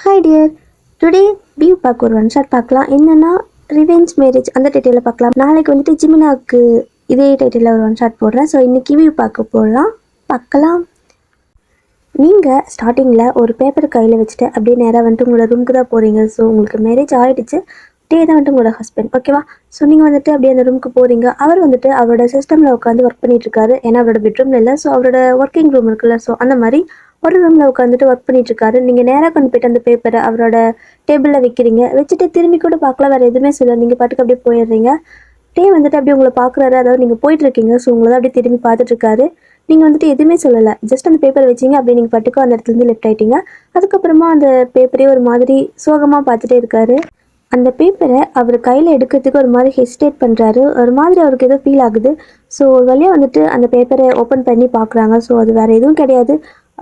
Hi dear, today view பார்க்க ஒரு one shot பார்க்கலாம். என்னன்னா ரிவெஞ்ச் மேரேஜ் அந்த டைட்டிலில் பார்க்கலாம். நாளைக்கு வந்துட்டு ஜிமினாவுக்கு இதே டைட்டிலில் ஒரு ஒன் ஷாட் போடுறேன். ஸோ இன்றைக்கி வியூ பார்க்கலாம். நீங்கள் ஸ்டார்டிங்கில் ஒரு பேப்பர் கையில் வச்சுட்டு அப்படியே நேராக வந்துட்டு உங்களோட ரூமுக்கு தான் போகிறீங்க. ஸோ உங்களுக்கு மேரேஜ் ஆகிடுச்சு, டே தான் வந்துட்டு உங்களோட ஹஸ்பண்ட், ஓகேவா? ஸோ நீங்கள் வந்துட்டு அப்படியே அந்த ரூமுக்கு போகிறீங்க. அவர் வந்துட்டு அவரோட சிஸ்டமில் உட்காந்து ஒர்க் பண்ணிகிட்ருக்காரு. ஏன்னா அவரோட பெட்ரூமில் இல்லை, ஸோ அவரோட ஒர்க்கிங் ரூம் இருக்குல்ல, ஸோ அந்த மாதிரி ஒரு ரூமில் உட்காந்துட்டு ஒர்க் பண்ணிகிட்ருக்காரு. நீங்கள் நேராக கொண்டு போய்ட்டு அந்த பேப்பரை அவரோட டேபிளில் வைக்கிறீங்க. வச்சுட்டு திரும்பி கூட பார்க்கல, வேறு எதுவுமே சொல்ல, நீங்கள் பாட்டுக்கு அப்படியே போயிடுறீங்க. டே வந்துட்டு அப்படியே உங்களை பார்க்குறாரு, அதாவது நீங்கள் போயிட்டுருக்கீங்க. ஸோ உங்களை தான் அப்படியே திரும்பி பார்த்துட்ருக்காரு. நீங்கள் வந்துட்டு எதுவுமே சொல்லலை, ஜஸ்ட் அந்த பேப்பரை வச்சிங்க. அப்படியே நீங்கள் பாட்டுக்கு அந்த இடத்துலேருந்து லெஃப்ட் ஆகிட்டீங்க. அதுக்கப்புறமா அந்த பேப்பரே ஒரு மாதிரி சோகமாக பார்த்துட்டே இருக்காரு. அந்த பேப்பரை அவர் கையில் எடுக்கிறதுக்கு ஒரு மாதிரி ஹெசிடேட் பண்ணுறாரு. ஒரு மாதிரி அவருக்கு ஏதோ ஃபீல் ஆகுது. ஸோ ஒரு வழியாக வந்துட்டு அந்த பேப்பரை ஓப்பன் பண்ணி பார்க்குறாங்க. ஸோ அது வேறு எதுவும் கிடையாது,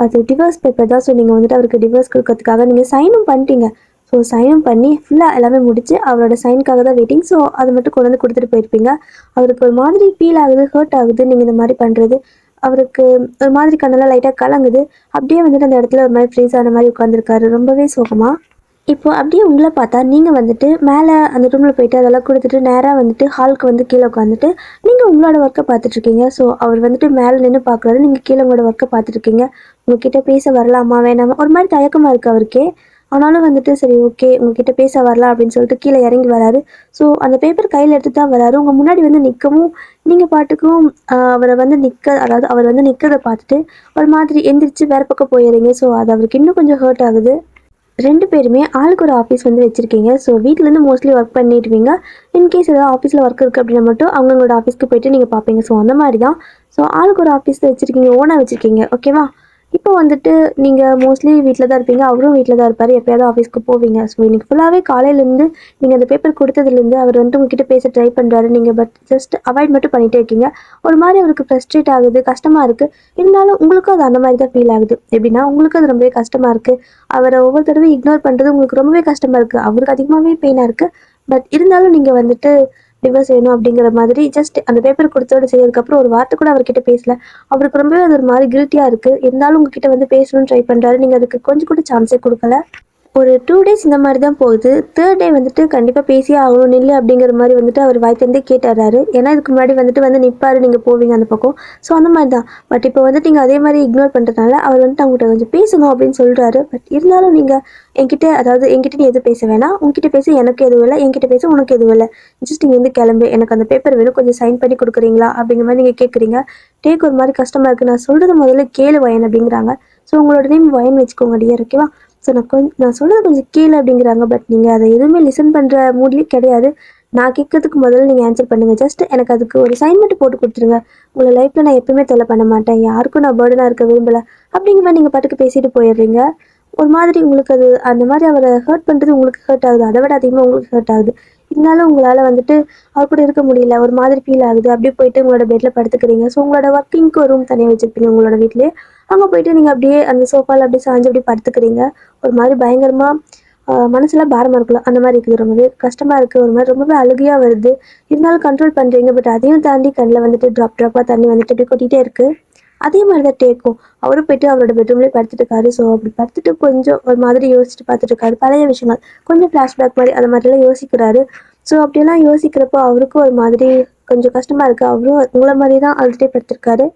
அது டிவோர்ஸ் பேப்பர் தான். ஸோ நீங்கள் வந்துட்டு அவருக்கு டிவோர்ஸ் கொடுக்கறதுக்காக நீங்கள் சைனும் பண்ணிட்டீங்க. ஸோ சைனும் பண்ணி ஃபுல்லாக எல்லாமே முடிச்சு அவரோட சைனுக்காக தான் வெயிட்டிங். ஸோ அதை மட்டும் கொண்டு வந்து கொடுத்துட்டு போயிருப்பீங்க. அவருக்கு ஒரு மாதிரி ஃபீல் ஆகுது, ஹர்ட் ஆகுது நீங்கள் இந்த மாதிரி பண்ணுறது. அவருக்கு ஒரு மாதிரி கண்ணெல்லாம் லைட்டாக கலங்குது. அப்படியே வந்துட்டு அந்த இடத்துல ஒரு மாதிரி ஃப்ரீஸ் ஆன மாதிரி உட்காந்துருக்காரு, ரொம்பவே சோகமாக. இப்போ அப்படியே உங்களை பார்த்தா நீங்கள் வந்துட்டு மேலே அந்த ரூமில் போயிட்டு அதெல்லாம் கொடுத்துட்டு நேராக வந்துட்டு ஹாலுக்கு வந்து கீழே உட்காந்துட்டு நீங்கள் உங்களோட ஒர்க்கை பார்த்துட்ருக்கீங்க. ஸோ அவர் வந்துட்டு மேலே நின்று பார்க்குறாரு, நீங்கள் கீழே உங்களோட ஒர்க்கை பார்த்துட்ருக்கீங்க. உங்ககிட்ட பேச வரலாமா வேணாமா ஒரு மாதிரி தயக்கமாக இருக்குது அவருக்கே. ஆனாலும் வந்துட்டு சரி ஓகே உங்ககிட்ட பேச வரலாம் அப்படின்னு சொல்லிட்டு கீழே இறங்கி வராரு. ஸோ அந்த பேப்பர் கையில் எடுத்து தான் வராரு. உங்கள் முன்னாடி வந்து நிற்கவும் நீங்கள் பாட்டுக்கும் அவரை வந்து அதாவது அவர் வந்து நிற்கிறத பார்த்துட்டு ஒரு மாதிரி எந்திரிச்சு வேறு பக்கம் போயிடுறீங்க. ஸோ அது அவருக்கு இன்னும் கொஞ்சம் ஹர்ட் ஆகுது. ரெண்டு பேருமே ஆளுக்கு ஒரு ஆஃபீஸ் வந்து வச்சுருக்கீங்க. ஸோ வீட்டிலேருந்து மோஸ்ட்லி ஒர்க் பண்ணிடுவீங்க. இன்கேஸ் ஏதாவது ஆஃபீஸில் ஒர்க் இருக்குது அப்படின்னா மட்டும் அவங்களோட ஆஃபீஸ்க்கு போய்ட்டு நீங்கள் பார்ப்பீங்க. ஸோ அந்த மாதிரி தான். ஸோ ஆளுக்கு ஒரு ஆஃபீஸில் வச்சுருக்கீங்க, ஓனாக வச்சுருக்கீங்க, ஓகேவா? இப்போ வந்துட்டு நீங்கள் மோஸ்ட்லி வீட்டில் தான் இருப்பீங்க, அவரும் வீட்டில் தான் இருப்பார். எப்போயாவது ஆஃபீஸ்க்கு போவீங்க. ஸோ இன்றைக்கி ஃபுல்லாகவே காலையிலேருந்து நீங்கள் அந்த பேப்பர் கொடுத்ததுலேருந்து அவர் வந்துட்டு உங்ககிட்ட பேச ட்ரை பண்ணுறாரு. நீங்கள் பட் ஜஸ்ட் அவாய்ட் மட்டும் பண்ணிகிட்டே இருக்கீங்க. ஒரு மாதிரி அவருக்கு ஃப்ரஸ்ட்ரேட் ஆகுது, கஷ்டமாக இருக்குது. இருந்தாலும் உங்களுக்கும் அது அந்த மாதிரி தான் ஃபீல் ஆகுது. எப்படின்னா உங்களுக்கு அது ரொம்பவே கஷ்டமாக இருக்குது. அவரை ஒவ்வொரு தடவை இக்னோர் பண்ணுறது உங்களுக்கு ரொம்பவே கஷ்டமாக இருக்குது. அவருக்கு அதிகமாகவே பெயினாக இருக்குது. பட் இருந்தாலும் நீங்கள் வந்துட்டு டிவோர்ஸ் வேணும் அப்படிங்கிற மாதிரி ஜஸ்ட் அந்த பேப்பர் கொடுத்தோட சரி. அதுக்கப்புறம் ஒரு வார்த்தை கூட அவர்கிட்ட பேசல. அவருக்கு ரொம்பவே அது ஒரு மாதிரி கில்ட்டியாக இருக்குது. இருந்தாலும் உங்ககிட்ட வந்து பேசணும்னு ட்ரை பண்ணுறாரு. நீங்கள் அதுக்கு கொஞ்சம் கூட சான்ஸே கொடுக்கல. ஒரு 2 டேஸ் இந்த மாதிரி தான் போகுது. 3rd டே வந்துட்டு கண்டிப்பாக பேசியே ஆகணும், நில்லு அப்படிங்கிற மாதிரி வந்துட்டு அவர் வாய்த்தந்தே கேட்டுறாரு. ஏன்னா இதுக்கு முன்னாடி வந்துட்டு நிற்பாரு, நீங்கள் போவீங்க அந்த பக்கம். ஸோ அந்த மாதிரி தான். பட் இப்போ வந்துட்டு நீங்கள் அதே மாதிரி இக்னோர் பண்ணுறதுனால அவர் வந்துட்டு அவங்ககிட்ட கொஞ்சம் பேசணும் அப்படின்னு சொல்கிறாரு. பட் இருந்தாலும் நீங்கள் என்கிட்ட நீ எதுவும் பேச வேணாம், உங்ககிட்ட பேச எனக்கு எதுவும் இல்லை, என்கிட்ட பேச உனக்கு எதுவும் இல்லை, ஜஸ்ட் நீங்கள் வந்து கிளம்பு, எனக்கு அந்த பேப்பர் வேணும், கொஞ்சம் சைன் பண்ணி கொடுக்குறீங்களா அப்படிங்கிற மாதிரி நீங்கள் கேட்குறீங்க. டேக் ஒரு மாதிரி கஷ்டமாக இருக்குது. நான் சொல்கிறது முதல்ல கேளு வயன் அப்படிங்கிறாங்க. ஸோ உங்களோட நேம் வயன் வச்சுக்கோங்க டியர், ஓகேவா? ஸோ நான் சொல்கிறது கொஞ்சம் கீழே அப்படிங்கிறாங்க. பட் நீங்கள் அதை எதுவுமே லிசன் பண்ணுற மூட்லேயே கிடையாது. நான் கேட்கறதுக்கு முதல்ல நீங்கள் ஆன்சர் பண்ணுங்கள். ஜஸ்ட் எனக்கு அதுக்கு ஒரு சைன் மட்டும் போட்டு கொடுத்துருங்க. உங்களை லைஃப்பில் நான் எப்பவுமே தொல்லை பண்ண மாட்டேன், யாருக்கும் நான் பேர்டனாக இருக்க விரும்பலை அப்படிங்கிற மாதிரி நீங்கள் பாட்டுக்கு பேசிட்டு போயிடுறீங்க. ஒரு மாதிரி உங்களுக்கு அது அந்த மாதிரி அவரை ஹர்ட் பண்ணுறது உங்களுக்கு ஹர்ட் ஆகுது, அதை விட அதிகமாக உங்களுக்கு ஹர்ட் ஆகுது. இருந்தாலும் உங்களால் வந்துட்டு அவர் கூட இருக்க முடியல, ஒரு மாதிரி ஃபீல் ஆகுது. அப்படியே போயிட்டு உங்களோட பெட்டில் படுத்துக்கிறீங்க. ஸோ உங்களோட ஒர்க்கிங்க்கு ஒரு ரூம் தனியாக வச்சுருப்பீங்க உங்களோட வீட்டிலே. அங்கே போயிட்டு நீங்கள் அப்படியே அந்த சோஃபாவில் அப்படியே சாஞ்சு அப்படியே படுத்துக்கிறீங்க. ஒரு மாதிரி பயங்கரமாக மனசுலாம் பாரமாக இருக்குல்ல, அந்த மாதிரி இருக்குது. ரொம்பவே கஷ்டமாக இருக்குது. ஒரு மாதிரி ரொம்பவே அழுகையாக வருது. இருந்தாலும் கண்ட்ரோல் பண்ணுறீங்க. பட் அதையும் தாண்டி கண்ணில் வந்துட்டு ட்ராப்பாக தண்ணி வந்துட்டு அப்படியே கொட்டிகிட்டே இருக்குது. அதே மாதிரி தான் டேக்கும். அவரும் போய்ட்டு அவரோட பெட்ரூம்லேயே படுத்துட்டு இருக்காரு. ஸோ அப்படி படுத்துட்டு கொஞ்சம் ஒரு மாதிரி யோசிச்சுட்டு பார்த்துட்டு இருக்காரு. பழைய விஷயங்கள் கொஞ்சம் ஃப்ளாஷ்பேக் மாதிரி அது மாதிரிலாம் யோசிக்கிறாரு. ஸோ அப்படியெல்லாம் யோசிக்கிறப்போ அவருக்கும் ஒரு மாதிரி கொஞ்சம் கஷ்டமாக இருக்குது. அவரும் உங்களை மாதிரி தான் அழுதுகிட்டே படுத்திருக்காரு.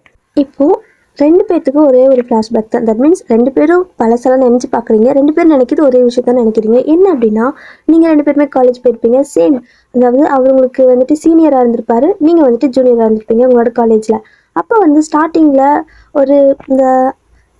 இப்போது 2 பேர்த்துக்கும் ஒரே ஒரு ஃப்ளாஷ்பேக் தான். தட் மீன்ஸ் 2 பேரும் பழசெல்லாம் நினச்சி பார்க்குறீங்க. 2 பேரும் நினைக்கிறது ஒரே விஷயம் தான் நினைக்கிறீங்க. என்ன அப்படின்னா நீங்கள் 2 பேருமே காலேஜ் போயிருப்பீங்க, சேம். அதாவது அவர் உங்களுக்கு வந்துட்டு சீனியராக இருந்திருப்பாரு, நீங்கள் வந்துட்டு ஜூனியராக இருந்திருப்பீங்க உங்களோட காலேஜில். அப்போ ஸ்டார்டிங்கில் ஒரு இந்த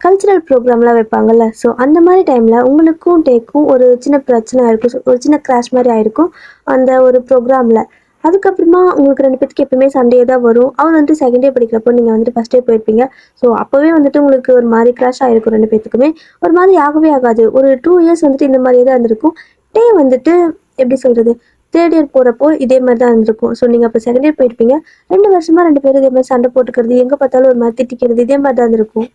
கல்ச்சுரல் ப்ரோக்ராம்லாம் வைப்பாங்கள்ல, ஸோ அந்த மாதிரி டைமில் உங்களுக்கும் டேக்கும் ஒரு சின்ன பிரச்சனை ஆயிருக்கும், ஒரு சின்ன கிராஷ் மாதிரி ஆயிருக்கும் அந்த ஒரு ப்ரோக்ராமில். அதுக்கப்புறமா உங்களுக்கு 2 பேத்துக்கு எப்பவுமே சண்டே தான் வரும். அவர் வந்துட்டு செகண்ட் டே படிக்கிறப்போ நீங்கள் வந்துட்டு ஃபஸ்ட் டே போயிருப்பீங்க. ஸோ அப்போவே வந்துட்டு உங்களுக்கு ஒரு மாதிரி கிராஷ் ஆகிருக்கும். 2 பேத்துக்குமே ஒரு மாதிரி ஆகவே ஆகாது. ஒரு 2 இயர்ஸ் வந்துட்டு இந்த மாதிரியே தான் இருந்திருக்கும். டே வந்துட்டு எப்படி சொல்கிறது, 3rd இயர் போகிறப்போ இதே மாதிரி தான் இருந்திருக்கும். ஸோ நீங்கள் அப்போ செகண்ட் இயர் போயிருப்பீங்க. 2 வருஷமாக 2 பேரும் இதே மாதிரி சண்டை போட்டுக்கிறது, எங்கே பார்த்தாலும் ஒரு மாதிரி திட்டிக்கிறது, இதே மாதிரி தான் இருந்திருக்கும்.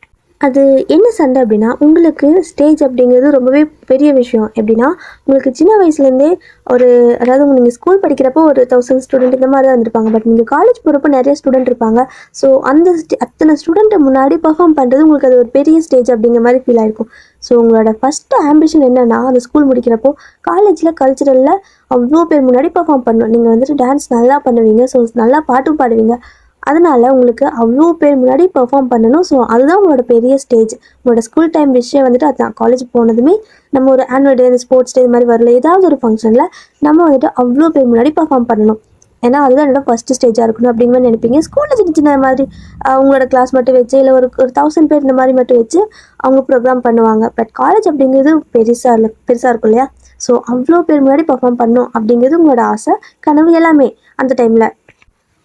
அது என்ன சண்டை அப்படின்னா, உங்களுக்கு ஸ்டேஜ் அப்படிங்கிறது ரொம்பவே பெரிய விஷயம். எப்படின்னா, உங்களுக்கு சின்ன வயசுலேருந்தே ஒரு அதாவது நீங்கள் ஸ்கூல் படிக்கிறப்போ ஒரு 1000 ஸ்டூடெண்ட் இந்த மாதிரி தான் இருந்திருப்பாங்க. பட் நீங்கள் காலேஜ் போகிறப்போ நிறைய ஸ்டூடெண்ட் இருப்பாங்க. ஸோ அந்த அத்தனை ஸ்டூடெண்ட்டு முன்னாடி பெர்ஃபார்ம் பண்ணுறது உங்களுக்கு அது ஒரு பெரிய ஸ்டேஜ் அப்படிங்கிற மாதிரி ஃபீல் ஆயிருக்கும். ஸோ உங்களோட ஃபஸ்ட்டு ஆம்பிஷன் என்னன்னா, அந்த ஸ்கூல் முடிக்கிறப்போ காலேஜில் கல்ச்சுரலில் அவ்வளோ பேர் முன்னாடி பெர்ஃபார்ம் பண்ணணும். நீங்கள் வந்துட்டு டான்ஸ் நல்லா பண்ணுவீங்க. ஸோ நல்லா பாட்டும் பாடுவீங்க. அதனால உங்களுக்கு அவ்வளோ பேர் முன்னாடி பெர்ஃபார்ம் பண்ணணும். ஸோ அதுதான் உங்களோட பெரிய ஸ்டேஜ். உங்களோட ஸ்கூல் டைம் விஷயம் வந்துட்டு அதுதான். காலேஜ் போனதுமே நம்ம ஒரு ஆனுவல் டே, ஸ்போர்ட்ஸ் டே இது மாதிரி வரல ஏதாவது ஒரு ஃபங்க்ஷனில் நம்ம வந்துட்டு அவ்வளோ பேர் முன்னாடி பெர்ஃபார்ம் பண்ணணும். ஏன்னா அதுதான் என்னோட ஃபஸ்ட்டு ஸ்டேஜாக இருக்கணும் அப்படிங்கிற மாதிரி நினைப்பீங்க. ஸ்கூலில் சின்ன சின்ன மாதிரி உங்களோட கிளாஸ் மட்டும் வச்சு இல்லை ஒரு 1000 பேர் இந்த மாதிரி மட்டும் வச்சு அவங்க ப்ரோக்ராம் பண்ணுவாங்க. பட் காலேஜ் அப்படிங்கிறது பெருசாக இருக்கும் இல்லையா? ஸோ அவ்வளோ பேர் முன்னாடி பெர்ஃபார்ம் பண்ணணும் அப்படிங்கிறது உங்களோட ஆசை, கனவு எல்லாமே அந்த டைமில்.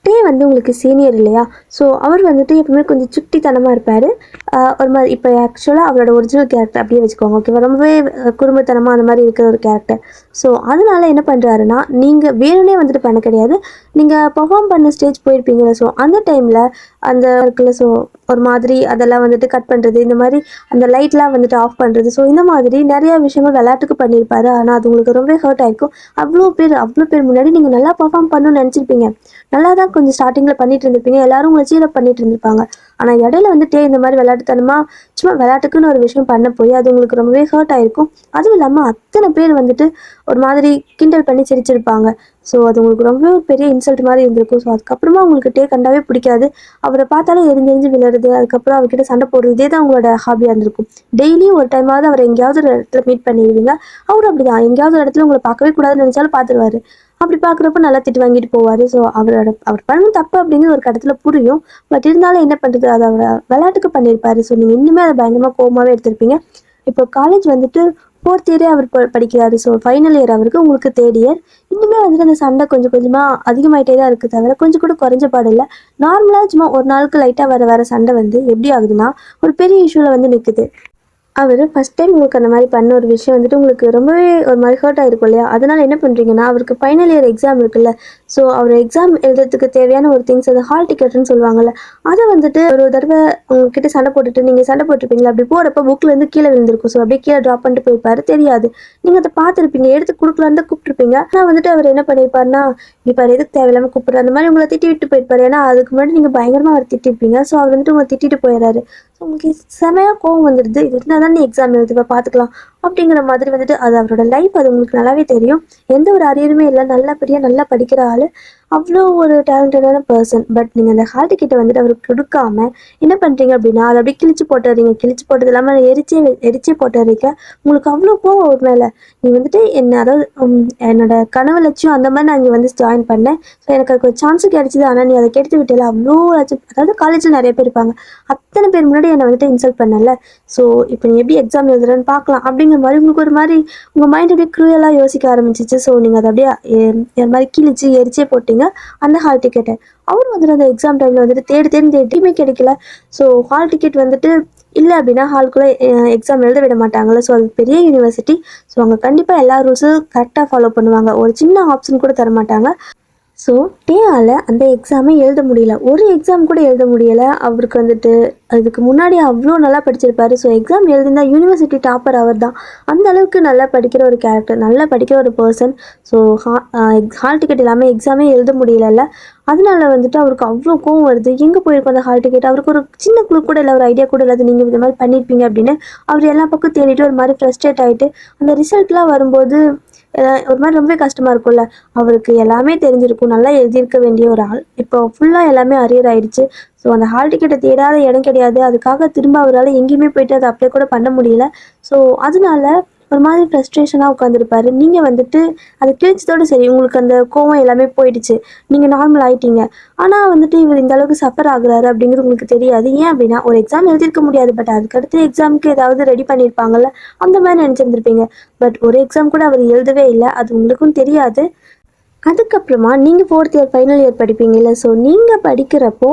டே வந்து உங்களுக்கு சீனியர் இல்லையா? ஸோ அவர் வந்துட்டு எப்பவுமே கொஞ்சம் சுட்டித்தனமாக இருப்பார். ஒரு மாதிரி இப்போ ஆக்சுவலாக அவரோட ஒரிஜினல் கேரக்டர் அப்படியே வச்சுக்கோங்க. ஓகேவா? ரொம்பவே குறும்புத்தனமாக அந்த மாதிரி இருக்கிற ஒரு கேரக்டர். ஸோ அதனால என்ன பண்ணுறாருன்னா, நீங்கள் வேணும்னே வந்துட்டு பண்ண கிடையாது. நீங்கள் பெர்ஃபார்ம் பண்ண ஸ்டேஜ் போயிருப்பீங்களா? ஸோ அந்த டைமில் அந்த இருக்குல்ல, ஸோ ஒரு மாதிரி அதெல்லாம் வந்துட்டு கட் பண்ணுறது, இந்த மாதிரி அந்த லைட்லாம் வந்துட்டு ஆஃப் பண்ணுறது, ஸோ இந்த மாதிரி நிறையா விஷயங்கள் விளையாட்டுக்கு பண்ணியிருப்பாரு. ஆனால் அது உங்களுக்கு ரொம்பவே ஹர்ட் ஆகிருக்கும். அவ்வளோ பேர் முன்னாடி நீங்கள் நல்லா பெர்ஃபார்ம் பண்ணணும்னு நினச்சிருப்பீங்க. நல்லா தான் கொஞ்சம் ஸ்டார்டிங்கில் பண்ணிட்டு இருந்திருப்பீங்க. எல்லாரும் உங்களை சீரப் பண்ணிட்டு இருந்திருப்பாங்க. ஆனால் இடையில வந்துட்டு இந்த மாதிரி விளையாட்டுத்தனமாக சும்மா விளையாட்டுக்குன்னு ஒரு விஷயம் பண்ண போய் அது உங்களுக்கு ரொம்பவே ஹர்ட் ஆகிருக்கும். அதுவும் இல்லாமல் அத்தனை பேர் வந்துட்டு ஒரு மாதிரி கிண்டல் பண்ணி சிரிச்சிருப்பாங்க. ஸோ அது உங்களுக்கு ரொம்பவே ஒரு பெரிய இன்சல்ட் மாதிரி இருந்திருக்கும். ஸோ அதுக்கப்புறமா உங்களுக்கு டே கண்டாவே பிடிக்காது. அவரை பார்த்தாலே எரிஞ்சு விழுறது, அதுக்கப்புறம் அவர்கிட்ட சண்டை போடுறது, இதே தான் உங்களோட ஹாபியாக இருந்திருக்கும். டெய்லியும் ஒரு டைமாவது அவர் எங்கேயாவது ஒரு இடத்துல மீட் பண்ணிடுவீங்க. அவரும் அப்படிதான், எங்கேயாவது ஒரு இடத்துல உங்களை பார்க்கவே கூடாதுன்னு நினச்சாலும் பார்த்துருவாரு. அப்படி பார்க்குறப்ப நல்லா திட்டு வாங்கிட்டு போவார். ஸோ அவர் பண்ண தப்பு அப்படிங்கிறது ஒரு கட்டத்தில் புரியும். பட் இருந்தாலும் என்ன பண்ணுறது, அதை அவர் விளையாட்டுக்கு பண்ணியிருப்பாரு. ஸோ நீங்கள் இன்னுமே அதை பயங்கரமாக கோவமாகவே எடுத்திருப்பீங்க. இப்போ காலேஜ் வந்துட்டு 4th இயரே அவர் படிக்கிறாரு. ஸோ ஃபைனல் இயர் அவருக்கு, உங்களுக்கு 3rd இயர். இன்னுமே வந்துட்டு அந்த சண்டை கொஞ்சம் கொஞ்சமாக அதிகமாகிட்டே தான் இருக்குது தவிர கொஞ்சம் கூட குறைஞ்ச பாடு இல்லை. நார்மலாக சும்மா ஒரு நாளுக்கு லைட்டாக வர சண்டை வந்து எப்படி ஆகுதுன்னா ஒரு பெரிய இஷ்யூவில் வந்து நிற்குது. அவர் ஃபஸ்ட் டைம் உங்களுக்கு அந்த மாதிரி பண்ண ஒரு விஷயம் வந்துட்டு உங்களுக்கு ரொம்பவே ஒரு மாதிரி ஹர்ட் ஆகிருக்கும் இல்லையா? அதனால் என்ன பண்ணுறீங்கன்னா, அவருக்கு ஃபைனல் இயர் எக்ஸாம் இருக்குல்ல, ஸோ அவர் எக்ஸாம் எழுதுறதுக்கு தேவையான ஒரு திங்ஸ், அது ஹால் டிக்கெட்னு சொல்லுவாங்கள்ல, அதை வந்துட்டு ஒரு தடவை உங்ககிட்ட சண்டை போட்டுட்டு நீங்கள் சண்டை போட்டிருப்பீங்களா, அப்படி போகிறப்ப புக்லேருந்து கீழே விழுந்திருக்கும். ஸோ அப்படியே கீழே ட்ராப் பண்ணிட்டு போயிருப்பாரு, தெரியாது. நீங்கள் அதை பார்த்துருப்பீங்க, எடுத்து கொடுக்கலான்னு தான் கூப்பிட்ருப்பீங்க. ஆனால் வந்துட்டு அவர் என்ன பண்ணியிருப்பாருன்னா, இப்போ எதுக்கு தேவையில்லாமல் கூப்பிட்றாரு அந்த மாதிரி உங்களை திட்டி விட்டு போயிருப்பாரு. ஏன்னா அதுக்கு முன்னாடி நீங்கள் பயங்கரமாக அவர் திட்டிருப்பீங்க. ஸோ அவர் வந்துட்டு உங்களை திட்டிட்டு போயிடுறாரு. ஸோ உங்களுக்கு செமையாக கோவம் வந்துடுது. இது இருந்தால் தான் நீ எக்ஸாம் எழுதுவ பார்த்துக்கலாம் அப்படிங்கிற மாதிரி வந்துட்டு அது அவரோட லைஃப், அது உங்களுக்கு நல்லாவே தெரியும். எந்த ஒரு அரியருமே இல்லை, நல்லா படிக்கிற ஆள், அவ்வளோ ஒரு டேலண்டடான பர்சன். பட் நீங்கள் அந்த ஹால் டிக்கெட்டை வந்துட்டு அவருக்கு கொடுக்காம என்ன பண்ணுறீங்க அப்படின்னா, அதை அப்படியே கிழிச்சு போட்டுறீங்க. கிழிச்சு போட்டது இல்லாமல் எரிச்சே போட்டுறீங்க. உங்களுக்கு அவ்வளோ கோவம் ஒரு மேலே. நீ வந்துட்டு என்ன, அதாவது என்னோட கனவு லட்சியம் அந்த மாதிரி நான் இங்கே வந்து ஜாயின் பண்ணேன். ஸோ எனக்கு அதுக்கு ஒரு சான்ஸு கிடைச்சிது. ஆனால் நீ அதை கெடுத்து விட்டல. அவ்வளோ அதாவது காலேஜில் நிறைய பேர் இருப்பாங்க, அத்தனை பேர் முன்னாடி என்னை வந்துட்டு இன்சல்ட் பண்ணல. ஸோ இப்போ நீ எப்படி எக்ஸாம் எழுதுறேன்னு பார்க்கலாம் அப்படிங்கிற மாதிரி உங்களுக்கு ஒரு மாதிரி உங்கள் மைண்ட் அப்படியே க்ரூயலாக யோசிக்க ஆரம்பிச்சிச்சு. ஸோ நீங்கள் அதை அப்படியே ஒரு மாதிரி கிழிச்சு எரிச்சே போட்டீங்க அந்த ஹால் டிக்கெட்டை. அவர் வந்துட்டு அந்த எக்ஸாம் டைமில் வந்துட்டு தேடியுமே கிடைக்கல. ஸோ ஹால் டிக்கெட் வந்துட்டு இல்லை அப்படின்னா ஹால்குள்ளே எக்ஸாம் எழுத விட மாட்டாங்கள்ல. ஸோ அது பெரிய யூனிவர்சிட்டி. ஸோ அவங்க கண்டிப்பாக எல்லா ரூல்ஸும் கரெக்டாக ஃபாலோ பண்ணுவாங்க. ஒரு சின்ன ஆப்ஷன் கூட தர மாட்டாங்க. ஸோ டேயால் அந்த எக்ஸாமை எழுத முடியல. ஒரு எக்ஸாம் கூட எழுத முடியலை. அவருக்கு வந்துட்டு அதுக்கு முன்னாடி அவ்வளோ நல்லா படிச்சிருப்பாரு. ஸோ எக்ஸாம் எழுதினா யூனிவர்சிட்டி டாப்பர் அவர் தான். அந்த அளவுக்கு நல்லா படிக்கிற ஒரு கேரக்டர், நல்லா படிக்கிற ஒரு பர்சன். ஸோ ஹால் டிக்கெட் இல்லாமல் எக்ஸாமே எழுத முடியலைல்ல. அதனால வந்துட்டு அவருக்கு அவ்வளோ கோவம் வருது. எங்கே போயிருக்கோம் அந்த ஹால் டிக்கெட், அவருக்கு ஒரு சின்ன குழு கூட இல்லை, ஒரு ஐடியா கூட இல்லாது நீங்கள் இந்த மாதிரி பண்ணியிருப்பீங்க அப்படின்னு அவர் எல்லா பக்கம் தேடிட்டு ஒரு மாதிரி ஃப்ரஸ்ட்ரேட் ஆகிட்டு அந்த ரிசல்ட்லாம் வரும்போது ஒரு மாதிரி ரொம்பவே கஷ்டமாக இருக்கும்ல. அவருக்கு எல்லாமே தெரிஞ்சிருக்கும், நல்லா எழுதியிருக்க வேண்டிய ஒரு ஆள், இப்போ ஃபுல்லாக எல்லாமே அரியர் ஆகிடுச்சு. ஸோ அந்த ஹால் டிக்கெட்டை தேடாத இடம் கிடையாது. அதுக்காக திரும்ப அவரால் எங்கேயுமே போயிட்டு அதை அப்ளை கூட பண்ண முடியல. ஸோ அதனால ஒரு மாதிரி ஃப்ரஸ்ட்ரேஷனாக உட்காந்துருப்பாரு. நீங்கள் வந்துட்டு அது கிழிச்சதோடு சரி, உங்களுக்கு அந்த கோவம் எல்லாமே போயிடுச்சு, நீங்கள் நார்மல் ஆகிட்டீங்க. ஆனால் வந்துட்டு இவர் இந்த அளவுக்கு சஃபர் ஆகுறாரு அப்படிங்கிறது உங்களுக்கு தெரியாது. ஏன் அப்படின்னா ஒரு எக்ஸாம் எழுதியிருக்க முடியாது, பட் அதுக்கடுத்து எக்ஸாமுக்கு ஏதாவது ரெடி பண்ணியிருப்பாங்கள்ல, அந்த மாதிரி நினச்சிருந்துருப்பீங்க. பட் ஒரு எக்ஸாம் கூட அவர் எழுதவே இல்லை, அது உங்களுக்கும் தெரியாது. அதுக்கப்புறமா நீங்கள் 4th இயர் ஃபைனல் இயர் படிப்பீங்கல்ல. ஸோ நீங்கள் படிக்கிறப்போ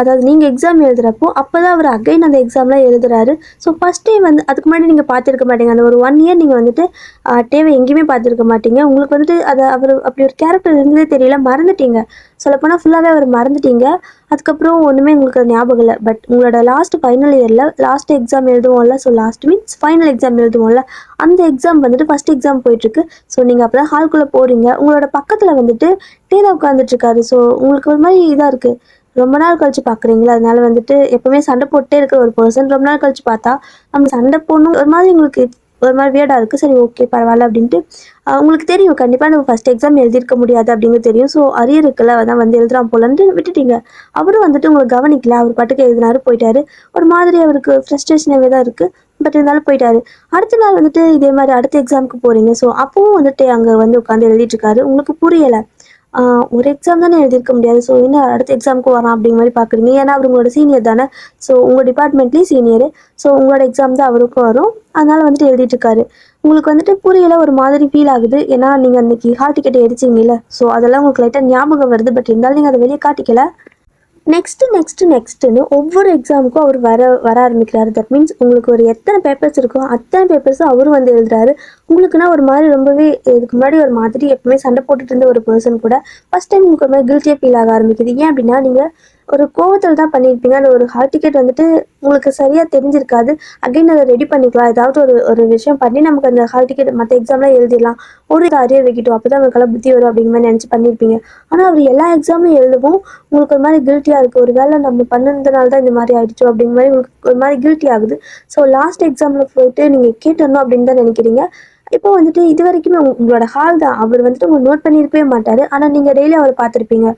அதாவது நீங்கள் எக்ஸாம் எழுதுகிறப்போ அப்போ தான் அவர் அகைன் அந்த எக்ஸாம்லாம் எழுதுறாரு. ஸோ ஃபஸ்ட் டைம் வந்து அதுக்கு முன்னாடி நீங்கள் பார்த்துருக்க மாட்டீங்க. அந்த ஒரு 1 இயர் நீங்கள் வந்துட்டு டேவை எங்கேயுமே பார்த்துருக்க மாட்டீங்க. உங்களுக்கு வந்துட்டு அதை அவர் அப்படி ஒரு கேரக்டர் இருந்ததே தெரியல, மறந்துட்டீங்க. சொல்லப்போனால் ஃபுல்லாகவே அவர் மறந்துட்டீங்க. அதுக்கப்புறம் ஒன்றுமே உங்களுக்கு அது ஞாபகம் இல்லை. பட் உங்களோட லாஸ்ட் ஃபைனல் இயரில் லாஸ்ட் எக்ஸாம் எழுதுவோம்ல, so last means final exam எழுதுவோம்ல, அந்த எக்ஸாம் வந்துட்டு ஃபஸ்ட் எக்ஸாம் போயிட்டுருக்கு. ஸோ நீங்கள் அப்போ தான் ஹால்குள்ளே போகிறீங்க. உங்களோட பக்கத்தில் வந்துட்டு டேரா உட்காந்துட்ருக்காரு. ஸோ உங்களுக்கு ஒரு மாதிரி இதாக இருக்குது, ரொம்ப நாள் கழிச்சு பார்க்குறீங்களா, அதனால வந்துட்டு எப்பவுமே சண்டை போட்டே இருக்கிற ஒரு பர்சன் ரொம்ப நாள் கழிச்சு பார்த்தா நம்ம சண்டை போடணும் ஒரு மாதிரி உங்களுக்கு ஒரு மாதிரி வியர்டாக இருக்குது. சரி ஓகே பரவாயில்ல அப்படின்ட்டு உங்களுக்கு தெரியும் கண்டிப்பாக நம்ம ஃபஸ்ட் எக்ஸாம் எழுதியிருக்க முடியாது அப்படிங்கிறது தெரியும். ஸோ அரியர் இருக்குல்ல அதான் வந்து எழுதுறான் போலன்ட்டு விட்டுட்டீங்க. அவரும் வந்துட்டு உங்களுக்கு கவனிக்கல, அவர் பாட்டுக்கு எழுதினாரு போயிட்டாரு. ஒரு மாதிரி அவருக்கு ஃப்ரஸ்ட்ரேஷனாகவே தான் இருக்குது. பட் இருந்தாலும் போயிட்டாரு. அடுத்த நாள் வந்துட்டு இதே மாதிரி அடுத்த எக்ஸாமுக்கு போகிறீங்க. ஸோ அப்பவும் வந்துட்டு அங்கே வந்து உட்காந்து எழுதிட்டு இருக்காரு. உங்களுக்கு புரியலை, ஒரு எக்ஸாம் தானே எழுதியிருக்க முடியாது, ஸோ என்ன அடுத்த எக்ஸாமுக்கு வரான் அப்படிங்கிற மாதிரி பார்க்குறீங்க. ஏன்னா அவர் உங்களோட சீனியர் தானே, ஸோ உங்கள் டிபார்ட்மெண்ட்லேயும் சீனியரு. ஸோ உங்களோட எக்ஸாம் தான் அவருக்கும் வரும், அதனால் வந்துட்டு எழுதிட்டுருக்காரு. உங்களுக்கு வந்துட்டு புரியலை, ஒரு மாதிரி ஃபீல் ஆகுது. ஏன்னா நீங்கள் அன்றைக்கி ஹால் டிக்கெட் எரிச்சிங்கல்ல, ஸோ அதெல்லாம் உங்களுக்கு லைட்டாக ஞாபகம் வருது. பட் இருந்தாலும் நீங்கள் அதை வெளியே காட்டிக்கல. நெக்ஸ்ட்டுன்னு ஒவ்வொரு எக்ஸாமுக்கும் அவர் வர ஆரம்பிக்கிறாரு. தட் மீன்ஸ் உங்களுக்கு ஒரு எத்தனை பேப்பர்ஸ் இருக்கோ அத்தனை பேப்பர்ஸும் அவரும் வந்து எழுதுறாரு. உங்களுக்குன்னா ஒரு மாதிரி ரொம்பவே இதுக்கு முன்னாடி ஒரு மாதிரி எப்பவுமே சண்டை போட்டுட்டு இருந்த ஒரு பர்சன் கூட ஃபஸ்ட் டைம் உங்களுக்கு ஒரு மாதிரி கில்ட்டியாக ஃபீல் ஆக ஆரம்பிக்குது. ஏன் அப்படின்னா நீங்கள் ஒரு கோவத்தில் தான் பண்ணியிருப்பீங்க. அந்த ஒரு ஹால் டிக்கெட் வந்துட்டு உங்களுக்கு சரியாக தெரிஞ்சிருக்காது. அகைன் அதை ரெடி பண்ணிக்கலாம், ஏதாவது ஒரு விஷயம் பண்ணி நமக்கு அந்த ஹால் டிக்கெட் மற்ற எக்ஸாம்லாம் எழுதிடலாம், ஒரு அரியர் வைக்கிட்டோம், அப்போ தான் அவங்களுக்கெல்லாம் புத்தி வரும் அப்படிங்கிற மாதிரி நினச்சி பண்ணியிருப்பீங்க. ஆனால் அவர் எல்லா எக்ஸாமும் எழுதவும் உங்களுக்கு ஒரு மாதிரி கில்ட்டியாக இருக்குது. ஒரு வேளை நம்ம பண்ணதுனால தான் இந்த மாதிரி ஆகிடுச்சோ அப்படிங்கிற மாதிரி உங்களுக்கு ஒரு மாதிரி கில்ட்டி ஆகுது. ஸோ லாஸ்ட் எக்ஸாமில் போயிட்டு நீங்கள் கேட்டுடணும் அப்படின்னு தான் நினைக்கிறீங்க. இப்போ வந்துட்டு இது வரைக்குமே உங்களோட ஹால் தான் அவர் வந்துட்டு உங்களை நோட் பண்ணியிருக்கவே மாட்டார். ஆனால் நீங்கள் டெய்லி அவரை பார்த்துருப்பீங்க.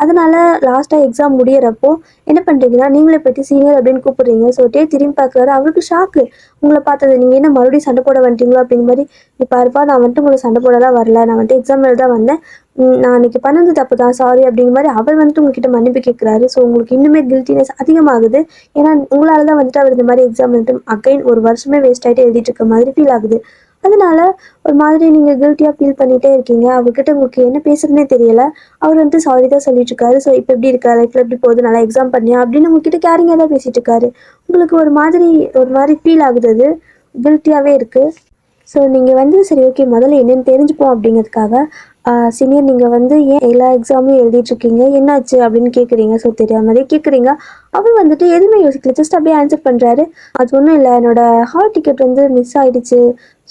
அதனால லாஸ்ட்டாக எக்ஸாம் முடியறப்போ என்ன பண்ணுறீங்கன்னா நீங்களே போய்ட்டு சீனியர் அப்படின்னு கூப்பிடுறீங்க. ஸோ திரும்பி பார்க்குறாரு. அவருக்கு ஷாக்கு உங்களை பார்த்தது. நீங்கள் என்ன மறுபடியும் சண்டை போட வந்துட்டீங்களோ அப்படிங்கிற மாதிரி. இப்போ இருப்பா, நான் வந்துட்டு உங்களுக்கு சண்டை போடலாம் வரல, நான் வந்துட்டு எக்ஸாம் எழுத வந்தேன், நான் அன்றைக்கி பண்ணது தப்பு தான், சாரி அப்படிங்கிற மாதிரி அவர் வந்துட்டு உங்ககிட்ட மன்னிப்பு கேட்குறாரு. ஸோ உங்களுக்கு இன்னுமே கில்ட்டினஸ் அதிகமாகுது. ஏன்னா உங்களால் தான் வந்துட்டு அவர் இந்த மாதிரி எக்ஸாம் வந்துட்டு அகைன் ஒரு வருஷமே வேஸ்ட் ஆகிட்டு எழுதிட்டு இருக்க மாதிரி ஃபீல் ஆகுது. அதனால ஒரு மாதிரி நீங்கள் கில்ட்டியாக ஃபீல் பண்ணிகிட்டே இருக்கீங்க. அவர்கிட்ட உங்களுக்கு என்ன பேசுறதுனே தெரியலை. அவர் வந்துட்டு சாரி தான் சொல்லிட்டு இருக்காரு. ஸோ இப்போ எப்படி இருக்கா, லைஃப்பில் எப்படி போகுது, நல்லா எக்ஸாம் பண்ணியா அப்படின்னு உங்ககிட்ட கேரிங்காக தான் பேசிகிட்டு இருக்காரு. உங்களுக்கு ஒரு மாதிரி ஃபீல் ஆகுது, அது கில்ட்டியாகவே இருக்குது. ஸோ நீங்கள் வந்து சரி ஓகே முதல்ல என்னென்னு தெரிஞ்சுப்போம் அப்படிங்கிறதுக்காக சீனியர் நீங்கள் வந்து ஏன் எல்லா எக்ஸாமும் எழுதிட்டுருக்கீங்க, என்னாச்சு அப்படின்னு கேட்குறீங்க. ஸோ தெரியாமலே கேட்குறீங்க. அவர் வந்துட்டு எதுவுமே யோசிக்கல, ஜஸ்ட் அப்படியே ஆன்சர் பண்ணுறாரு. அது ஒன்றும் இல்லை, என்னோடய ஹால் டிக்கெட் வந்து மிஸ் ஆகிடுச்சு.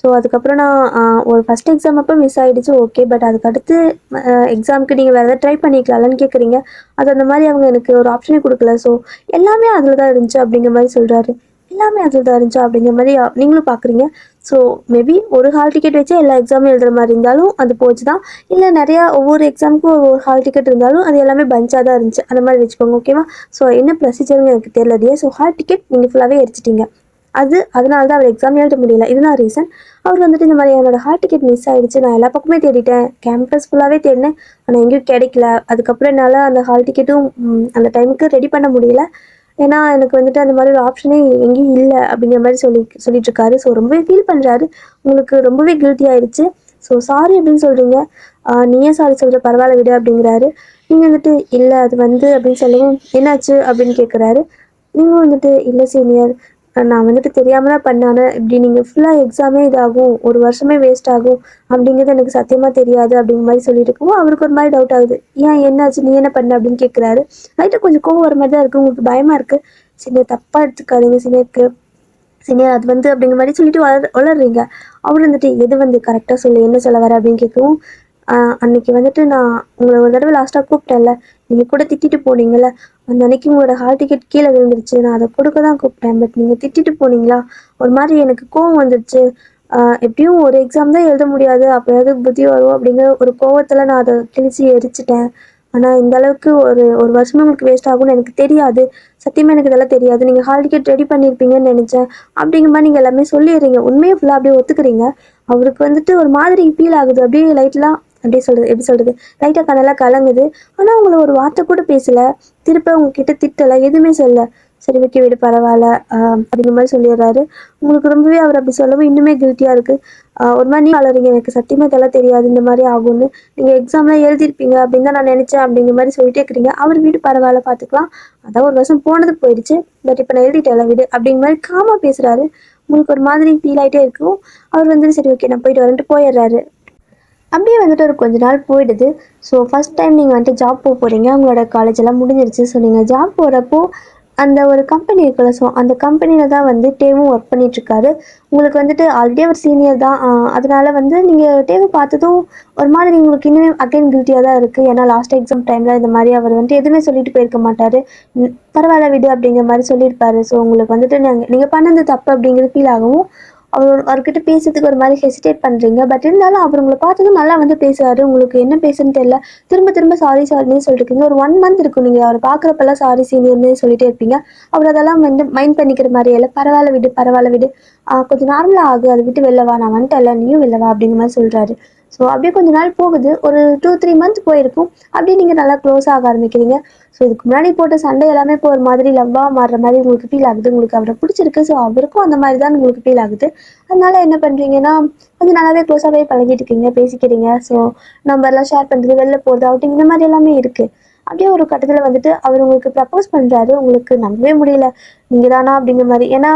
ஸோ அதுக்கப்புறம் நான் ஒரு ஃபஸ்ட் எக்ஸாம் அப்போ மிஸ் ஆகிடுச்சு ஓகே, பட் அதுக்கடுத்து எக்ஸாமுக்கு நீங்கள் வேறு எதாவது ட்ரை பண்ணிக்கலாம்னு கேட்குறீங்க. அது அந்த மாதிரி அவங்க எனக்கு ஒரு ஆப்ஷனே கொடுக்கல. ஸோ எல்லாமே அதில் தான் இருந்துச்சு அப்படிங்கிற மாதிரி சொல்கிறாரு. எல்லாமே அதில் தான் இருந்துச்சா அப்படிங்கிற மாதிரி நீங்களும் பார்க்குறீங்க. ஸோ மேபி ஒரு ஹால் டிக்கெட் வச்சு எல்லா எக்ஸாமும் எழுதுகிற மாதிரி இருந்தாலும் அது போச்சு தான். இல்லை நிறையா ஒவ்வொரு எக்ஸாமுக்கும் ஒரு ஹால் டிக்கெட் இருந்தாலும் அது எல்லாமே பஞ்சாக தான் இருந்துச்சு, அந்த மாதிரி வச்சுக்கோங்க ஓகேவா. ஸோ என்ன ப்ரொசீஜர்னு எனக்கு தெரியலையே. ஸோ ஹால் டிக்கெட் நீங்கள் ஃபுல்லாகவே எரிச்சிட்டிங்க. அதனால தான் அவர் எக்ஸாம் எழுத முடியல, இதுதான் ரீசன். அவர் வந்துட்டு இந்த மாதிரி என்னோடய ஹால் டிக்கெட் மிஸ் ஆகிடுச்சு, நான் எல்லா பக்கமே தேடிட்டேன், கேம்பஸ் ஃபுல்லாகவே தேடினேன், ஆனால் எங்கேயும் கிடைக்கல. அதுக்கப்புறம் என்னால் அந்த ஹால் டிக்கெட்டும் அந்த டைமுக்கு ரெடி பண்ண முடியல. ஏன்னா எனக்கு வந்துட்டு அந்த மாதிரி ஒரு ஆப்ஷனே எங்கேயும் இல்லை அப்படிங்கிற மாதிரி சொல்லிட்டுருக்காரு. ஸோ ரொம்பவே ஃபீல் பண்ணுறாரு. உங்களுக்கு ரொம்பவே கில்ட்டி ஆகிடுச்சு. ஸோ சாரி அப்படின்னு சொல்கிறீங்க. நீயே சாரி சொல்கிற, பரவாயில்ல விடு அப்படிங்கிறாரு. நீங்கள் வந்துட்டு இல்லை அது வந்து அப்படின்னு சொல்லவும் என்னாச்சு அப்படின்னு கேட்குறாரு. நீங்கள் வந்துட்டு இல்லை சீனியர், நான் வந்துட்டு தெரியாமல் தான் பண்ணானே, இப்படி நீங்கள் ஃபுல்லாக எக்ஸாமே இதாகும், ஒரு வருஷமே வேஸ்ட் ஆகும் அப்படிங்கிறது எனக்கு சத்தியமாக தெரியாது அப்படிங்கிற மாதிரி சொல்லிட்டு இருக்கவும் அவருக்கு ஒரு மாதிரி டவுட் ஆகுது. ஏன் என்னாச்சு, நீ என்ன பண்ண அப்படின்னு கேட்குறாரு. லைட்டாக கொஞ்சம் கோவம் வர மாதிரி தான் இருக்குது, உங்களுக்கு பயமாக இருக்குது. சீனியர் தப்பாக எடுத்துக்காதீங்க சீனியர் அது வந்து அப்படிங்கிற மாதிரி சொல்லிட்டு வளர்றீங்க. அவர் வந்துட்டு எது வந்து கரெக்டாக சொல்லு, என்ன சொல்ல வர அப்படின்னு கேட்கவும் அன்னைக்கு வந்துட்டு நான் உங்களை ஒரு தடவை லாஸ்ட்டாக கூப்பிட்டேன்ல, நீங்கள் கூட திட்டிட்டு போனீங்கல்ல, அந்த அன்னைக்கு உங்களோட ஹால் டிக்கெட் கீழே விழுந்துருச்சு, நான் அதை கொடுக்க தான் கூப்பிட்டேன், பட் நீங்கள் திட்டிட்டு போனீங்களா, ஒரு மாதிரி எனக்கு கோவம் வந்துடுச்சு. எப்படியும் ஒரு எக்ஸாம் தான் எழுத முடியாது, அப்போயாவது புத்தி வரும் அப்படிங்கிற ஒரு கோவத்தில் நான் அதை கிழிச்சி எரிச்சிட்டேன். ஆனால் இந்த அளவுக்கு ஒரு வருஷமே உங்களுக்கு வேஸ்ட் ஆகும்னு எனக்கு தெரியாது, சத்தியமாக எனக்கு இதெல்லாம் தெரியாது, நீங்கள் ஹால் டிக்கெட் ரெடி பண்ணியிருப்பீங்கன்னு நினச்சேன் அப்படிங்கிற மாதிரி நீங்கள் எல்லாமே சொல்லிடுறீங்க. உண்மையை ஃபுல்லாக அப்படியே ஒத்துக்கிறீங்க. அவருக்கு வந்துட்டு ஒரு மாதிரி ஃபீல் ஆகுது. அப்படியே லைட்லாம் அப்படியே எப்படி சொல்கிறது, லைட்டாக கண்ணெல்லாம் கலங்குது. ஆனால் உங்களை ஒரு வார்த்தை கூட பேசலை, திருப்ப உங்ககிட்ட திட்டலை, எதுவுமே சொல்லலை. சரி ஓகே விடு பரவாயில்ல அப்படிங்கிற மாதிரி சொல்லிடுறாரு. உங்களுக்கு ரொம்பவே அவர் அப்படி சொல்லவும் இன்னுமே கில்ட்டியாக இருக்குது. ஒரு மாதிரி நீ வளரீங்க, எனக்கு சத்தியமாக இதெல்லாம் தெரியாது இந்த மாதிரி ஆகும்னு, நீங்கள் எக்ஸாம்லாம் எழுதிருப்பீங்க அப்படின்னு தான் நான் நினச்சேன் அப்படிங்கிற மாதிரி சொல்லிட்டே இருக்கிறீங்க. அவர் வீடு பரவாயில்ல பார்த்துக்கலாம், அதான் ஒரு வருஷம் போனது போயிடுச்சு, பட் இப்போ நான் எழுதிட்டேன் வீடு அப்படிங்கிற மாதிரி காமாக பேசுகிறாரு. உங்களுக்கு ஒரு மாதிரி ஃபீல் ஆகிட்டே இருக்கும். அவர் வந்துட்டு சரி ஓகே நான் போயிட்டு வரேன்ட்டு போயிடுறாரு. அப்படியே வந்துட்டு ஒரு கொஞ்ச நாள் போயிடுது. ஸோ ஃபஸ்ட் டைம் நீங்கள் வந்துட்டு ஜாப் போகிறீங்க, உங்களோட காலேஜ் எல்லாம் முடிஞ்சிருச்சு. ஸோ நீங்கள் ஜாப் போகிறப்போ அந்த ஒரு கம்பெனி இருக்குல்ல, ஸோ அந்த கம்பெனியில் தான் வந்து டேவும் ஒர்க் பண்ணிகிட்ருக்காரு. உங்களுக்கு வந்துட்டு ஆல்ரெடி அவர் சீனியர் தான், அதனால வந்து நீங்கள் டேவை பார்த்ததும் ஒரு மாதிரி உங்களுக்கு இன்னுமே அகைன் கில்ட்டியாக தான் இருக்குது. ஏன்னா லாஸ்ட் எக்ஸாம் டைமில் இந்த மாதிரி அவர் வந்துட்டு எதுவுமே சொல்லிட்டு போயிருக்க மாட்டார், பரவாயில்ல விடு அப்படிங்கிற மாதிரி சொல்லியிருப்பாரு. ஸோ உங்களுக்கு வந்துட்டு நீங்கள் பண்ணது தப்பு அப்படிங்கிறது ஃபீல் ஆகவும் அவர்கிட்ட பேசுறதுக்கு ஒரு மாதிரி ஹெசிடேட் பண்ணுறீங்க. பட் இருந்தாலும் அவர் உங்களை பார்த்ததும் நல்லா வந்து பேசுவார். உங்களுக்கு என்ன பேசுன்னு தெரியல, திரும்ப திரும்ப சாரி சாரின்னு சொல்லிட்டுருக்கீங்க. ஒரு 1 மந்த் இருக்கும், நீங்கள் அவர் பார்க்குறப்பெல்லாம் சாரி சீனியர்னு சொல்லிட்டே இருப்பீங்க. அவர் அதெல்லாம் வந்து மைண்ட் பண்ணிக்கிற மாதிரி இல்லை, பரவாயில்ல விடு பரவாயில்ல விடு, கொஞ்சம் நார்மலாக ஆகு, அதை விட்டு வெளிலவா, நான் வந்துட்டேன்ல நீயும் வெளிலவா அப்படிங்கிற மாதிரி சொல்கிறாரு. ஸோ அப்படியே கொஞ்ச நாள் போகுது, ஒரு 2-3 மந்த் போயிருக்கும். அப்படியே நீங்கள் நல்லா க்ளோஸ் ஆக ஆரம்பிக்கிறீங்க. ஸோ இதுக்கு முன்னாடி போட்ட சண்டை எல்லாமே இப்போ ஒரு மாதிரி லவ்வாக மாறுற மாதிரி உங்களுக்கு ஃபீல் ஆகுது. உங்களுக்கு அவரை பிடிச்சிருக்கு, ஸோ அவருக்கும் அந்த மாதிரி தான் உங்களுக்கு ஃபீல் ஆகுது. அதனால என்ன பண்ணுறீங்கன்னா, கொஞ்சம் நல்லாவே க்ளோஸாகவே பழகிட்டு இருக்கீங்க, பேசிக்கிறீங்க. ஸோ நம்பர்லாம் ஷேர் பண்ணுறது, வெளில போகிறது, அவுட்டிங் இந்த மாதிரி எல்லாமே இருக்குது. அப்படியே ஒரு கட்டத்தில் வந்துட்டு அவர் உங்களுக்கு ப்ரப்போஸ் பண்ணுறாரு. உங்களுக்கு நம்பவே முடியல, நீங்கள் தானா அப்படிங்கிற மாதிரி. ஏன்னா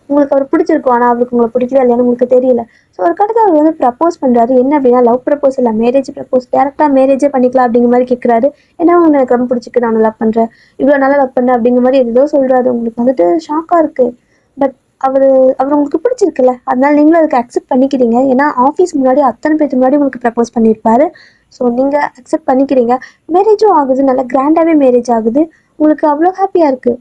உங்களுக்கு அவர் பிடிச்சிருக்கும், ஆனால் அவருக்கு உங்களை பிடிக்கல இல்லையான்னு உங்களுக்கு தெரியல. ஸோ ஒரு கட்டத்தில் அவர் வந்து ப்ரப்போஸ் பண்ணுறாரு. என்ன அப்படின்னா லவ் ப்ரப்போஸ் இல்லை, மேரேஜ் ப்ரப்போஸ். டேரெக்டாக மேரேஜே பண்ணிக்கலாம் அப்படிங்கிற மாதிரி கேட்குறாரு. ஏன்னா உங்களை எனக்கு ரொம்ப பிடிச்சிருக்கு, நான் லவ் பண்ணுறேன், இவ்வளோ நல்லா லவ் பண்ணேன் அப்படிங்கிற மாதிரி ஏதோ சொல்கிறாரு. உங்களுக்கு வந்துட்டு ஷாக்காக இருக்குது. பட் அவர் அவர் உங்களுக்கு பிடிச்சிருக்குல்ல, அதனால நீங்களும் அதுக்கு அக்செப்ட் பண்ணிக்கிறீங்க. ஏன்னா ஆஃபீஸ் முன்னாடி அத்தனை பேருக்கு முன்னாடி உங்களுக்கு ப்ரப்போஸ் பண்ணியிருப்பாரு. ஸோ நீங்கள் அக்செப்ட் பண்ணிக்கிறீங்க. மேரேஜும் ஆகுது, நல்லா கிராண்டாகவே மேரேஜ் ஆகுது. உங்களுக்கு அவ்வளோ ஹாப்பியாக இருக்குது.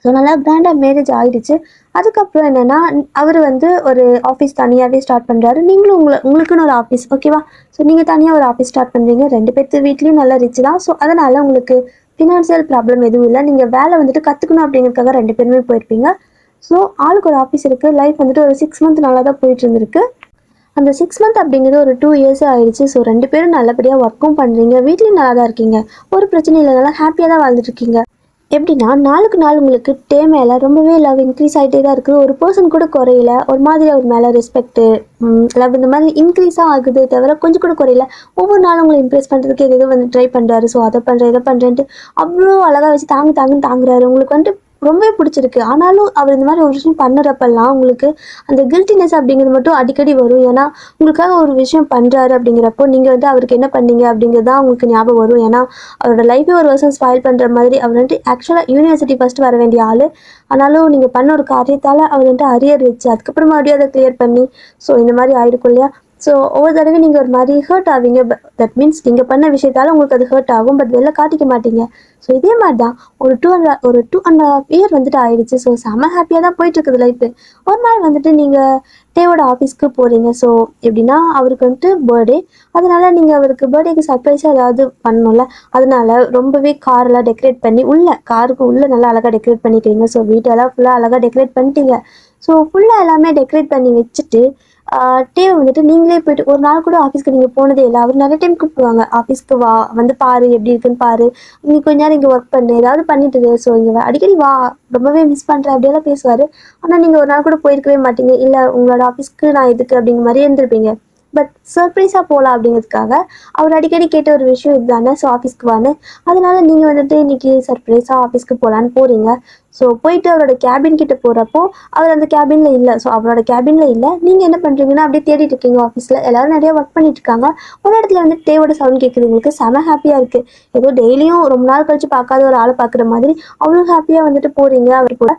ஸோ நல்லா கிராண்டாக மேரேஜ் ஆகிடுச்சு. அதுக்கப்புறம் என்னென்னா, அவர் வந்து ஒரு ஆஃபீஸ் தனியாகவே ஸ்டார்ட் பண்ணுறாரு. நீங்களும் உங்களுக்குன்னு ஒரு ஆஃபீஸ், ஓகேவா? ஸோ நீங்கள் தனியாக ஒரு ஆஃபீஸ் ஸ்டார்ட் பண்ணுறீங்க. 2 பேர்த்து வீட்லேயும் நல்லா ரிச் தான். ஸோ அதனால் உங்களுக்கு ஃபினான்ஷியல் ப்ராப்ளம் எதுவும் இல்லை. நீங்கள் வேலை வந்துட்டு கற்றுக்கணும் அப்படிங்கிறதுக்காக 2 பேருமே போயிருப்பீங்க. ஸோ ஆளுக்கு ஒரு ஆஃபீஸ் இருக்குது. லைஃப் வந்துட்டு ஒரு 6 மந்த் நல்லா தான் போயிட்டு இருந்திருக்கு. அந்த 6 மந்த் அப்படிங்கிறது ஒரு 2 இயர்ஸே ஆயிடுச்சு. ஸோ 2 பேரும் நல்லபடியாக ஒர்க்கும் பண்ணுறீங்க, வீட்லேயும் நல்லா தான் இருக்கீங்க, ஒரு பிரச்சனை இல்லை, நல்லா ஹாப்பியாக தான் வாழ்ந்துட்டு இருக்கீங்க. எப்படின்னா நாளுக்கு நாள் உங்களுக்கு டே மேலே ரொம்பவே லவ் இன்க்ரீஸ் ஆகிட்டே தான் இருக்குது. ஒரு பர்சன் கூட குறையில, ஒரு மாதிரி அவர் மேலே ரெஸ்பெக்ட்டு, லவ் இந்த மாதிரி இன்க்ரீஸாக ஆகுதே தவிர கொஞ்சம் கூட குறையில. ஒவ்வொரு நாளும் உங்களை இம்ப்ரெஸ் பண்ணுறதுக்கு எதோ வந்து ட்ரை பண்ணுறாரு. ஸோ அதை பண்ணுறேன் இதை பண்ணுறேன்ட்டு அவ்வளோ அழகாக வச்சு தாங்குன்னு தாங்குறாரு. உங்களுக்கு வந்துட்டு ரொம்பவே பிடிச்சிருக்கு. ஆனாலும் அவர் இந்த மாதிரி ஒரு விஷயம் பண்ணுறப்பெல்லாம் உங்களுக்கு அந்த கில்ட்டினஸ் அப்படிங்கிறது மட்டும் அடிக்கடி வரும். ஏன்னா உங்களுக்காக ஒரு விஷயம் பண்ணுறாரு அப்படிங்கிறப்போ நீங்கள் வந்து அவருக்கு என்ன பண்ணீங்க அப்படிங்கிறது தான் உங்களுக்கு ஞாபகம் வரும். ஏன்னா அவரோட லைஃபே ஒரு வருஷம் ஸ்பாயில் பண்ணுற மாதிரி. அவர் வந்துட்டு ஆக்சுவலாக யூனிவர்சிட்டி ஃபஸ்ட்டு வர வேண்டிய ஆள், ஆனாலும் நீங்கள் பண்ண ஒரு காரியத்தால் அவர் வந்துட்டு அரியர் வச்சு அதுக்கப்புறம் மறுபடியும் அதை கிளியர் பண்ணி, ஸோ இந்த மாதிரி ஆயிருக்கும் இல்லையா? ஸோ ஒவ்வொரு தடவை நீங்கள் ஒரு மாதிரி ஹர்ட் ஆவீங்க. தட் மீன்ஸ் நீங்கள் பண்ண விஷயத்தால் உங்களுக்கு அது ஹர்ட் ஆகும், பட் வெளில காட்டிக்க மாட்டீங்க. ஸோ இதே மாதிரி தான் ஒரு 2.5 இயர் வந்துட்டு ஆயிடுச்சு. ஸோ செம்ம ஹாப்பியாக தான் போயிட்டுருக்குது லைஃபு. ஒரு நாள் வந்துட்டு நீங்கள் டேவோட ஆஃபீஸ்க்கு போகிறீங்க. ஸோ எப்படின்னா அவருக்கு வந்துட்டு பர்த்டே, அதனால நீங்கள் அவருக்கு பர்த்டேக்கு சர்ப்ரைஸாக ஏதாவது பண்ணணும்ல, அதனால ரொம்பவே காரெல்லாம் டெக்கரேட் பண்ணி காருக்கு உள்ளே நல்லா அழகாக டெக்கரேட் பண்ணிக்கிறீங்க. ஸோ வீட்டெல்லாம் ஃபுல்லாக அழகாக டெக்கரேட் பண்ணிட்டீங்க. ஸோ ஃபுல்லாக எல்லாமே டெக்கரேட் பண்ணி வச்சுட்டு டேவை வந்துட்டு நீங்களே போயிட்டு ஒரு நாள் கூட ஆஃபீஸ்க்கு நீங்கள் போனதே இல்லை. அவர் நிறைய டைம் கூப்பிடுவாங்க, ஆஃபீஸ்க்கு வா, வந்து பாரு எப்படி இருக்குன்னு பாரு, நீ கொஞ்ச நேரம் இங்கே ஒர்க் பண்ணு, ஏதாவது பண்ணிட்டு இரு, ஸோ இங்கே அடிக்கடி வா, ரொம்பவே மிஸ் பண்ணுறேன் அப்படியெல்லாம் பேசுவார். ஆனால் நீங்கள் ஒரு நாள் கூட போயிருக்கவே மாட்டீங்க. இல்லை உங்களோட ஆஃபீஸ்க்கு நான் எதுக்கு அப்படிங்கிற மாதிரி இருந்திருப்பீங்க. பட் சர்ப்ரைஸாக போகலாம் அப்படிங்கிறதுக்காக அவர் அடிக்கடி கேட்ட ஒரு விஷயம் இதுதானே, ஸோ ஆஃபீஸ்க்கு வான்னு. அதனால நீங்கள் வந்துட்டு இன்றைக்கி சர்ப்ரைஸாக ஆஃபீஸ்க்கு போகலான்னு போகிறீங்க. ஸோ போயிட்டு அவரோட கேபின் கிட்ட போகிறப்போ அவர் அந்த கேபினில் இல்லை. ஸோ அவரோட கேபினில் இல்லை. நீங்கள் என்ன பண்ணுறீங்கன்னா அப்படியே தேடிட்டு இருக்கீங்க. ஆஃபீஸில் எல்லோரும் நிறைய ஒர்க் பண்ணிட்டு இருக்காங்க. ஒரு இடத்துல வந்து டேவோட சவுண்ட் கேட்குது. உங்களுக்கு செம ஹாப்பியாக இருக்குது. ஏதோ டெய்லியும் ரொம்ப நாள் கழிச்சு பார்க்காத ஒரு ஆளை பார்க்குற மாதிரி அவ்வளோ ஹாப்பியாக வந்துட்டு போகிறீங்க அவர் கூட.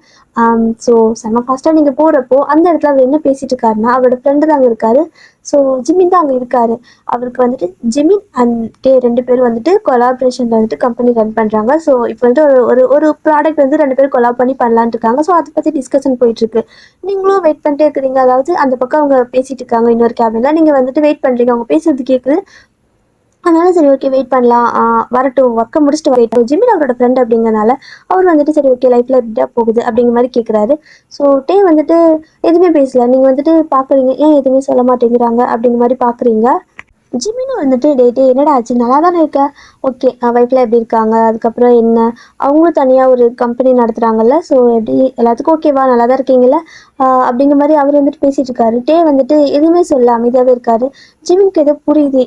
ஸோ செம ஃபாஸ்ட்டாக நீங்கள் போகிறப்போ அந்த இடத்துல அவர் என்ன பேசிகிட்டு இருக்காருன்னா, அவரோட ஃப்ரெண்டு தான் அங்கே இருக்காரு. ஸோ ஜிமின் தான் அங்கே இருக்காரு. அவருக்கு வந்துட்டு ஜிமின் அண்ட் டே 2 பேரும் வந்துட்டு கொலாபரேஷனில் வந்துட்டு கம்பெனி ரன் பண்ணுறாங்க. ஸோ இப்போ வந்துட்டு ஒரு ப்ராடக்ட் வந்து 2 பேரும் கொலாப் பண்ணி பண்ணலான்ட்டு இருக்காங்க. ஸோ அதை பற்றி டிஸ்கஷன் போயிட்டுருக்கு. நீங்களும் வெயிட் பண்ணிட்டே இருக்கிறீங்க. அதாவது அந்த பக்கம் அவங்க பேசிகிட்டு இருக்காங்க இன்னொரு கேபினில், நீங்கள் வந்துட்டு வெயிட் பண்ணுறீங்க. அவங்க பேசுறது கேட்குது. அதனால சரி ஓகே வெயிட் பண்ணலாம், வரட்டும், ஒர்க்கை முடிச்சுட்டு வரட்டும். ஜிமின் அவரோட ஃப்ரெண்ட் அப்படிங்கிறனால அவர் வந்துட்டு சரி ஓகே லைஃப்பில் எப்படியா போகுது அப்படிங்கிற மாதிரி கேட்குறாரு. ஸோ டே வந்துட்டு எதுவுமே பேசல. நீங்கள் வந்துட்டு பார்க்குறீங்க, ஏன் எதுவுமே சொல்ல மாட்டேங்கிறாங்க அப்படிங்கிற மாதிரி பார்க்குறீங்க. ஜிமினும் வந்துட்டு டேட்டே என்னடா ஆச்சு, நல்லா தானே இருக்க, ஓகே ஒய்ஃபில் எப்படி இருக்காங்க, அதுக்கப்புறம் என்ன, அவங்களும் தனியாக ஒரு கம்பெனி நடத்துகிறாங்கல்ல, ஸோ எப்படி எல்லாத்துக்கும் ஓகேவா, நல்லா தான் இருக்கீங்களா அப்படிங்கிற மாதிரி அவர் வந்துட்டு பேசிகிட்டு இருக்காரு. டே வந்துட்டு எதுவுமே சொல்ல அமைதியாகவே இருக்காரு. ஜிமினுக்கு ஏதோ புரியுது,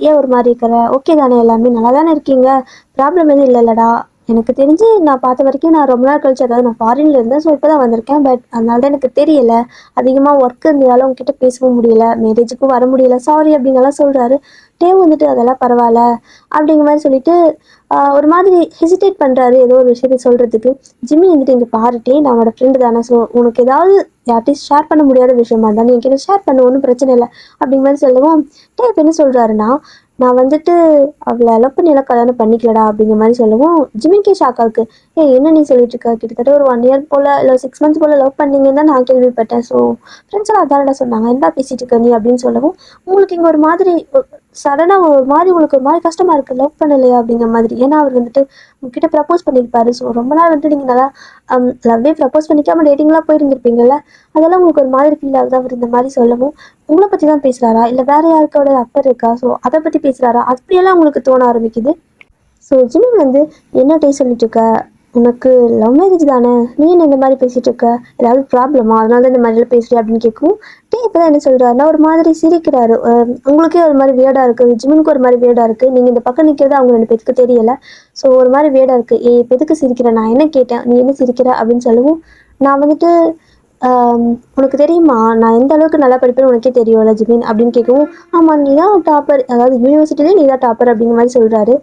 ஏன் ஒரு மாதிரி இருக்கிற, ஓகே தானே, எல்லாமே நல்லா தானே இருக்கீங்க, ப்ராப்ளம் எதுவும் இல்லைல்லடா, எனக்கு தெரிஞ்சு நான் பார்த்த வரைக்கும் நான் ரொம்ப நாள் கழிச்சு, அதாவது நான் ஃபாரின்ல இருந்தேன், ஸோ இப்போ தான் வந்திருக்கேன், பட் அதனால தான் எனக்கு தெரியல, அதிகமாக ஒர்க் இருந்ததால உங்ககிட்ட பேசவும் முடியல, மேரேஜுக்கும் வர முடியல, சாரி அப்படிங்கலாம் சொல்கிறாரு. டேவ் வந்துட்டு அதெல்லாம் பரவாயில்ல அப்படிங்கிற மாதிரி சொல்லிட்டு ஒரு மாதிரி ஹெசிடேட் பண்ணுறாரு ஏதோ ஒரு விஷயத்த சொல்கிறதுக்கு. ஜிம்மி வந்துட்டு இங்கே பாருட்டே, நான் அவனோட ஃப்ரெண்டு தானே, ஸோ உனக்கு ஏதாவது யார்ட்டையும் ஷேர் பண்ண முடியாத விஷயமா இருந்தால் நீ என்கிட்ட ஷேர் பண்ண, ஒன்றும் பிரச்சனை இல்லை அப்படிங்கிற மாதிரி சொல்லவும், டேவ் என்ன சொல்கிறாருன்னா, நான் வந்துட்டு அவளை லவ் பண்ணி எல்லாம் கல்யாணம் பண்ணிக்கலடா அப்படிங்கிற மாதிரி சொல்லவும், ஜிமிக்கே ஷாக்காவுக்கு, என்ன நீ சொல்லிட்டு இருக்க, கிட்டத்தட்ட ஒரு 1 இயர் போல் இல்லை 6 மந்த்ஸ் போல் லவ் பண்ணீங்கன்னு தான் நான் கேள்விப்பட்டேன், ஸோ ஃப்ரெண்ட்ஸெல்லாம் அதானடா சொன்னாங்க, என்ன பேசிகிட்டு இருக்க நீ அப்படின்னு சொல்லவும், உங்களுக்கு இங்கே ஒரு மாதிரி சடனாக ஒரு மாதிரி உங்களுக்கு ஒரு மாதிரி கஷ்டமாக இருக்குது, லவ் பண்ணலையா அப்படிங்கிற மாதிரி, ஏன்னா அவர் வந்துட்டு உங்ககிட்ட ப்ரப்போஸ் பண்ணியிருப்பாரு, ஸோ ரொம்ப நாள் வந்துட்டு நீங்கள் நல்லா லவ்வே ப்ரப்போஸ் பண்ணிக்காமல் டேட்டிங்லாம் போயிருந்துருப்பீங்கல்ல, அதெல்லாம் உங்களுக்கு ஒரு மாதிரி ஃபீல் ஆகுது அவர் இந்த மாதிரி சொல்லவும், உங்களை பற்றி தான் பேசுகிறாரா இல்லை வேற யாருக்கோட அப்பர் இருக்கா, ஸோ அதை பற்றி பேசுகிறாரா, அப்படியெல்லாம் உங்களுக்கு தோண ஆரம்பிக்குது. ஸோ ஜிமின் வந்து என்ன டே சொல்லிட்டு இருக்க, உனக்கு லவ் மேரேஜ் தானே, நீ என்ன இந்த மாதிரி பேசிகிட்டு இருக்க, ஏதாவது ப்ராப்ளமா, அதனால தான் இந்த மாதிரிலாம் பேசுகிற அப்படின்னு கேட்கும். டே இப்போ தான் என்ன சொல்கிறாருன்னா ஒரு மாதிரி சிரிக்கிறாரு. உங்களுக்கே ஒரு மாதிரி வியர்டாக இருக்குது, ஜிமினுக்கு ஒரு மாதிரி வியர்டாக இருக்குது, நீங்கள் இந்த பக்கம் நிற்கிறது அவங்க 2 பேத்துக்கு தெரியலை, ஸோ ஒரு மாதிரி வியர்டாக இருக்குது, இப்போ எதுக்கு சிரிக்கிற, நான் என்ன கேட்டேன், நீ என்ன சிரிக்கிற அப்படின்னு சொல்லவும், நான் வந்துட்டு உனக்கு தெரியுமா நான் எந்த அளவுக்கு நல்லா படிப்பேன்னு உனக்கே தெரியும்ல ஜிமின் அப்படின்னு கேட்கவும், ஆமாம் நீ தான் டாப்பர், அதாவது யூனிவர்சிட்டிலே நீ தான் டாப்பர் அப்படிங்கிற மாதிரி சொல்கிறாரு.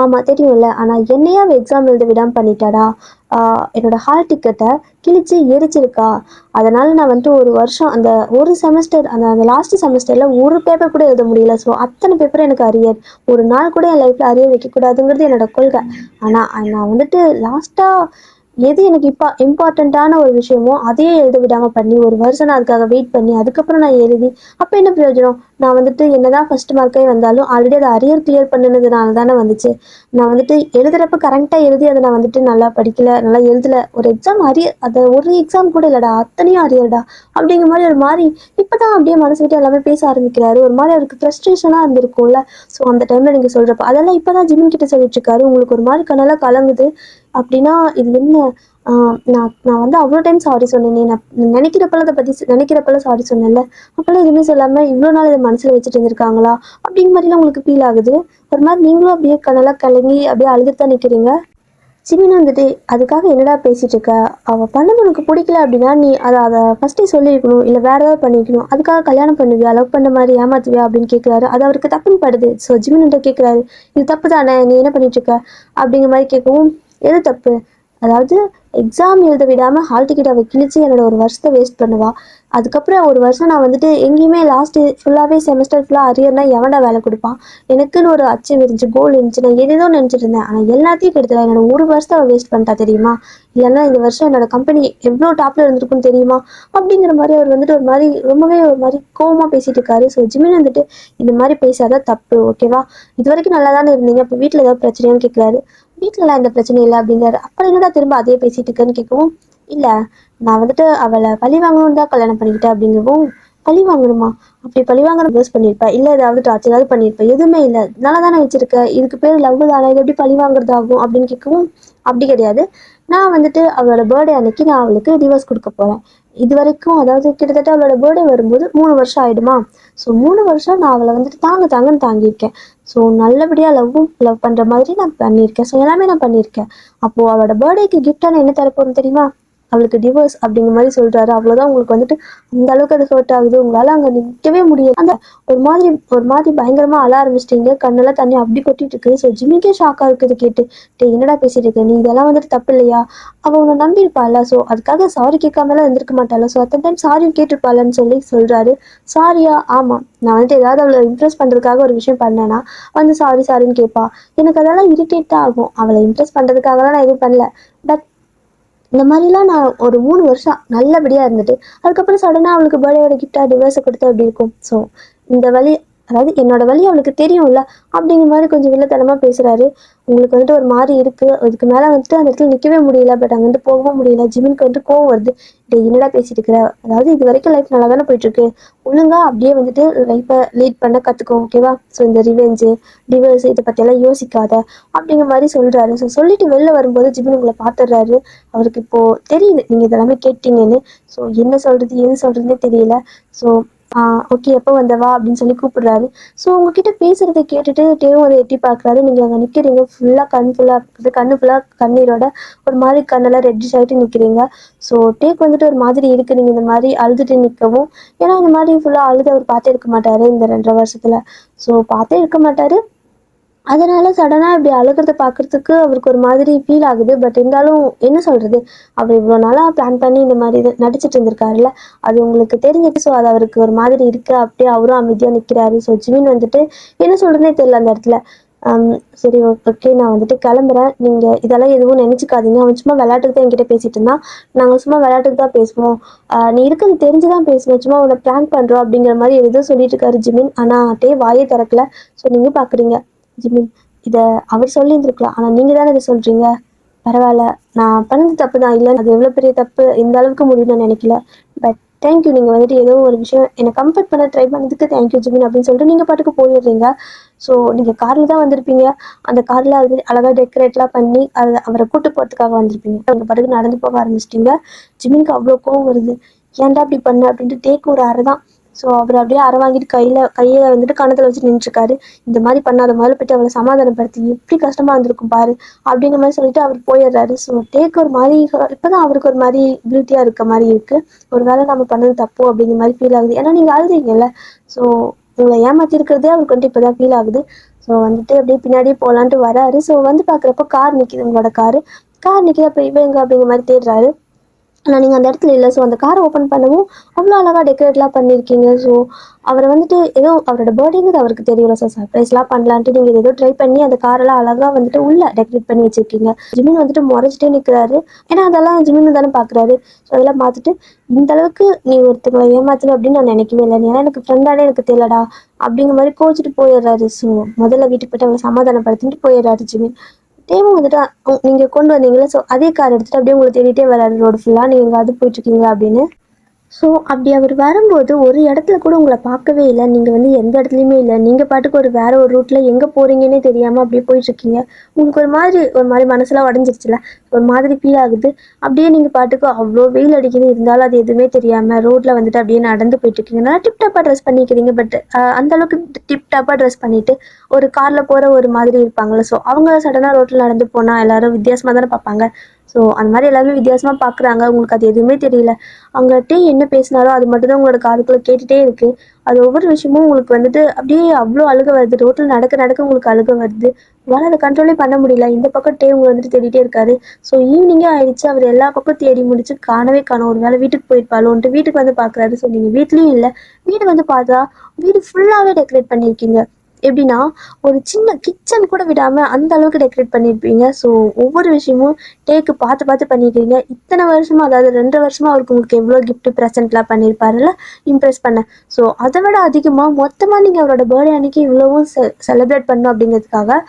ஆமாம் தெரியும்ல, ஆனால் என்னையா அவள் எக்ஸாம் எழுத விடாமல் பண்ணிட்டாடா, என்னோடய ஹால் டிக்கெட்டை கிழிச்சு எரிச்சிருக்கா, அதனால் நான் வந்துட்டு ஒரு வருஷம் அந்த ஒரு செமஸ்டர் அந்த அந்த லாஸ்ட் செமஸ்டரில் ஒரு பேப்பர் கூட எழுத முடியல, ஸோ அத்தனை பேப்பரும் எனக்கு அரியர், ஒரு நாள் கூட என் லைஃப்பில் அரியர் வைக்கக்கூடாதுங்கிறது என்னோட கொள்கை, ஆனால் நான் வந்துட்டு லாஸ்ட்டாக எது எனக்கு இப்போ இம்பார்ட்டண்ட்டான ஒரு விஷயமோ அதையே எழுத விடாமல் பண்ணி ஒரு வருஷம் நான் அதுக்காக வெயிட் பண்ணி அதுக்கப்புறம் நான் எழுதி, அப்போ என்ன பிரயோஜனம், நான் வந்துட்டு என்னதான் ஃபர்ஸ்ட் மார்க்கே வந்தாலும் ஆல்ரெடி அதை அரியர் கிளியர் பண்ணதுனால தானே வந்துச்சு, நான் வந்துட்டு எழுதுறப்ப கரெக்டாக எழுதி அதை நான் வந்துட்டு நல்லா படிக்கல, நல்லா எழுதலை, ஒரு எக்ஸாம் அரியர், அதை ஒரு எக்ஸாம் கூட இல்லைடா அத்தனையும் அரியர்டா அப்படிங்கிற மாதிரி ஒரு மாதிரி இப்போ தான் அப்படியே மனசு விட்டு எல்லாமே பேச ஆரம்பிக்கிறாரு. ஒரு மாதிரி அவருக்கு ஃப்ரஸ்ட்ரேஷனாக இருந்திருக்கும்ல, ஸோ அந்த டைமில் நீங்கள் சொல்கிறப்ப அதெல்லாம் இப்போ தான் ஜிமின் கிட்ட சொல்லிட்டு இருக்காரு. உங்களுக்கு ஒரு மாதிரி கண்ணெல்லாம் கலங்குது அப்படின்னா இது என்ன, நான் நான் வந்து அவ்வளோ டைம் சாரி சொன்னேனே, நான் நினைக்கிறப்பெல்லாம் அதை பற்றி நினைக்கிறப்பெல்லாம் சாரி சொன்னேன்ல, அப்போல்லாம் எதுவுமே சொல்லாமல் இவ்வளோ நாள் இதை மனசில் வச்சுட்டு இருந்திருக்காங்களா அப்படிங்கிற மாதிரிலாம் உங்களுக்கு ஃபீல் ஆகுது. ஒரு மாதிரி நீங்களும் அப்படியே கண்ணெல்லாம் கலங்கி அப்படியே அழுதுட்டு தான் நிற்கிறீங்க. சிமின் வந்துட்டு அதுக்காக என்னடா பேசிகிட்டு இருக்க, அவள் பண்ணது உனக்கு பிடிக்கல அப்படின்னா நீ அதை ஃபஸ்ட்டே சொல்லியிருக்கணும், இல்லை வேறு ஏதாவது பண்ணியிருக்கணும், அதுக்காக கல்யாணம் பண்ணுவியா, லவ் பண்ண மாதிரி ஏமாத்துவியா அப்படின்னு கேட்குறாரு. அது அவருக்கு தப்புன்னு படுது. ஸோ ஜிமின்கிட்ட கேட்குறாரு, இது தப்பு தானே, நீ என்ன பண்ணிட்டு இருக்க அப்படிங்கிற மாதிரி கேட்கவும், எது தப்பு, அதாவது எக்ஸாம் எழுத விடாமல் ஹால் டிக்கெட் அவள் கிழிச்சு என்னோட ஒரு வருஷத்தை வேஸ்ட் பண்ணுவா, அதுக்கப்புறம் ஒரு வருஷம் நான் வந்துட்டு எங்கேயுமே லாஸ்ட்டு ஃபுல்லாகவே செமஸ்டர் ஃபுல்லாக அரியர்னா எவன்டா வேலை கொடுப்பான், எனக்குன்னு ஒரு அச்சம் இருந்துச்சு, கோல் இருந்துச்சு, நான் எதுவும் நினச்சிட்டு இருந்தேன், ஆனால் எல்லாத்தையும் கெடுத்துட்டா, என்னோட ஒரு வருஷத்தை அவள் வேஸ்ட் பண்ணிட்டா தெரியுமா, இல்லைன்னா இந்த வருஷம் என்னோட கம்பெனி எவ்வளோ டாப்பில் இருந்திருக்குன்னு தெரியுமா அப்படிங்கிற மாதிரி அவர் வந்துட்டு ஒரு மாதிரி ரொம்பவே ஒரு மாதிரி கோவமாக பேசிகிட்டு இருக்காரு. ஸோ ஜிமின் வந்துட்டு இந்த மாதிரி பேசாத தப்பு ஓகேவா, இது வரைக்கும் நல்லா தானே இருந்தீங்க, இப்போ வீட்டில் ஏதாவது பிரச்சனையான்னு கேட்குறாரு. வீட்டிலலாம் எந்த பிரச்சனையும் இல்லை அப்படிங்கிறாரு. அப்புறம் என்னடா திரும்ப அதே பேசிட்டு இருக்கேன்னு கேட்கவும், இல்லை நான் வந்துட்டு அவளை பழி வாங்கணும்னு தான் கல்யாணம் பண்ணிக்கிட்டேன் அப்படிங்கவும், பழி வாங்கணுமா, அப்படி பழி வாங்குற யூஸ் பண்ணியிருப்பேன், இல்லை ஏதாவது டார்ச்சர் ஏதாவது பண்ணியிருப்பேன், எதுவுமே இல்லை நல்லா தானே வச்சிருக்க, இதுக்கு பேர் லவ் தானே, இது எப்படி பழி வாங்குறது ஆகும் அப்படின்னு கேட்கவும், அப்படி கிடையாது, நான் வந்துட்டு அவளோட பர்த்டே அன்னைக்கு நான் அவளுக்கு டிவோர்ஸ் கொடுக்க போகிறேன், இது வரைக்கும் அதாவது கிட்டத்தட்ட அவளோட பர்த்டே வரும்போது 3 வருஷம் ஆயிடுமா, ஸோ 3 வருஷம் நான் அவளை வந்துட்டு தாங்கன்னு தாங்கியிருக்கேன், ஸோ நல்லபடியாக லவ் பண்ணுற மாதிரி நான் பண்ணியிருக்கேன், ஸோ எல்லாமே நான் பண்ணியிருக்கேன், அப்போது அவளோட பர்த்டேக்கு கிஃப்டாக நான் என்ன தரப்போகிறேன்னு தெரியுமா, அவளுக்கு டிவோர்ஸ் அப்படிங்கிற மாதிரி சொல்கிறாரு. அவ்வளோதான், உங்களுக்கு வந்துட்டு அந்த அளவுக்கு அது ஹர்ட் ஆகுது, உங்களால் அங்கே நிற்கவே முடியாது, அந்த ஒரு மாதிரி பயங்கரமாக அழ ஆரம்பிச்சிட்டிங்க, கண்ணெல்லாம் தண்ணி அப்படி கொட்டிட்டு இருக்கு. ஸோ ஜிமிக்கே ஷாக்காக இருக்குது கேட்டு, என்னடா பேசிட்டு இருக்க நீ, இதெல்லாம் வந்துட்டு தப்பு இல்லையா, அவள் உன்னை நம்பியிருப்பாள், ஸோ அதுக்காக சாரி கேட்காமலாம் இருந்திருக்க மாட்டாள், ஸோ அத்தனை டைம் சாரி கேட்டிருப்பாளன்னு சொல்கிறாரு. சாரியா, ஆமாம் நான் வந்துட்டு ஏதாவது அவளை இம்ப்ரெஸ் பண்ணுறதுக்காக ஒரு விஷயம் பண்ணேன்னா வந்து சாரின்னு கேட்பா, எனக்கு அதெல்லாம் இரிட்டேட் தான் ஆகும், அவளை இம்ப்ரெஸ் பண்ணுறதுக்காகலாம் நான் எதுவும் பண்ணல, பட் இந்த மாதிரிலாம் நான் ஒரு 3 வருஷம் நல்லபடியாக இருந்துட்டு அதுக்கப்புறம் சடனாக அவளுக்கு பர்த்டேயோட கிஃப்டாக டிவோர்ஸை கொடுத்தா எப்படி இருக்கும், ஸோ இந்த வழி அதாவது என்னோட வழி அவளுக்கு தெரியும்ல அப்படிங்கிற மாதிரி கொஞ்சம் வில்லத்தனமாக பேசுகிறாரு. உங்களுக்கு வந்துட்டு ஒரு மாதிரி இருக்குது, அதுக்கு மேலே வந்துட்டு அந்த இடத்துல நிற்கவே முடியல, பட் அங்கே வந்து போகவும் முடியல. ஜிமினுக்கு வந்துட்டு கோவம் வருது. டே என்னடா பேசிட்டு இருக்கிற, அதாவது இது வரைக்கும் லைஃப் நல்லா தானே போயிட்டுருக்கு, ஒழுங்கா அப்படியே வந்துட்டு லைஃப்பை லீட் பண்ண கற்றுக்கோ, ஓகேவா? ஸோ இந்த ரிவெஞ்சு டிவர்ஸ் இதை பற்றியெல்லாம் யோசிக்காத அப்படிங்கிற மாதிரி சொல்கிறாரு. ஸோ சொல்லிட்டு வெளில வரும்போது ஜிமின் உங்களை பார்த்துடுறாரு. அவருக்கு இப்போது தெரியுது நீங்கள் இதெல்லாமே கேட்டீங்கன்னு. ஸோ என்ன சொல்கிறது எது சொல்கிறதுனே தெரியல. ஸோ ஓகே எப்போ வந்தவா அப்படின்னு சொல்லி கூப்பிடுறாரு. ஸோ உங்ககிட்ட பேசுறதை கேட்டுட்டு டேவும் அதை எட்டி பார்க்குறாரு. நீங்கள் அங்கே நிற்கிறீங்க, ஃபுல்லாக கண்ணு ஃபுல்லாக கண்ணீரோட ஒரு மாதிரி கண்ணெல்லாம் ரெட்டிஷ் ஆகிட்டு நிற்கிறீங்க. ஸோ டேக்கு வந்துட்டு ஒரு மாதிரி இருக்குது நீங்கள் இந்த மாதிரி அழுதுட்டு நிற்கவும். ஏன்னா இந்த மாதிரி ஃபுல்லாக அழுது அவர் பார்த்தே இருக்க மாட்டார் இந்த 2.5 வருஷத்தில். ஸோ பார்த்தே இருக்க மாட்டார். அதனால சடனாக இப்படி அழுகிறத பார்க்குறதுக்கு அவருக்கு ஒரு மாதிரி ஃபீல் ஆகுது. பட் இருந்தாலும் என்ன சொல்கிறது, அவர் இவ்வளோ நாளாக பிளான் பண்ணி இந்த மாதிரி இது நடிச்சிட்டு இருந்திருக்காருல்ல, அது உங்களுக்கு தெரிஞ்சது. ஸோ அது அவருக்கு ஒரு மாதிரி இருக்குது. அப்படியே அவரும் அமைதியாக நிற்கிறாரு. ஸோ ஜிமின் வந்துட்டு என்ன சொல்கிறதுனே தெரியல அந்த இடத்துல. சரி ஓகே நான் வந்துட்டு கிளம்புறேன், நீங்கள் இதெல்லாம் எதுவும் நினச்சிக்காதீங்க, அவன் சும்மா விளையாட்டுக்கு தான் என்கிட்ட பேசிகிட்டு இருந்தான், நாங்கள் சும்மா விளையாட்டுக்கு தான் பேசுவோம், நீ இருக்கிறது தெரிஞ்சு தான் பேசுவோம், சும்மா அவனை ப்ராங்க் பண்ணுறோம் அப்படிங்கிற மாதிரி எதோ சொல்லிட்டு இருக்காரு ஜிமின். ஆனால் டே வாயே திறக்கல. ஸோ நீங்கள் பார்க்குறீங்க ஜிமின், இதை அவர் சொல்லியிருந்துருக்கலாம், ஆனால் நீங்கள் தானே இதை சொல்கிறீங்க. பரவாயில்ல, நான் பண்ணது தப்பு தான், இல்லை அது எவ்வளோ பெரிய தப்பு இந்த அளவுக்கு முடியும்னு நினைக்கல. பட் தேங்க்யூ, நீங்கள் வந்துட்டு ஏதோ ஒரு விஷயம் என்னை கம்ஃபர்ட் பண்ண ட்ரை பண்ணதுக்கு தேங்க்யூ ஜிமின் அப்படின்னு சொல்லிட்டு நீங்கள் பாட்டுக்கு போயிடுறீங்க. ஸோ நீங்கள் காரில் தான் வந்திருப்பீங்க. அந்த காரில் அது அழகாக டெக்கரேட்லாம் பண்ணி அதை அவரை கூட்டு போகிறதுக்காக வந்திருப்பீங்க. உங்கள் பாட்டுக்கு நடந்து போக ஆரம்பிச்சிட்டிங்க. ஜிமினுக்கு அவ்வளோ கோவம் வருது. ஏன்டா அப்படி பண்ண அப்படின்ட்டு டேக்கு ஒரு அறை தான். ஸோ அவர் அப்படியே அரை வாங்கிட்டு கையை வந்துட்டு கணத்தில் வச்சு நின்றுருக்காரு. இந்த மாதிரி பண்ணாத, முதல்ல போய்ட்டு அவளை சமாதானப்படுத்தி, எப்படி கஷ்டமாக இருந்திருக்கும் பாரு அப்படிங்கிற மாதிரி சொல்லிட்டு அவர் போயிடுறாரு. ஸோ டேக் ஒரு மாதிரி இப்போ தான் அவருக்கு ஒரு மாதிரி கில்ட்டியாக இருக்க மாதிரி இருக்குது. ஒரு வேளை நம்ம பண்ணது தப்பு அப்படிங்கிற மாதிரி ஃபீல் ஆகுது. ஏன்னா நீங்கள் அழுதுங்கல்ல. ஸோ உங்களை ஏமாற்றி இருக்கிறதே அவருக்கு வந்துட்டு இப்போ தான் ஃபீல் ஆகுது. ஸோ வந்துட்டு அப்படியே பின்னாடியே போகலான்ட்டு வராரு. ஸோ வந்து பார்க்குறப்போ கார் நிற்கிது, உங்களோட கார் நிற்கிது. அப்போ இவங்க அப்படிங்கிற மாதிரி தேடுறாரு. ஆனால் நீங்கள் அந்த இடத்துல இல்லை. ஸோ அந்த காரை ஓப்பன் பண்ணவும் அவ்வளோ அழகாக டெக்கரேட்லாம் பண்ணியிருக்கீங்க. ஸோ அவரை வந்துட்டு ஏதோ அவரோட பர்த்டேங்கிறது அவருக்கு தெரியல. ஸோ சர்ப்ரைஸ்லாம் பண்ணலான்ட்டு நீங்கள் ஏதோ ட்ரை பண்ணி அந்த காரெல்லாம் அழகாக வந்துட்டு உள்ளே டெக்கரேட் பண்ணி வச்சுருக்கீங்க. ஜிமின் வந்துட்டு முறைச்சிட்டே நிற்கிறாரு. ஏன்னா அதெல்லாம் ஜிமின் தானே பார்க்குறாரு. ஸோ அதெல்லாம் பார்த்துட்டு இந்த அளவுக்கு நீ ஒருத்தங்களை ஏமாத்தணும் அப்படின்னு நான் நினைக்கவே இல்லை, ஏன்னா எனக்கு ஃப்ரெண்டானே எனக்கு தெரியலடா அப்படிங்கிற மாதிரி கோச்சிட்டு போயிடுறாரு. ஸோ முதல்ல வீட்டுக்கு போய்ட்டு அவங்களை சமாதானப்படுத்திட்டு போயிடுறாரு ஜிமின். தேவும் வந்துட்டு நீங்கள் கொண்டு வந்தீங்களா, ஸோ அதே கார் எடுத்துகிட்டு அப்படியே உங்களை தேடிட்டே வராரு ரோடு ஃபுல்லாக, நீங்கள் எங்கேயாவது போயிட்டுருக்கீங்களா அப்படின்னு. ஸோ அப்படி அவர் வரும்போது ஒரு இடத்துல கூட உங்களை பார்க்கவே இல்லை. நீங்கள் வந்து எந்த இடத்துலையுமே இல்லை. நீங்கள் பாட்டுக்கு வேற ஒரு ரூட்டில் எங்கே போகிறீங்கன்னே தெரியாமல் அப்படியே போயிட்டுருக்கீங்க. உங்களுக்கு ஒரு மாதிரி மனசுலாம் உடஞ்சிருச்சுல, ஒரு மாதிரி ஃபீல் ஆகுது. அப்படியே நீங்கள் பாட்டுக்கு அவ்வளோ வெயில் அடிக்குது, இருந்தாலும் அது எதுவுமே தெரியாமல் ரோட்டில் வந்துட்டு அப்படியே நடந்து போயிட்டுருக்கீங்க. நல்லா டிப்டாப்பாக ட்ரெஸ் பண்ணிக்கிறீங்க. பட் அந்தளவுக்கு டிப்டாப்பாக ட்ரெஸ் பண்ணிவிட்டு ஒரு காரில் போகிற ஒரு மாதிரி இருப்பாங்கள்ல, ஸோ அவங்க சடனாக ரோட்டில் நடந்து போனால் எல்லோரும் வித்தியாசமாக தானே பார்ப்பாங்க. ஸோ அந்த மாதிரி எல்லாருமே வித்தியாசமாக பார்க்குறாங்க. உங்களுக்கு அது எதுவுமே தெரியல. அவங்ககிட்ட என்ன பேசினாரோ அது மட்டும் தான் உங்களோட காதுக்குள்ளே கேட்டுகிட்டே இருக்குது. அது ஒவ்வொரு விஷயமும் உங்களுக்கு வந்துட்டு அப்படியே அவ்வளோ அழுக வருது. ரோட்டில் நடக்க நடக்க உங்களுக்கு அழுக வருது. உங்களால் அதை கண்ட்ரோலே பண்ண முடியல. இந்த பக்கம் உங்களை வந்துட்டு தேடிட்டே இருக்காரு. ஸோ ஈவினிங்கே ஆயிடுச்சு. அவர் எல்லா பக்கம் தேடி முடிச்சு காணவே காணும். ஒரு வேளை வீட்டுக்கு போயிருப்பாளோன்ட்டு வீட்டுக்கு வந்து பார்க்குறாரு. ஸோ நீங்கள் வீட்லேயும் இல்லை. வீடு வந்து பார்த்தா வீடு ஃபுல்லாகவே டெக்கரேட் பண்ணியிருக்கீங்க. எப்படின்னா ஒரு சின்ன கிச்சன் கூட விடாமல் அந்த அளவுக்கு டெக்கரேட் பண்ணியிருப்பீங்க. ஸோ ஒவ்வொரு விஷயமும் டேக்கு பார்த்து பார்த்து பண்ணியிருக்கீங்க. இத்தனை வருஷமாக, அதாவது 2 வருஷமாக அவருக்கு உங்களுக்கு எவ்வளோ கிஃப்ட் ப்ரெசென்ட்லாம் பண்ணியிருப்பாருல்ல இம்ப்ரெஸ் பண்ண. ஸோ அதை விட அதிகமாக மொத்தமாக நீங்கள் அவரோட பர்த்டே அன்னைக்கு இவ்வளவும் செலிப்ரேட் பண்ணணும் அப்படிங்கிறதுக்காக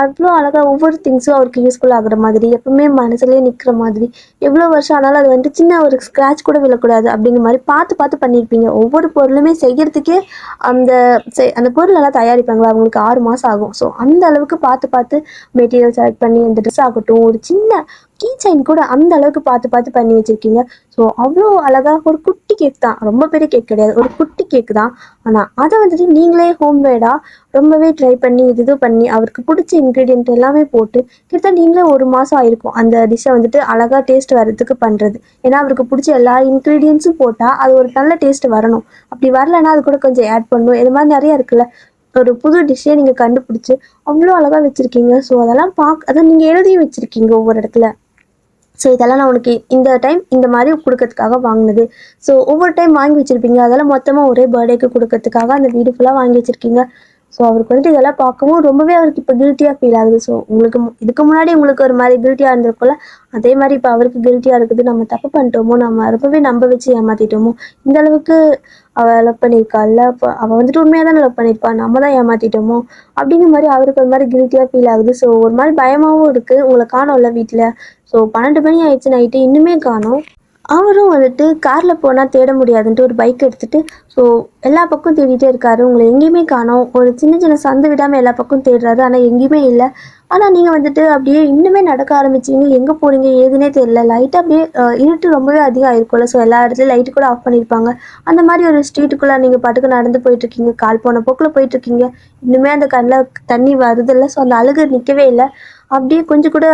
அவ்வளோ அழகாக ஒவ்வொரு திங்ஸும் அவருக்கு யூஸ்ஃபுல் ஆகுற மாதிரி, எப்பவுமே மனசுலேயே நிற்கிற மாதிரி, எவ்வளோ வருஷம் ஆனாலும் அது வந்துட்டு சின்ன ஒரு ஸ்க்ராட்ச் கூட விழக்கூடாது அப்படிங்கிற மாதிரி பார்த்து பார்த்து பண்ணியிருப்பீங்க. ஒவ்வொரு பொருளுமே செய்கிறதுக்கே அந்த அந்த பொருளெல்லாம் தயாரிப்பாங்களா அவங்களுக்கு 6 மாதம் ஆகும். ஸோ அந்த அளவுக்கு பார்த்து பார்த்து மெட்டீரியல் செலக்ட் பண்ணி அந்த ட்ரெஸ் ஆகட்டும், ஒரு சின்ன கீ செயின் கூட அந்த அளவுக்கு பார்த்து பார்த்து பண்ணி வச்சுருக்கீங்க. ஸோ அவ்வளோ அழகாக ஒரு குட்டி கேக் தான், ரொம்ப பெரிய கேக் கிடையாது, ஒரு குட்டி கேக் தான். ஆனால் அதை வந்துட்டு நீங்களே ஹோம்மேடாக ரொம்பவே ட்ரை பண்ணி இது பண்ணி அவருக்கு பிடிச்ச இன்க்ரீடியன்ட் எல்லாமே போட்டு கிட்டத்தட்ட நீங்களே 1 மாதம் ஆயிருக்கும் அந்த டிஷ்ஷை வந்துட்டு அழகாக டேஸ்ட் வர்றதுக்கு பண்ணுறது. ஏன்னா அவருக்கு பிடிச்ச எல்லா இன்க்ரீடியன்ஸும் போட்டால் அது ஒரு நல்ல டேஸ்ட் வரணும். அப்படி வரலைன்னா அது கூட கொஞ்சம் ஆட் பண்ணணும். இது மாதிரி நிறையா இருக்குல்ல. ஒரு புது டிஷ்ஷே நீங்கள் கண்டுபிடிச்சி அவ்வளோ அழகாக வச்சுருக்கீங்க. ஸோ அதெல்லாம் அதை நீங்கள் எழுதியும் வச்சுருக்கீங்க ஒவ்வொரு இடத்துல. ஸோ இதெல்லாம் நான் உனக்கு இந்த டைம் இந்த மாதிரி கொடுக்கறதுக்காக வாங்கினது. ஸோ ஒவ்வொரு டைம் வாங்கி வச்சுருப்பீங்க. அதெல்லாம் மொத்தமாக ஒரே பர்த்டேக்கு கொடுக்கறதுக்காக அந்த வீடு ஃபுல்லாக வாங்கி வச்சுருக்கீங்க. ஸோ அவருக்கு வந்துட்டு இதெல்லாம் பார்க்கவும் ரொம்பவே அவருக்கு இப்போ கில்ட்டியாக ஃபீல் ஆகுது. ஸோ உங்களுக்கு இதுக்கு முன்னாடி உங்களுக்கு ஒரு மாதிரி கில்ட்டியாக இருந்திருக்கும்ல, அதே மாதிரி இப்போ அவருக்கு கில்ட்டியாக இருக்குது. நம்ம தப்பு பண்ணிட்டோமோ, நம்ம ரொம்பவே நம்ப வச்சு ஏமாற்றிட்டோமோ, இந்த அளவுக்கு அவள் லவ் பண்ணியிருக்காள்ல, அப்போ அவள் வந்துட்டு உண்மையாக தானே லவ் பண்ணியிருப்பா, நம்ம தான் ஏமாற்றிட்டோமோ அப்படிங்கிற மாதிரி அவருக்கு ஒரு மாதிரி கில்ட்டியாக ஃபீல் ஆகுது. ஸோ ஒரு மாதிரி பயமாகவும் இருக்குது. உங்களை காணோம்ல வீட்டில். ஸோ 12 மணி ஆயிடுச்சு நைட்டு, இன்னுமே காணோம். அவரும் வந்துட்டு காரில் போனால் தேட முடியாதுன்ட்டு ஒரு பைக் எடுத்துகிட்டு ஸோ எல்லா பக்கம் தேடிட்டே இருக்காரு. உங்களை எங்கேயுமே காணோம். ஒரு சின்ன சின்ன சந்து விடாமல் எல்லா பக்கம் தேடுறாரு, ஆனால் எங்கேயுமே இல்லை. ஆனால் நீங்கள் வந்துட்டு அப்படியே இன்னுமே நடக்க ஆரம்பிச்சிங்க. எங்கே போகிறீங்க ஏதுனே தெரியல. லைட்டாக அப்படியே இருட்டு ரொம்பவே அதிகம் ஆயிருக்கும்ல. ஸோ எல்லா இடத்துலையும் லைட்டு கூட ஆஃப் பண்ணியிருப்பாங்க. அந்த மாதிரி ஒரு ஸ்ட்ரீட்டுக்குள்ளே நீங்கள் பாட்டுக்கு நடந்து போயிட்டுருக்கீங்க. கால் போன போக்கில் போயிட்டுருக்கீங்க. இன்னுமே அந்த கண்ணில் தண்ணி வருதில்ல. ஸோ அந்த அழுகு நிற்கவே இல்லை. அப்படியே கொஞ்சம் கூட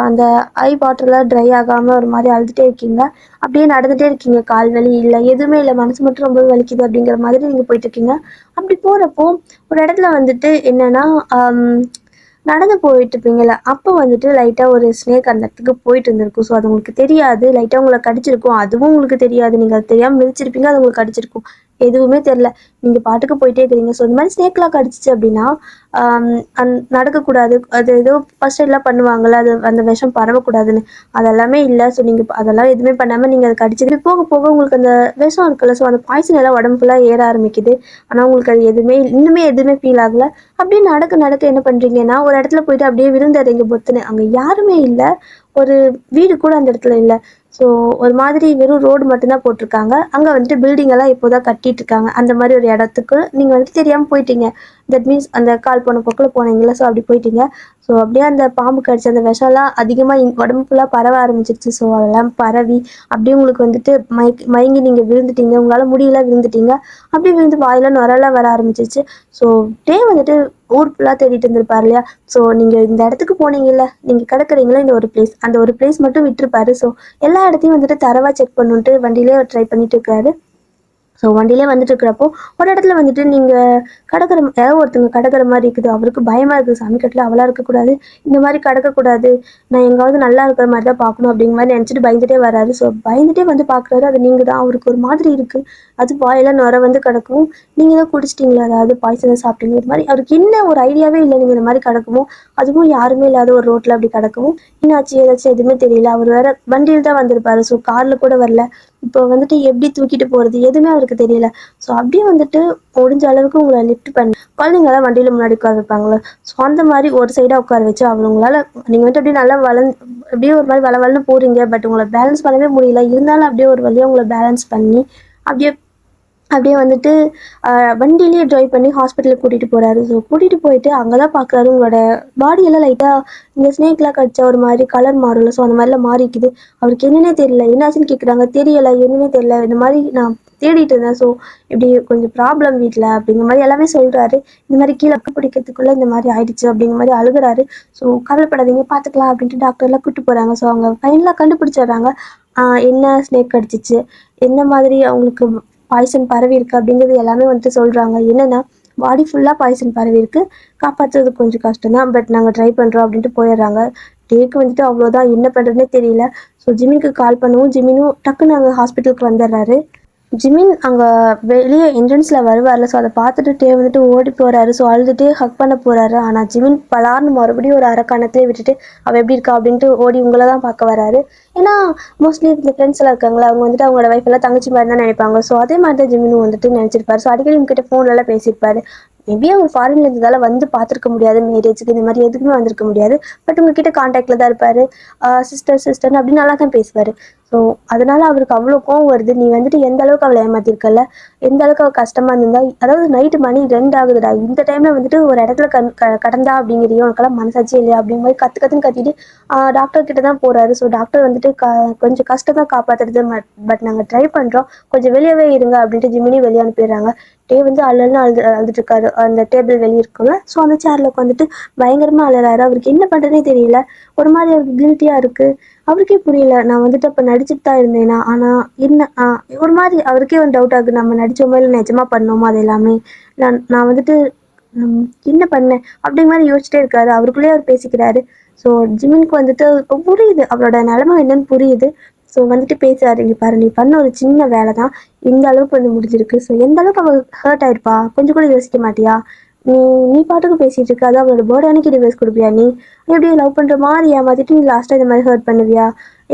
அந்த ஐ வாட்டர்லாம் ட்ரை ஆகாமல் ஒரு மாதிரி அழுதுகிட்டே இருக்கீங்க. அப்படியே நடந்துகிட்டே இருக்கீங்க. கால் வலி இல்லை, எதுவுமே இல்லை, மனசு மட்டும் ரொம்ப வலிக்குது அப்படிங்கிற மாதிரி நீங்கள் போயிட்டுருக்கீங்க. அப்படி போகிறப்போ ஒரு இடத்துல வந்துட்டு என்னென்னா நடந்து போயிட்டு இருப்பீங்கள்ல, அப்போ வந்துட்டு லைட்டாக ஒரு ஸ்னேக் அந்த இடத்துக்கு போயிட்டு இருந்திருக்கும். ஸோ அது உங்களுக்கு தெரியாது. லைட்டாக உங்களை கடிச்சிருக்கும். அதுவும் உங்களுக்கு தெரியாது. நீங்கள் அது தெரியாமல் மிதிச்சிருப்பீங்க, அது உங்களுக்கு கடிச்சிருக்கும். எதுவுமே தெரில. நீங்கள் பாட்டுக்கு போயிட்டே இருக்கிறீங்க. ஸோ இந்த மாதிரி ஸ்னேக்லாம் கடிச்சிச்சு அப்படின்னா நடக்கக்கூடாது. அது ஏதோ ஃபர்ஸ்ட் எய்ட்லாம் பண்ணுவாங்கள்ல, அது அந்த விஷம் பரவக்கூடாதுன்னு, அதெல்லாமே இல்லை. ஸோ நீங்கள் அதெல்லாம் எதுவுமே பண்ணாமல் நீங்கள் அதை கடிச்சிட்டு போக போக உங்களுக்கு அந்த விஷம் இருக்குல்ல, ஸோ அந்த பாய்சன் எல்லாம் உடம்பு ஃபுல்லாக ஏற ஆரம்பிக்குது. ஆனால் உங்களுக்கு அது இன்னுமே எதுவுமே ஃபீல் ஆகலை. அப்படியே நடக்க நடக்க என்ன பண்ணுறீங்கன்னா ஒரு இடத்துல போயிட்டு அப்படியே விழுந்துடுறீங்க பொத்துன்னு. அங்கே யாருமே இல்லை. ஒரு வீடு கூட அந்த இடத்துல இல்லை. ஸோ ஒரு மாதிரி வெறும் ரோடு மட்டும்தான் போட்டிருக்காங்க. அங்கே வந்துட்டு பில்டிங் எல்லாம் இப்போதான் கட்டிட்டு இருக்காங்க. அந்த மாதிரி ஒரு இடத்துக்கு நீங்கள் வந்துட்டு தெரியாமல் போயிட்டீங்க. தட் மீன்ஸ் அந்த கால் போன போக்கில் போனீங்களா, ஸோ அப்படி போயிட்டீங்க. ஸோ அப்படியே அந்த பாம்பு கடிச்ச அந்த விஷம்லாம் அதிகமாக உடம்பு ஃபுல்லாக பரவ ஆரம்பிச்சிருச்சு. ஸோ அதெல்லாம் பரவி அப்படியே உங்களுக்கு வந்துட்டு மயங்கி நீங்கள் விழுந்துட்டீங்க. உங்களால் முடியல, விழுந்துட்டீங்க. அப்படியே விழுந்து வாயில நுரெல்லாம் வர ஆரம்பிச்சிருச்சு. ஸோ வந்துட்டு ஊர் ஃபுல்லாக தேடிட்டு இருந்திருப்பார் இல்லையா. ஸோ நீங்கள் இந்த இடத்துக்கு போனீங்கல்ல, நீங்கள் கிடக்குறீங்களா இந்த ஒரு பிளேஸ், அந்த ஒரு பிளேஸ் மட்டும் விட்டுருப்பாரு. ஸோ எல்லா இடத்தையும் வந்துட்டு தரவாக செக் பண்ணிட்டு வண்டியிலே ட்ரை பண்ணிட்டு இருக்காரு. ஸோ வண்டியிலே வந்துட்டு இருக்கிறப்போ ஒரு இடத்துல வந்துட்டு நீங்கள் யாரோ ஒருத்தவங்க கடக்கிற மாதிரி இருக்குது. அவருக்கு பயமாக இருக்குது. சாமி கட்டில் அவளாக இருக்கக்கூடாது, இந்த மாதிரி கடக்கக்கூடாது, நான் எங்காவது நல்லா இருக்கிற மாதிரி தான் பார்க்கணும் அப்படிங்கிற மாதிரி நினச்சிட்டு பயந்துட்டே வராரு. ஸோ பயந்துட்டே வந்து பார்க்குறாரு. அது நீங்கள் தான். அவருக்கு ஒரு மாதிரி இருக்குது. அது வாயெல்லாம் நுர வந்து கிடக்கும். நீங்கள் தான் குடிச்சிட்டிங்களா, அதாவது பாய்சனை சாப்பிட்டீங்க, இது மாதிரி அவருக்கு என்ன ஒரு ஐடியாவே இல்லை. நீங்கள் இந்த மாதிரி கிடக்கவும், அதுவும் யாருமே இல்லாத ஒரு ரோட்டில் அப்படி கிடக்கவும் என்னாச்சு ஏதாச்சும் எதுவுமே தெரியல. அவர் வேற வண்டியில் தான் வந்திருப்பாரு. ஸோ காரில் கூட வரல. இப்போ வந்துட்டு எப்படி தூக்கிட்டு போகிறது எதுவுமே அவருக்கு தெரியல. ஸோ அப்படியே வந்துட்டு முடிஞ்ச அளவுக்கு உங்களை லிஃப்ட் பண்ணி குழந்தைங்களாம் வண்டியில் முன்னாடி உட்கார வைப்பாங்களே, ஸோ அந்த மாதிரி ஒரு சைடாக உட்கார வச்சு அவங்களால நீங்கள் வந்துட்டு அப்படியே நல்லா அப்படியே ஒரு மாதிரி வளவலன்னு போகிறீங்க. பட் உங்களை பேலன்ஸ் பண்ணவே முடியல. இருந்தாலும் அப்படியே ஒரு வழியாக உங்களை பேலன்ஸ் பண்ணி அப்படியே அப்படியே வந்துட்டு வண்டியிலேயே ட்ரைவ் பண்ணி ஹாஸ்பிட்டலுக்கு கூட்டிகிட்டு போகிறாரு. ஸோ கூட்டிகிட்டு போயிட்டு அங்கே தான் பார்க்குறாரு உங்களோட பாடியெல்லாம் லைட்டாக இந்த ஸ்னேக்லாம் கடிச்சா ஒரு மாதிரி கலர் மாறும்ல. ஸோ அந்த மாதிரிலாம் மாறிக்குது. அவருக்கு என்னன்னே தெரியல. என்னாச்சுன்னு கேட்குறாங்க. தெரியலை, என்னன்னே தெரியல, இந்த மாதிரி நான் தேடிட்டு இருந்தேன். ஸோ இப்படி கொஞ்சம் ப்ராப்ளம் வீட்டில் அப்படிங்கிற மாதிரி எல்லாமே சொல்கிறாரு. இந்த மாதிரி கீழே பிடிக்கிறதுக்குள்ளே இந்த மாதிரி ஆயிடுச்சு அப்படிங்கிற மாதிரி அழுகுறாரு. ஸோ கவலைப்படாதீங்க, பார்த்துக்கலாம் அப்படின்ட்டு டாக்டர்லாம் கூப்பிட்டு போகிறாங்க. ஸோ அவங்க ஃபைனலாக கண்டுபிடிச்சிடுறாங்க என்ன ஸ்னேக் கடிச்சிச்சு, என்ன மாதிரி அவங்களுக்கு பாய்சன் பரவி இருக்குது அப்படிங்கிறது எல்லாமே வந்துட்டு சொல்கிறாங்க. என்னென்னா பாடி ஃபுல்லாக பாய்சன் பரவி இருக்குது, காப்பாற்றுறது கொஞ்சம் கஷ்டம் தான், பட் நாங்கள் ட்ரை பண்ணுறோம் அப்படின்ட்டு போயிடுறாங்க. டேக்கு வந்துட்டு அவ்வளோதான், என்ன பண்ணுறதுனே தெரியல. ஸோ ஜிமினுக்கு கால் பண்ணுவோம். ஜிமினும் டக்குன்னு நாங்கள் ஹாஸ்பிட்டலுக்கு வந்துடுறாரு. ஜிமின் அங்கே வெளியே என்ட்ரன்ஸில் வருவார்ல. ஸோ அதை பார்த்துட்டு வந்துட்டு ஓடி போகிறாரு. ஸோ அழுதுகிட்டே ஹக் பண்ண போகிறாரு. ஆனால் ஜிமின் பலார்னு மறுபடியும் ஒரு அரைக்கணத்திலே விட்டுட்டு அவள் எப்படி இருக்கா அப்படின்ட்டு ஓடி உங்களை தான் பார்க்க வராரு. ஏன்னா மோஸ்ட்லி இந்த ஃப்ரெண்ட்ஸ் எல்லாம் இருக்காங்களா, அவங்க வந்துட்டு அவங்களோட வைஃப் எல்லாம் தங்கச்சி மாதிரி தான் நினைப்பாங்க. ஸோ அதே மாதிரி தான் ஜிமினும் வந்துட்டு நினச்சிருப்பாரு. ஸோ அடிக்கடி உங்ககிட்ட ஃபோன்லலாம் பேசியிருப்பாரு. மேபி அவங்க ஃபாரின்ல இருந்ததால வந்து பார்த்துருக்க முடியாது, மேரேஜுக்கு இந்த மாதிரி எதுக்குமே வந்திருக்க முடியாது. பட் உங்ககிட்ட கான்டாக்டில் தான் இருப்பார். சிஸ்டர்னு அப்படின்னு நல்லா தான் பேசுவார். ஸோ அதனால அவருக்கு அவ்வளோ கோவம் வருது. நீ வந்துட்டு எந்த அளவுக்கு அவளை ஏமாத்திருக்கல, எந்த அளவுக்கு அவள் கஷ்டமாக இருந்தா, அதாவது நைட்டு மணி 2 ஆகுதுடா, இந்த டைமில் வந்துட்டு ஒரு இடத்துல கடந்தா அப்படிங்கிறியோ, உனக்கெல்லாம் மனசாட்சி இல்லையா அப்படிங்கிற மாதிரி கற்றுன்னு கத்திட்டு டாக்டர் கிட்ட தான் போகிறாரு. ஸோ டாக்டர் வந்துட்டு கொஞ்சம் கஷ்டம் தான் காப்பாற்றுறது, பட் நாங்கள் ட்ரை பண்ணுறோம், கொஞ்சம் வெளியவே இருங்க அப்படின்ட்டு ஜிமினி வெளியே அனுப்பிடுறாங்க. வந்து அழுதுட்டு இருக்காரு. அந்த டேபிள் வெளியே இருக்கும்ல, ஸோ அந்த சேர்ல உட்காந்துட்டு பயங்கரமாக அழுறாரு. அவருக்கு என்ன பண்ணுறதே தெரியல. ஒரு மாதிரி அவருக்கு கில்ட்டியாக இருக்குது. அவருக்கே புரியல, நான் வந்துட்டு அப்போ நடிச்சுட்டு தான் இருந்தேனா, ஆனால் என்ன ஒரு மாதிரி அவருக்கே ஒரு டவுட் ஆகுது, நம்ம நடித்தோமோ இல்லை நிஜமாக பண்ணோமோ அது எல்லாமே, நான் வந்துட்டு என்ன பண்ணேன் அப்படிங்கிற மாதிரி யோசிச்சுட்டே இருக்காரு. அவருக்குள்ளேயே அவர் பேசிக்கிறாரு. ஸோ ஜிமினுக்கு வந்துட்டு புரியுது, அவரோட நிலைமை என்னன்னு புரியுது. ஸோ வந்துட்டு பேசுறாரு, இங்கே பாரு, நீ பண்ண ஒரு சின்ன வேலை தான் இந்த அளவுக்கு வந்து முடிஞ்சிருக்கு. ஸோ எந்த அளவுக்கு அவள் ஹர்ட் ஆயிருப்பா, கொஞ்சம் கூட யோசிக்க மாட்டியா, நான் வந்துட்டு இந்த மாதிரி நீ நீ பாட்டுக்கு பேசிட்டு இருக்க, அது அவளோட பேர்ட் அன்னைக்கு டிவைஸ் கொடுப்பியா நீ? எப்படி லவ் பண்ற மாதிரி ஏமாத்திட்டு நீ லாஸ்ட்டாக இந்த மாதிரி ஹர்ட் பண்ணுவியா?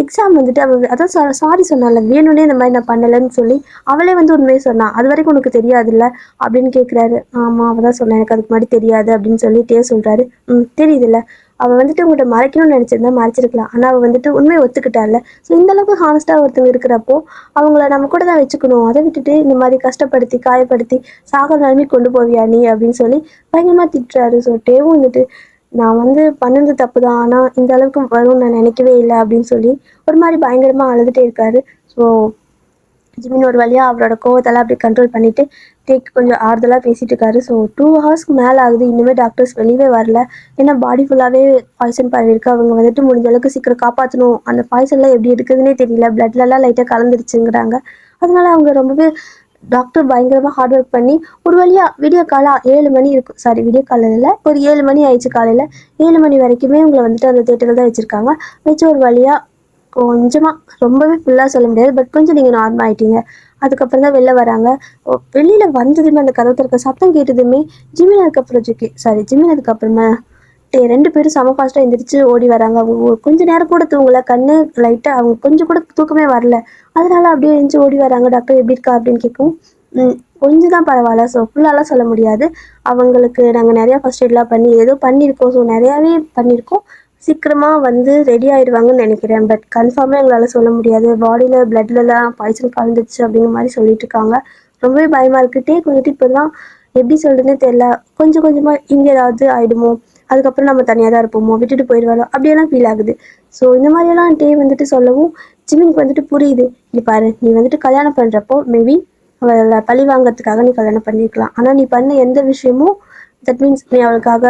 எக்ஸாம் வந்துட்டு அவள் அதான் சாரி சொன்னால, வேணும்னே இந்த மாதிரி நான் பண்ணலைன்னு சொல்லி அவளே வந்து உண்மையை சொன்னா, அது வரைக்கும் உனக்கு தெரியாதுல்ல அப்படின்னு கேட்குறாரு. ஆமாம் அவள் தான் சொன்னேன், எனக்கு அதுக்கு முன்னாடி தெரியாது அப்படின்னு சொல்லிட்டே சொல்கிறாரு. தெரியுதுல்ல, அவள் வந்துட்டு உங்கள்கிட்ட மறைக்கணும்னு நினச்சிருந்தா மறைச்சிருக்கலாம், ஆனால் அவள் வந்துட்டு உண்மையை ஒத்துக்கிட்டால. ஸோ இந்த அளவுக்கு ஹானஸ்ட்டாக ஒருத்தவங்க இருக்கிறப்போ அவங்கள நம்ம கூட தான் வச்சுக்கணும், அதை விட்டுட்டு இந்த மாதிரி கஷ்டப்படுத்தி காயப்படுத்தி சாக நிலைமை கொண்டு போவியா நீ அப்படின்னு சொல்லி பயங்கரமாக திட்டுறாரு. ஸோ டேவும் வந்துட்டு நான் வந்து பண்ணது தப்பு தான், ஆனால் இந்த அளவுக்கு வரும்னு நான் நினைக்கவே இல்லை அப்படின்னு சொல்லி ஒரு மாதிரி பயங்கரமாக அழுதுகிட்டே இருக்காரு. ஸோ ஜிமின் ஒரு வழியாக அவரோட கோவத்தெல்லாம் அப்படி கண்ட்ரோல் பண்ணிவிட்டு டேக் கொஞ்சம் ஆறுதலாக பேசிகிட்டு இருக்காரு. ஸோ 2 ஹவர்ஸ்க்கு மேலே ஆகுது, இன்னுமே டாக்டர்ஸ் வெளியே வரல. ஏன்னா பாடி ஃபுல்லாகவே பாய்சன் பரவிருக்கு. அவங்க வந்துட்டு முடிஞ்ச அளவுக்கு சீக்கிரம் காப்பாற்றணும், அந்த பாய்சன்லாம் எப்படி இருக்குதுன்னே தெரியல, பிளட்லலாம் லைட்டாக கலந்துருச்சுங்கிறாங்க. அதனால அவங்க ரொம்பவே டாக்டர் பயங்கரமாக ஹார்ட் ஒர்க் பண்ணி ஒரு வழியாக விடிய காலம் 7 மணி இருக்கும், சாரி விடிய காலையில் ஒரு 7 மணி ஆயிடுச்சு. காலையில் 7 மணி வரைக்குமே உங்களை வந்துட்டு அந்த தேட்டரில் தான் வச்சுருக்காங்க. வச்சு ஒரு வழியாக கொஞ்சமாக, ரொம்பவே ஃபுல்லாக சொல்ல முடியாது, பட் கொஞ்சம் நீங்கள் நார்மல் ஆகிட்டீங்க. அதுக்கப்புறம் தான் வெளில வராங்க. வெளியில் வந்ததுமே அந்த கதவு திறக்க சத்தம் கேட்டதுமே ஜிமின் அதுக்கப்புறம் ஜிமின் அதுக்கப்புறமா 2 பேரும் செம ஃபாஸ்ட்டாக எந்திரிச்சு ஓடி வராங்க. அவங்க கொஞ்சம் நேரம் கூட தூங்கலை, கண்ணு லைட்டாக அவங்க கொஞ்சம் கூட தூக்கமே வரல. அதனால அப்படியே எழுந்துச்சு ஓடி வராங்க. டாக்டர் எப்படி இருக்கா அப்படின்னு கேட்கும். கொஞ்சம் தான் பரவாயில்ல, ஸோ ஃபுல்லாலாம் சொல்ல முடியாது. அவங்களுக்கு நாங்கள் நிறையா ஃபர்ஸ்ட் எய்ட்லாம் பண்ணி ஏதோ பண்ணியிருக்கோம், ஸோ நிறையாவே பண்ணியிருக்கோம். சீக்கிரமாக வந்து ரெடி ஆகிடுவாங்கன்னு நினைக்கிறேன், பட் கன்ஃபார்மாக எங்களால் சொல்ல முடியாது. பாடியில் பிளட்லலாம் பாய்சன் கலந்துச்சு அப்படிங்கிற மாதிரி சொல்லிட்டு இருக்காங்க. ரொம்பவே பயமாக இருக்குது. டேக் வந்துட்டு இப்போ தான் எப்படி சொல்கிறதுனே தெரில, கொஞ்சம் கொஞ்சமாக இங்கே ஏதாவது ஆகிடுமோ, அதுக்கப்புறம் நம்ம தனியாக தான் இருப்போமோ, விட்டுட்டு போயிடுவாளோ அப்படியெல்லாம் ஃபீல் ஆகுது. ஸோ இந்த மாதிரியெல்லாம் டே வந்துட்டு சொல்லவும் ஜிமினுக்கு வந்துட்டு புரியுது. நீ பாரு, நீ வந்துட்டு கல்யாணம் பண்ணுறப்போ மேபி அவளை பழி வாங்கிறதுக்காக நீ கல்யாணம் பண்ணியிருக்கலாம், ஆனால் நீ பண்ண எந்த விஷயமும், தட் மீன்ஸ் நீ அவளுக்காக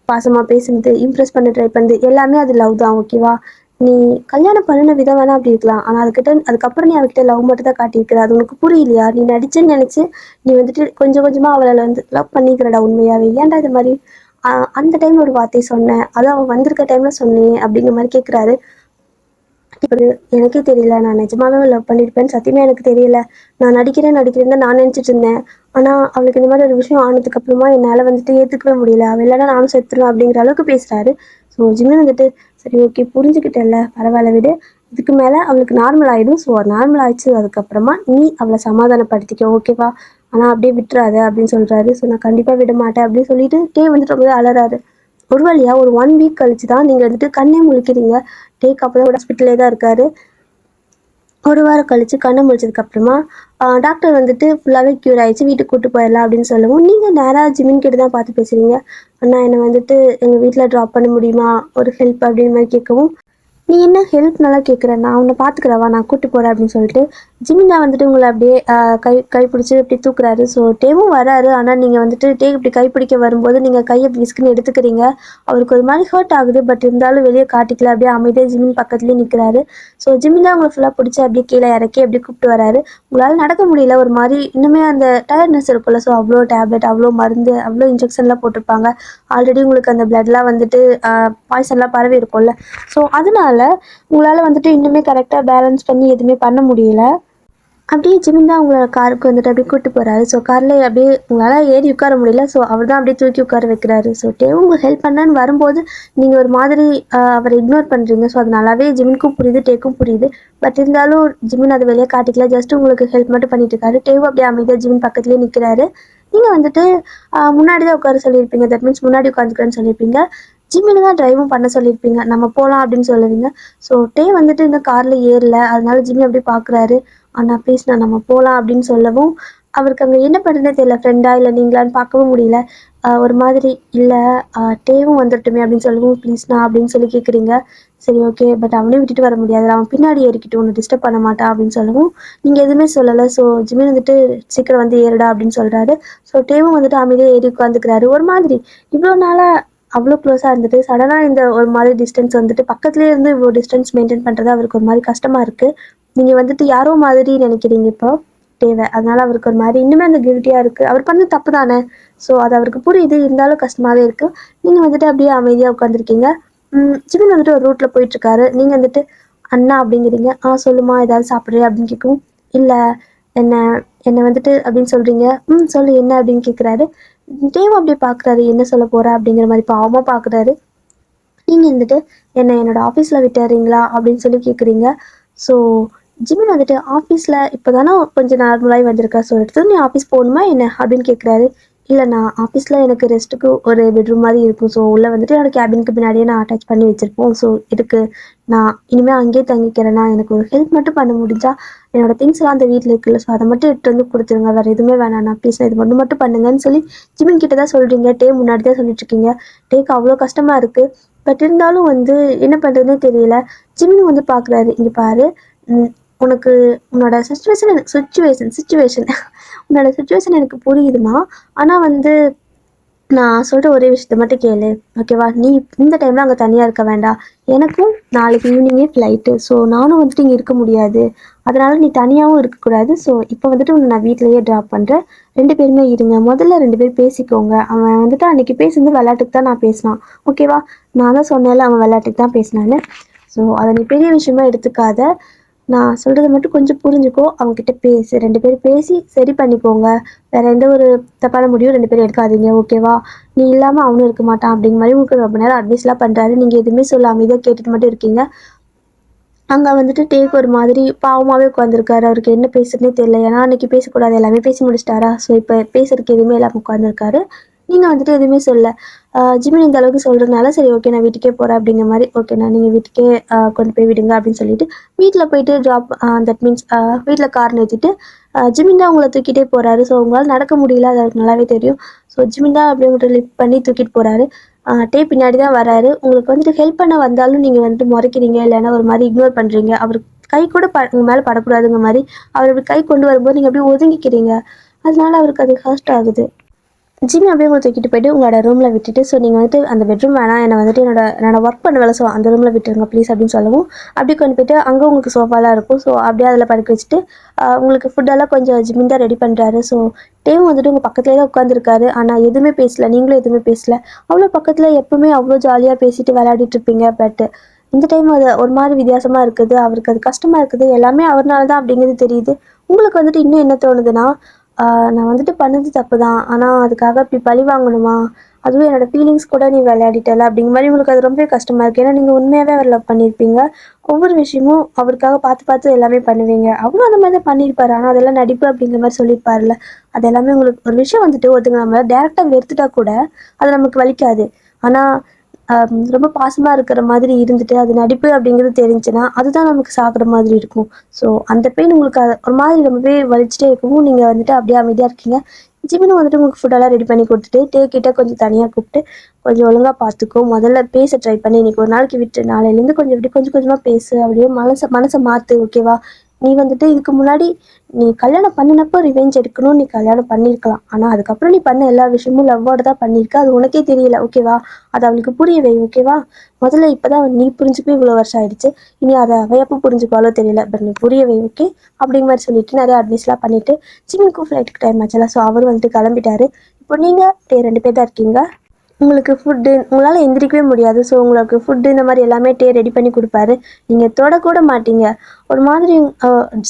பாசமாக பேசுனது, இம்ப்ரெஸ் பண்ண ட்ரை பண்ணுது, எல்லாமே அது லவ் தான். ஓகேவா? நீ கல்யாணம் பண்ணின விதம் வேணா அப்படி இருக்கலாம், ஆனால் அதுக்கப்புறம் நீ அவகிட்ட லவ் மட்டும் தான் காட்டியிருக்கிற. அது உனக்கு புரியலையா? நீ நடிச்சேன்னு நினச்சி நீ வந்துட்டு கொஞ்சம் கொஞ்சமாக அவளை வந்து லவ் பண்ணிக்கிறடா உண்மையாகவே. ஏன்டா இது மாதிரி அந்த டைம் ஒரு வார்த்தை சொன்னேன், அதான் அவள் வந்திருக்க டைமில் சொன்னேன் அப்படிங்கிற மாதிரி கேட்குறாரு. எனக்கே தெரியல, நான் நிஜமாவே லவ் பண்ணியிருப்பேன்னு சத்தியமாக எனக்கு தெரியல. நான் நடிக்கிறேன்னு தான் நான் நினச்சிட்டு இருந்தேன். ஆனால் அவளுக்கு இந்த மாதிரி ஒரு விஷயம் ஆனதுக்கப்புறமா என்னால் வந்துட்டு ஏற்றுக்கவே முடியல. அவள் இல்லைனா நானும் செத்துருவேன் அப்படிங்கிற அளவுக்கு பேசுகிறாரு. ஸோ ஜிமின் வந்துட்டு சரி ஓகே புரிஞ்சுக்கிட்டேன்ல, பரவாயில்ல விடு, இதுக்கு மேலே அவளுக்கு நார்மல் ஆகிடும். ஸோ நார்மல் ஆயிடுச்சு, அதுக்கப்புறமா நீ அவளை சமாதானப்படுத்திக்க, ஓகேவா? ஆனால் அப்படியே விட்டுறாது அப்படின்னு சொல்கிறாரு. ஸோ நான் கண்டிப்பாக விட மாட்டேன் அப்படின்னு சொல்லிட்டு டே வந்துட்டு ரொம்பவே அலறாரு. ஒரு வழியாக ஒரு 1 வீக் கழிச்சு தான் நீங்கள் வந்துட்டு கண்ணே முழிக்கிறீங்க. டேக் அப்போ தான் ஹாஸ்பிட்டலே தான் இருக்காரு. ஒரு வாரம் கழிச்சு கண்ணை முழிச்சதுக்கப்புறமா டாக்டர் வந்துட்டு ஃபுல்லாகவே க்யூர் ஆகிடுச்சு, வீட்டுக்கு கூப்பிட்டு போயிடலாம் அப்படின்னு சொல்லவும் நீங்கள் நேராக ஜிமின் கிட்ட தான் பார்த்து பேசுகிறீங்க. அண்ணா என்னை வந்துட்டு எங்கள் வீட்டில் ட்ராப் பண்ண முடியுமா, ஒரு ஹெல்ப் அப்படின்னு மாதிரி கேட்கவும், நீ என்ன ஹெல்ப் நல்லா கேட்குற, நான் உன்னை பார்த்துக்கிறவா, நான் கூப்பிட்டு போகிறேன் அப்படின்னு சொல்லிட்டு ஜிமினா வந்துட்டு உங்களை அப்படியே கை பிடிச்சி இப்படி தூக்குறாரு. ஸோ டேவும் வராரு, ஆனால் நீங்கள் வந்துட்டு டே இப்படி கை பிடிக்க வரும்போது நீங்கள் கையை விஸ்குன்னு எடுத்துக்கிறீங்க. அவருக்கு ஒரு மாதிரி ஹர்ட் ஆகுது, பட் இருந்தாலும் வெளியே காட்டிக்கல, அப்படியே அமைதியாக ஜிமின் பக்கத்துலேயே நிற்கிறாரு. ஸோ ஜிமின் தான் உங்களை ஃபுல்லாக பிடிச்சி அப்படியே கீழே இறக்கி அப்படியே கூப்பிட்டு வராரு. உங்களால் நடக்க முடியல, ஒரு மாதிரி இன்னுமே அந்த டயர்ட்னஸ் இருக்குல்ல, ஸோ அவ்வளோ டேப்லெட், அவ்வளோ மருந்து, அவ்வளோ இன்ஜெக்ஷன்லாம் போட்டிருப்பாங்க. ஆல்ரெடி உங்களுக்கு அந்த பிளட்லாம் வந்துட்டு பாய்சன்லாம் பரவி இருக்கும்ல, ஸோ அதனால உங்களால் வந்துட்டு இன்னுமே கரெக்டாக பேலன்ஸ் பண்ணி எதுவுமே பண்ண முடியல. அப்படியே ஜிமின் தான் உங்களோட காருக்கு வந்துட்டு அப்படியே கூப்பிட்டு போகிறாரு. ஸோ காரில் அப்படியே உங்களால் ஏறி உட்கார முடியல, ஸோ அவர் தான் அப்படியே தூக்கி உட்கார வைக்கிறாரு. ஸோ டேவும் உங்களுக்கு ஹெல்ப் பண்ணான்னு வரும்போது நீங்கள் ஒரு மாதிரி அவரை இக்னோர் பண்ணுறீங்க. ஸோ அது நல்லாவே ஜிமினுக்கும் புரியுது, டேக்கும் புரியுது. பட் இருந்தாலும் ஜிமின் அதை வெளியே காட்டிக்கல, ஜஸ்ட் உங்களுக்கு ஹெல்ப் மட்டும் பண்ணிட்டு இருக்காரு. டேவும் அப்படியே அமைதியாக ஜிமின் பக்கத்துலேயே நிற்கிறாரு. நீங்கள் வந்துட்டு முன்னாடி தான் உட்கார சொல்லியிருப்பீங்க, தட் மீன்ஸ் முன்னாடி உட்காந்துக்கிறேன்னு சொல்லியிருப்பீங்க. ஜிம்மில் தான் ட்ரைவும் பண்ண சொல்லியிருப்பீங்க, நம்ம போகலாம் அப்படின்னு சொல்லுவீங்க. ஸோ டே வந்துட்டு இந்த காரில் ஏறல, அதனால ஜிம்மி அப்படியே பார்க்குறாரு. அண்ணா ப்ளீஸ் நான் நம்ம போகலாம் அப்படின்னு சொல்லவும் அவருக்கு அங்கே என்ன பண்ணுறதுனே தெரியல, ஃப்ரெண்டா இல்லை நீங்களான்னு பார்க்கவும் முடியல. ஒரு மாதிரி இல்லை டேவும் வந்துட்டுமே அப்படின்னு சொல்லவும் ப்ளீஸ்ண்ணா அப்படின்னு சொல்லி கேட்குறீங்க. சரி ஓகே, பட் அவனே விட்டுட்டு வர முடியாது, அவன் பின்னாடி ஏறிக்கிட்டு ஒன்று டிஸ்டர்ப் பண்ண மாட்டான் அப்படின்னு சொல்லவும் நீங்கள் எதுவுமே சொல்லலை. ஸோ ஜிம்மி வந்துட்டு சீக்கிரம் வந்து ஏறுடா அப்படின்னு சொல்கிறாரு. ஸோ டேவும் வந்துட்டு அமைதியாக ஏறி உட்காந்துக்கிறாரு. ஒரு மாதிரி இவ்வளோ நாளாக அவ்வளோ க்ளோஸாக இருந்துட்டு சடனாக இந்த ஒரு மாதிரி டிஸ்டன்ஸ் வந்துட்டு பக்கத்துலேயே இருந்து இவ்வளோ டிஸ்டன்ஸ் மெயின்டைன் பண்ணுறது அவருக்கு ஒரு மாதிரி கஷ்டமாக இருக்குது. நீங்கள் வந்துட்டு யாரோ மாதிரி நினைக்கிறீங்க இப்போ தேவை, அதனால் அவருக்கு ஒரு மாதிரி இன்னுமே அந்த கில்ட்டியாக இருக்குது. அவர் பண்ண தப்பு தானே, ஸோ அது அவருக்கு புரியுது, இருந்தாலும் கஷ்டமாகவே இருக்குது. நீங்கள் வந்துட்டு அப்படியே அமைதியாக உட்காந்துருக்கீங்க. ஜிமின் வந்துட்டு ஒரு ரூட்டில் போயிட்டுருக்காரு. நீங்கள் வந்துட்டு அண்ணா அப்படிங்கிறீங்க. சொல்லுமா ஏதாவது சாப்பிட்றியா அப்படின்னு கேட்கும். இல்லை என்ன என்னை வந்துட்டு அப்படின்னு சொல்கிறீங்க. சொல்லு என்ன அப்படின்னு கேட்குறாரு. டேவும் அப்படியே பார்க்குறாரு, என்ன சொல்ல போகிறா அப்படிங்கிற மாதிரி பாவமாக பார்க்குறாரு. நீங்கள் வந்துட்டு என்னோட ஆஃபீஸில் விட்டுறீங்களா அப்படின்னு சொல்லி கேட்குறீங்க. ஸோ ஜிமின் வந்துட்டு ஆஃபீஸில் இப்போ தானே கொஞ்சம் நார்மலாகி வந்திருக்கா, ஸோ எடுத்து நீ ஆஃபீஸ் போகணுமா என்ன அப்படின்னு கேட்குறாரு. இல்லை நான் ஆஃபீஸில் எனக்கு ரெஸ்ட்டுக்கு ஒரு பெட்ரூம் மாதிரி இருக்கும், ஸோ உள்ளே வந்துட்டு என்னோட கேபினுக்கு பின்னாடியே நான் அட்டாச் பண்ணி வச்சுருப்போம். ஸோ இதுக்கு நான் இனிமேல் அங்கேயே தங்கிக்கிறேன்னா எனக்கு ஒரு ஹெல்ப் மட்டும் பண்ண முடிஞ்சா என்னோட திங்ஸ்லாம் அந்த வீட்டில் இருக்குல்ல, ஸோ அதை மட்டும் எடுத்து வந்து கொடுத்துருங்க, வேறு எதுவுமே வேணாம், நான் ப்ளீஸ் இது மட்டும் மட்டும் பண்ணுங்கன்னு சொல்லி ஜிமின் கிட்ட தான் சொல்கிறீங்க. டே முன்னாடி தான் சொல்லிட்டு இருக்கீங்க. டேக்கு அவ்வளோ கஷ்டமாக இருக்குது. பட் இருந்தாலும் வந்து என்ன பண்ணுறதுனே தெரியல. ஜிமின் வந்து பார்க்குறாரு. இங்கே பாரு, உனக்கு உன்னோட சுச்சுவேஷன் உன்னோட சுச்சுவேஷன் எனக்கு புரியுதுமா. ஆனால் வந்து நான் சொல்கிற ஒரே விஷயத்த மட்டும் கேளு, ஓகேவா? நீ இந்த டைமில் அங்கே தனியாக இருக்க வேண்டாம். எனக்கும் நாளைக்கு ஈவினிங்கே ஃப்ளைட்டு, ஸோ நானும் வந்துட்டு இங்கே இருக்க முடியாது. அதனால் நீ தனியாகவும் இருக்கக்கூடாது. ஸோ இப்போ வந்துட்டு உன்னை நான் வீட்டிலையே ட்ராப் பண்ணுறேன். 2 பேருமே இருங்க. முதல்ல 2 பேர் பேசிக்கோங்க. அவன் வந்துட்டு அன்றைக்கி பேசுனது விளையாட்டுக்கு தான் நான் பேசினான், ஓகேவா? நான் தான் சொன்னேன்ல அவன் விளையாட்டுக்கு தான் பேசினான்னு. ஸோ அதை நீ பெரிய விஷயமா எடுத்துக்காத. நான் சொல்கிறத மட்டும் கொஞ்சம் புரிஞ்சுக்கோ. அவங்கக்கிட்ட பேசு. 2 பேரும் பேசி சரி பண்ணிக்கோங்க. வேறு எந்த ஒரு தப்பான முடிவும் 2 பேரும் எடுக்காதீங்க, ஓகேவா? நீ இல்லாமல் அவனும் இருக்க மாட்டான் அப்படிங்கிற மாதிரி உங்களுக்கு ரொம்ப நேரம் அட்வைஸ்லாம் பண்ணுறாரு. நீங்கள் எதுவுமே சொல்ல அமைதியாக கேட்டுட்டு மட்டும் இருக்கீங்க. அங்கே வந்துட்டு டேக் ஒரு மாதிரி பாவமாகவே உட்காந்துருக்காரு. அவருக்கு என்ன பேசுறதுனே தெரியல. ஏன்னா அன்றைக்கி பேசக்கூடாது எல்லாமே பேசி முடிச்சிட்டாரா, ஸோ இப்போ பேசுறதுக்கு எதுவுமே இல்லாமல் உட்காந்துருக்காரு. நீங்கள் வந்துட்டு எதுவுமே சொல்ல ஜிமின் இந்த அளவுக்கு சொல்கிறதுனால சரி ஓகே நான் வீட்டுக்கே போகிறேன் அப்படிங்கிற மாதிரி, ஓகேண்ணா நீங்கள் வீட்டுக்கே கொண்டு போய் விடுங்க அப்படின்னு சொல்லிட்டு வீட்டில் போயிட்டு ட்ராப், தட் மீன்ஸ் வீட்டில் கார் நிறுத்திட்டு ஜிமின் தான் உங்களை தூக்கிட்டே போகிறாரு. ஸோ உங்களால் நடக்க முடியல, அது அவருக்கு நல்லாவே தெரியும். ஸோ ஜிமின் தான் அப்படியே உங்கள்கிட்ட லிஃப்ட் பண்ணி தூக்கிட்டு போகிறாரு. டே பின்னாடி தான் வராரு. உங்களுக்கு வந்துட்டு ஹெல்ப் பண்ண வந்தாலும் நீங்கள் வந்துட்டு முறைக்கிறீங்க, இல்லைன்னா ஒரு மாதிரி இக்னோர் பண்ணுறீங்க. அவர் கை கூட உங்கள் மேலே படக்கூடாதுங்க மாதிரி அவர் அப்படி கை கொண்டு வரும்போது நீங்கள் அப்படியே ஒதுங்கிக்கிறீங்க. அதனால அவருக்கு அது ஹர்ட் ஆகுது. ஜிம்மி அப்படியே உங்களை தூக்கிட்டு போயிட்டு உங்களோட ரூமில் விட்டுட்டு, ஸோ நீங்கள் வந்துட்டு அந்த பெட்ரூம் வேணாம், என்னை வந்துட்டு நான் ஒர்க் பண்ண வேலை, ஸோ அந்த ரூமில் விட்டுருங்க ப்ளீஸ் அப்படின்னு சொல்லவும், அப்படி கொண்டு போயிட்டு அங்கே உங்களுக்கு சோஃபாலாம் இருக்கும், ஸோ அப்படியே அதில் படுக்க வச்சுட்டு உங்களுக்கு ஃபுட்டெல்லாம் கொஞ்சம் ஜிம்மின் தான் ரெடி பண்ணுறாரு. ஸோ டேவும் வந்துட்டு உங்கள் பக்கத்துலேயே தான் உட்காந்துருக்காரு. ஆனால் எதுவுமே பேசல, நீங்களும் எதுவுமே பேசல. அவ்வளோ பக்கத்தில் எப்பவுமே அவ்வளோ ஜாலியாக பேசிட்டு விளையாடிட்டு இருப்பீங்க. பட் இந்த டைம் அது ஒரு மாதிரி வித்தியாசமாக இருக்குது. அவருக்கு அது கஷ்டமாக இருக்குது. எல்லாமே அவர்னால தான் அப்படிங்கிறது தெரியுது. உங்களுக்கு வந்துட்டு இன்னும் என்ன தோணுதுன்னா, நான் வந்துட்டு பண்ணது தப்பு தான், ஆனால் அதுக்காக இப்படி பழி வாங்கணுமா, அதுவும் என்னோடய ஃபீலிங்ஸ் கூட நீ விளையாடிட்டல அப்படிங்கிற மாதிரி உங்களுக்கு அது ரொம்பவே கஷ்டமாக இருக்குது. ஏன்னா நீங்கள் உண்மையாகவே அவர் லவ் பண்ணியிருப்பீங்க. ஒவ்வொரு விஷயமும் அவருக்காக பார்த்து பார்த்து எல்லாமே பண்ணுவீங்க. அவரும் அந்த மாதிரி தான் பண்ணியிருப்பாரு. ஆனால் அதெல்லாம் நடிப்பு அப்படிங்கிற மாதிரி சொல்லியிருப்பார்ல. அது எல்லாமே உங்களுக்கு ஒரு விஷயம் வந்துட்டு ஒருத்தங்க நம்ம டேரெக்டாக வெறுத்துட்டா கூட அது நமக்கு வலிக்காது. ஆனால் ரொம்ப பாசமாக இருக்கிற மாதிரி இருந்துட்டு அது நடிப்பு அப்படிங்கிறது தெரிஞ்சுன்னா அதுதான் நமக்கு சாப்பிட்ற மாதிரி இருக்கும். ஸோ அந்த பெயின் உங்களுக்கு ஒரு மாதிரி ரொம்பவே வலிச்சுட்டே இருக்கவும் நீங்கள் வந்துட்டு அப்படியே அமைதியாக இருக்கீங்க. ஜிமினும் வந்துட்டு உங்களுக்கு ஃபுட்டெல்லாம் ரெடி பண்ணி கொடுத்துட்டு டேக்கிட்ட கொஞ்சம் தனியாக கூப்பிட்டு கொஞ்சம் ஒழுங்காக பார்த்துக்கோ, முதல்ல பேச ட்ரை பண்ணி இன்றைக்கி ஒரு நாளைக்கு விட்டு நாளையிலேருந்து கொஞ்சம் இப்படி கொஞ்சம் கொஞ்சமாக பேசு, அப்படியே மனசை மாற்று, ஓகேவா? நீ வந்துட்டு இதுக்கு முன்னாடி நீ கல்யாணம் பண்ணினப்போ ரிவெஞ்ச் எடுக்கணும்னு நீ கல்யாணம் பண்ணியிருக்கலாம். ஆனால் அதுக்கப்புறம் நீ பண்ண எல்லா விஷயமும் லவ்வோடு தான் பண்ணியிருக்க. அது உனக்கே தெரியல, ஓகேவா? அது அவளுக்கு புரியவே, ஓகேவா? முதல்ல இப்போ தான் நீ புரிஞ்சுக்கவே இவ்வளோ வருஷம் ஆயிடுச்சு. இனி அதை அவ எப்போ புரிஞ்சுக்குவாலோ தெரியல. பட் நீ புரியவே, ஓகே அப்படிங்கிற மாதிரி சொல்லிட்டு நிறைய அட்வைஸ்லாம் பண்ணிவிட்டு ஜிம்மிக்கும் ஃப்ளைட்டுக்கு டைம் ஆச்சுல, ஸோ அவர் வந்துட்டு கிளம்பிட்டாரு. இப்போ நீங்கள் 2 பேர் தான் இருக்கீங்க. உங்களுக்கு ஃபுட்டு உங்களால் எந்திரிக்கவே முடியாது. ஸோ உங்களுக்கு ஃபுட்டு இந்த மாதிரி எல்லாமே ரெடி பண்ணி கொடுப்பாரு. நீங்கள் தொடக்கூட மாட்டீங்க. ஒரு மாதிரி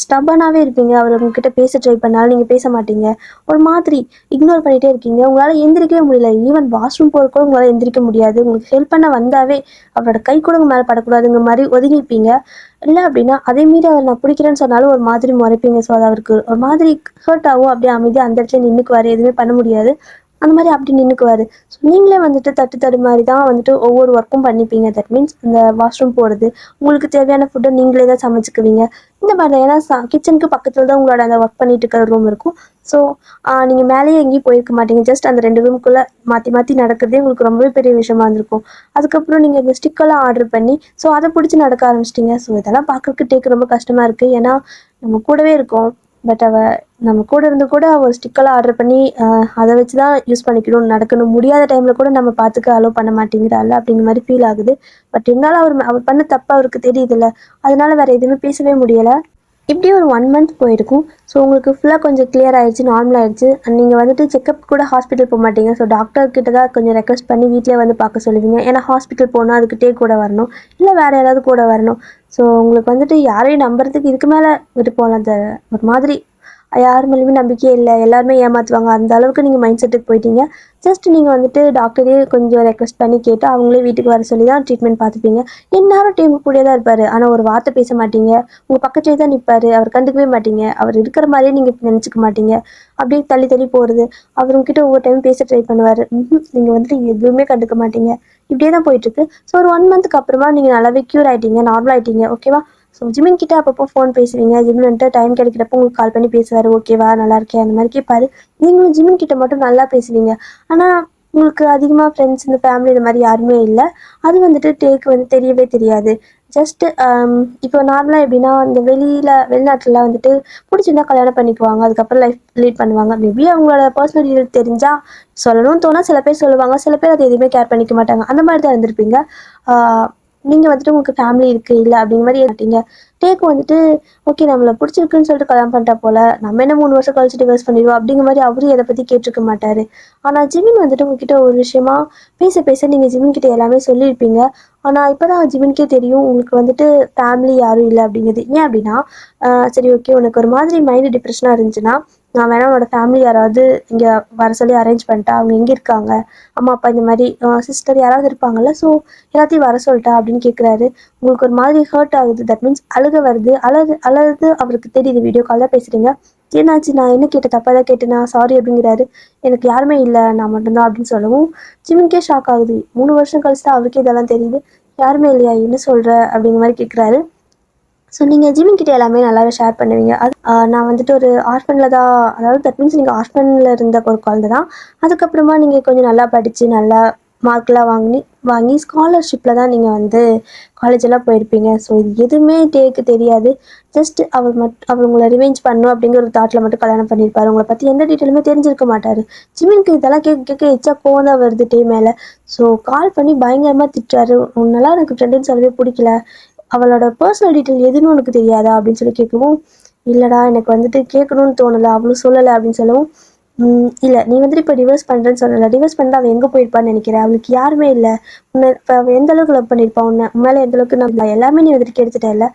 ஸ்டப்பனாகவே இருப்பீங்க. அவர் உங்ககிட்ட பேச ட்ரை பண்ணாலும் நீங்கள் பேச மாட்டீங்க. ஒரு மாதிரி இக்னோர் பண்ணிகிட்டே இருக்கீங்க. உங்களால் எந்திரிக்கவே முடியல. ஈவன் வாஷ்ரூம் போகிற கூட உங்களால் எந்திரிக்க முடியாது. உங்களுக்கு ஹெல்ப் பண்ண வந்தாவே அவரோட கை கூட உங்கள் மேலே படக்கூடாதுங்கிற மாதிரி ஒதுங்கிப்பீங்க. இல்லை அப்படின்னா அதே மீறி அவர் நான் பிடிக்கிறேன்னு சொன்னாலும் ஒரு மாதிரி முறைப்பீங்க. ஸோ அது அவருக்கு ஒரு மாதிரி ஹர்ட் ஆகும். அப்படியே அமைதியாக அந்த இடத்துல நின்றுக்குவார். எதுவுமே பண்ண முடியாது. அந்த மாதிரி அப்படி நின்றுக்குவார். ஸோ நீங்களே வந்துட்டு தட்டு மாதிரி தான் வந்துட்டு ஒவ்வொரு ஒர்க்கும் பண்ணிப்பீங்க. தட் மீன்ஸ் இந்த வாஷ்ரூம் போகிறது, உங்களுக்கு தேவையான ஃபுட்டை நீங்களே தான் சமைச்சிக்குவீங்க. இந்த மாதிரி தான். ஏன்னா கிச்சனுக்கு பக்கத்தில் தான் உங்களோட அந்த ஒர்க் பண்ணிட்டு இருக்கிற ரூம் இருக்கும். ஸோ நீங்கள் மேலேயே எங்கேயும் போயிருக்க மாட்டீங்க. ஜஸ்ட் அந்த 2 ரூமுக்குள்ளே மாற்றி மாற்றி நடக்கிறதே உங்களுக்கு ரொம்பவே பெரிய விஷயமா இருந்திருக்கும். அதுக்கப்புறம் நீங்கள் இந்த ஸ்டிக்கெல்லாம் ஆர்டர் பண்ணி ஸோ அதை பிடிச்சி நடக்க ஆரம்பிச்சிட்டிங்க. ஸோ இதெல்லாம் பார்க்குறதுக்கு டேக் ரொம்ப கஷ்டமாக இருக்குது. ஏன்னா நம்ம கூடவே இருக்கோம். பட் நம்ம கூட இருந்து கூட ஒரு ஸ்டிக்கெல்லாம் ஆர்டர் பண்ணி அதை வச்சு தான் யூஸ் பண்ணிக்கணும், நடக்கணும், முடியாத டைமில் கூட நம்ம பார்த்துக்க அலோவ் பண்ண மாட்டேங்கிறாள் அப்படிங்கிற மாதிரி ஃபீல் ஆகுது. பட் இருந்தாலும் அவர் பண்ண தப்பு அவருக்கு தெரியுதுல்ல, அதனால வேறு எதுவுமே பேசவே முடியலை. இப்படி ஒரு 1 மந்த் போயிருக்கும். ஸோ உங்களுக்கு ஃபுல்லாக கொஞ்சம் கிளியர் ஆகிடுச்சு, நார்மல் ஆகிடுச்சு. நீங்கள் வந்துட்டு செக்கப் கூட ஹாஸ்பிட்டல் போக மாட்டீங்க. ஸோ டாக்டர்கிட்ட தான் கொஞ்சம் ரெக்வஸ்ட் பண்ணி வீட்டிலே வந்து பார்க்க சொல்லுவீங்க. ஏன்னா ஹாஸ்பிட்டல் போனால் அதுக்கு டேக் கூட வரணும், இல்லை வேறு யாராவது கூட வரணும். ஸோ உங்களுக்கு வந்துட்டு யாரையும் நம்புறதுக்கு இதுக்கு மேலே விட்டு போகலாம். அந்த ஒரு மாதிரி யார் மேலேயுமே நம்பிக்கையே இல்லை, எல்லாருமே ஏமாற்றுவாங்க, அந்த அளவுக்கு நீங்கள் மைண்ட் செட்டுக்கு போயிட்டீங்க. ஜஸ்ட் நீங்கள் வந்துட்டு டாக்டரே கொஞ்சம் ரெக்வஸ்ட் பண்ணி கேட்டு அவங்களே வீட்டுக்கு வர சொல்லி தான் ட்ரீட்மெண்ட் பார்த்துப்பீங்க. எந்நேரம் டீம் கூடயே தான் இருப்பார், ஆனால் ஒரு வார்த்தை பேச மாட்டீங்க. உங்கள் பக்கத்துலேயே தான் நிற்பார், அவர் கண்டுக்கவே மாட்டீங்க. அவர் இருக்கிற மாதிரியே நீங்கள் நினச்சிக்க மாட்டீங்க. அப்படியே தள்ளி தள்ளி போகிறது. அவர் உங்ககிட்ட ஒவ்வொரு டைம் பேச ட்ரை பண்ணுவார், நீங்கள் வந்துட்டு எதுவுமே கண்டுக்க மாட்டீங்க. இப்படியே தான் போயிட்டுருக்கு. ஸோ ஒரு 1 மந்த்துக்கு அப்புறமா நீங்கள் நல்லாவே க்யூர் ஆகிட்டீங்க, நார்மல் ஆகிட்டீங்க, ஓகேவா? ஸோ ஜிமின் கிட்ட அப்பப்போ ஃபோன் பேசுவீங்க. ஜிமின் வந்துட்டு டைம் கிடைக்கிறப்போ உங்களுக்கு கால் பண்ணி பேசுவார், ஓகேவா, நல்லா இருக்கேன் அந்த மாதிரி கேட்பாரு. நீங்களும் ஜிமின் கிட்ட மட்டும் நல்லா பேசுவீங்க. ஆனால் உங்களுக்கு அதிகமாக ஃப்ரெண்ட்ஸ், இந்த ஃபேமிலி இந்த மாதிரி யாருமே இல்லை. அது வந்துட்டு டேக்கு வந்து தெரியவே தெரியாது. ஜஸ்ட்டு இப்போ நார்மலாக எப்படின்னா, இந்த வெளிநாட்டிலலாம் வந்துட்டு பிடிச்சிருந்தா கல்யாணம் பண்ணிக்குவாங்க, அதுக்கப்புறம் லைஃப் லீட் பண்ணுவாங்க. மேபி அவங்களோட பர்சனல் டீட்டெயில் தெரிஞ்சால் சொல்லணும்னு தோணா சில பேர் சொல்லுவாங்க, சில பேர் அதை எதுவுமே கேர் பண்ணிக்க மாட்டாங்க. அந்த மாதிரி தான் இருந்திருப்பீங்க. நீங்கள் வந்துட்டு உங்களுக்கு ஃபேமிலி இருக்குது இல்லை அப்படிங்கிற மாதிரி மாட்டீங்க. டேக்கு வந்துட்டு ஓகே நம்மளை பிடிச்சிருக்குன்னு சொல்லிட்டு கல்யாணம் பண்ணிட்டா போல், நம்ம என்ன 3 வருஷம் கழிச்சு டிவர்ஸ் பண்ணிடுவோம் அப்படிங்கிற மாதிரி அவரும் எதை பற்றி கேட்டிருக்க மாட்டார். ஆனால் ஜிமின் வந்துட்டு உங்ககிட்ட ஒரு விஷயமா பேச பேச நீங்கள் ஜிமின் கிட்ட எல்லாமே சொல்லியிருப்பீங்க. ஆனால் இப்போ தான் ஜிமின்கே தெரியும் உங்களுக்கு வந்துட்டு ஃபேமிலி யாரும் இல்லை அப்படிங்கிறது. ஏன் அப்படின்னா, சரி ஓகே உனக்கு ஒரு மாதிரி மைண்டு டிப்ரெஷனாக இருந்துச்சுன்னா, நான் வேணா உன்னோட ஃபேமிலி யாராவது இங்கே வர சொல்லி அரேஞ்ச் பண்ணிட்டா, அவங்க எங்கே இருக்காங்க, அம்மா அப்பா இந்த மாதிரி சிஸ்டர் யாராவது இருப்பாங்கள்ல, ஸோ எல்லாத்தையும் வர சொல்லிட்டா அப்படின்னு கேட்குறாரு. உங்களுக்கு ஒரு மாதிரி ஹர்ட் ஆகுது, தட் மீன்ஸ் அழுக வருது. அழுது அவருக்கு தெரியுது, வீடியோ காலில் பேசுகிறீங்க. என்னாச்சு, நான் என்ன கேட்டேன், தப்பாக தான் கேட்டேனா, சாரி அப்படிங்கிறாரு. எனக்கு யாருமே இல்லை, நான் மட்டும்தான் அப்படின்னு சொல்லவும் ஜிமின்கே ஷாக் ஆகுது. 3 வருஷம் கழிச்சு தான் அவருக்கே இதெல்லாம் தெரியுது. யாருமே இல்லையா, என்ன சொல்கிற அப்படிங்கிற மாதிரி கேட்குறாரு. ஸோ நீங்கள் ஜிமின் கிட்ட எல்லாமே நல்லாவே ஷேர் பண்ணுவீங்க. அது நான் வந்துட்டு ஒரு ஆர்ஃபனில் தான், அதாவது தட் மீன்ஸ் நீங்கள் ஆர்ஃபனில் இருந்த ஒரு குழந்தை தான். அதுக்கப்புறமா நீங்கள் கொஞ்சம் நல்லா படித்து நல்லா மார்க்லாம் வாங்கி ஸ்காலர்ஷிப்பில் தான் நீங்கள் வந்து காலேஜெல்லாம் போயிருப்பீங்க. ஸோ இது எதுவுமே டேக்கு தெரியாது. ஜஸ்ட் அவர் உங்களை ரிவெஞ்ச் பண்ணணும் அப்படிங்கிற ஒரு தாட்டில் மட்டும் கல்யாணம் பண்ணியிருப்பார். உங்களை பற்றி எந்த டீட்டெயிலுமே தெரிஞ்சிருக்க மாட்டார். ஜிமினுக்கு இதெல்லாம் கேட்க கேட்க எச்சா கோவம் தான் வருது டே மேலே. ஸோ கால் பண்ணி பயங்கரமாக திட்டுறாரு. உன்னெல்லாம் எனக்கு ஃப்ரெண்டுன்னு சொல்லவே பிடிக்கல, அவளோட பர்சனல் டீட்டெயில் எதுன்னு உனக்கு தெரியாதா அப்படின்னு சொல்லி கேட்கவும், இல்லைடா எனக்கு வந்துட்டு கேட்கணும்னு தோணலை, அவ்வளோ சொல்லலை அப்படின்னு சொல்லவும், இல்லை நீ வந்துட்டு இப்போ டிவோர்ஸ் பண்ணுறேன்னு சொல்லலை, டிவோர்ஸ் பண்ணிட்டு அவள் எங்கே போயிருப்பான்னு நினைக்கிறேன், அவளுக்கு யாருமே இல்லை. உன்னை இப்போ அவள் எந்த அளவுக்கு லவ் பண்ணியிருப்பான், உண்மையில எந்த அளவுக்கு நான் எல்லாமே நீ வந்துட்டு கெடுத்துட்டேன். இல்லை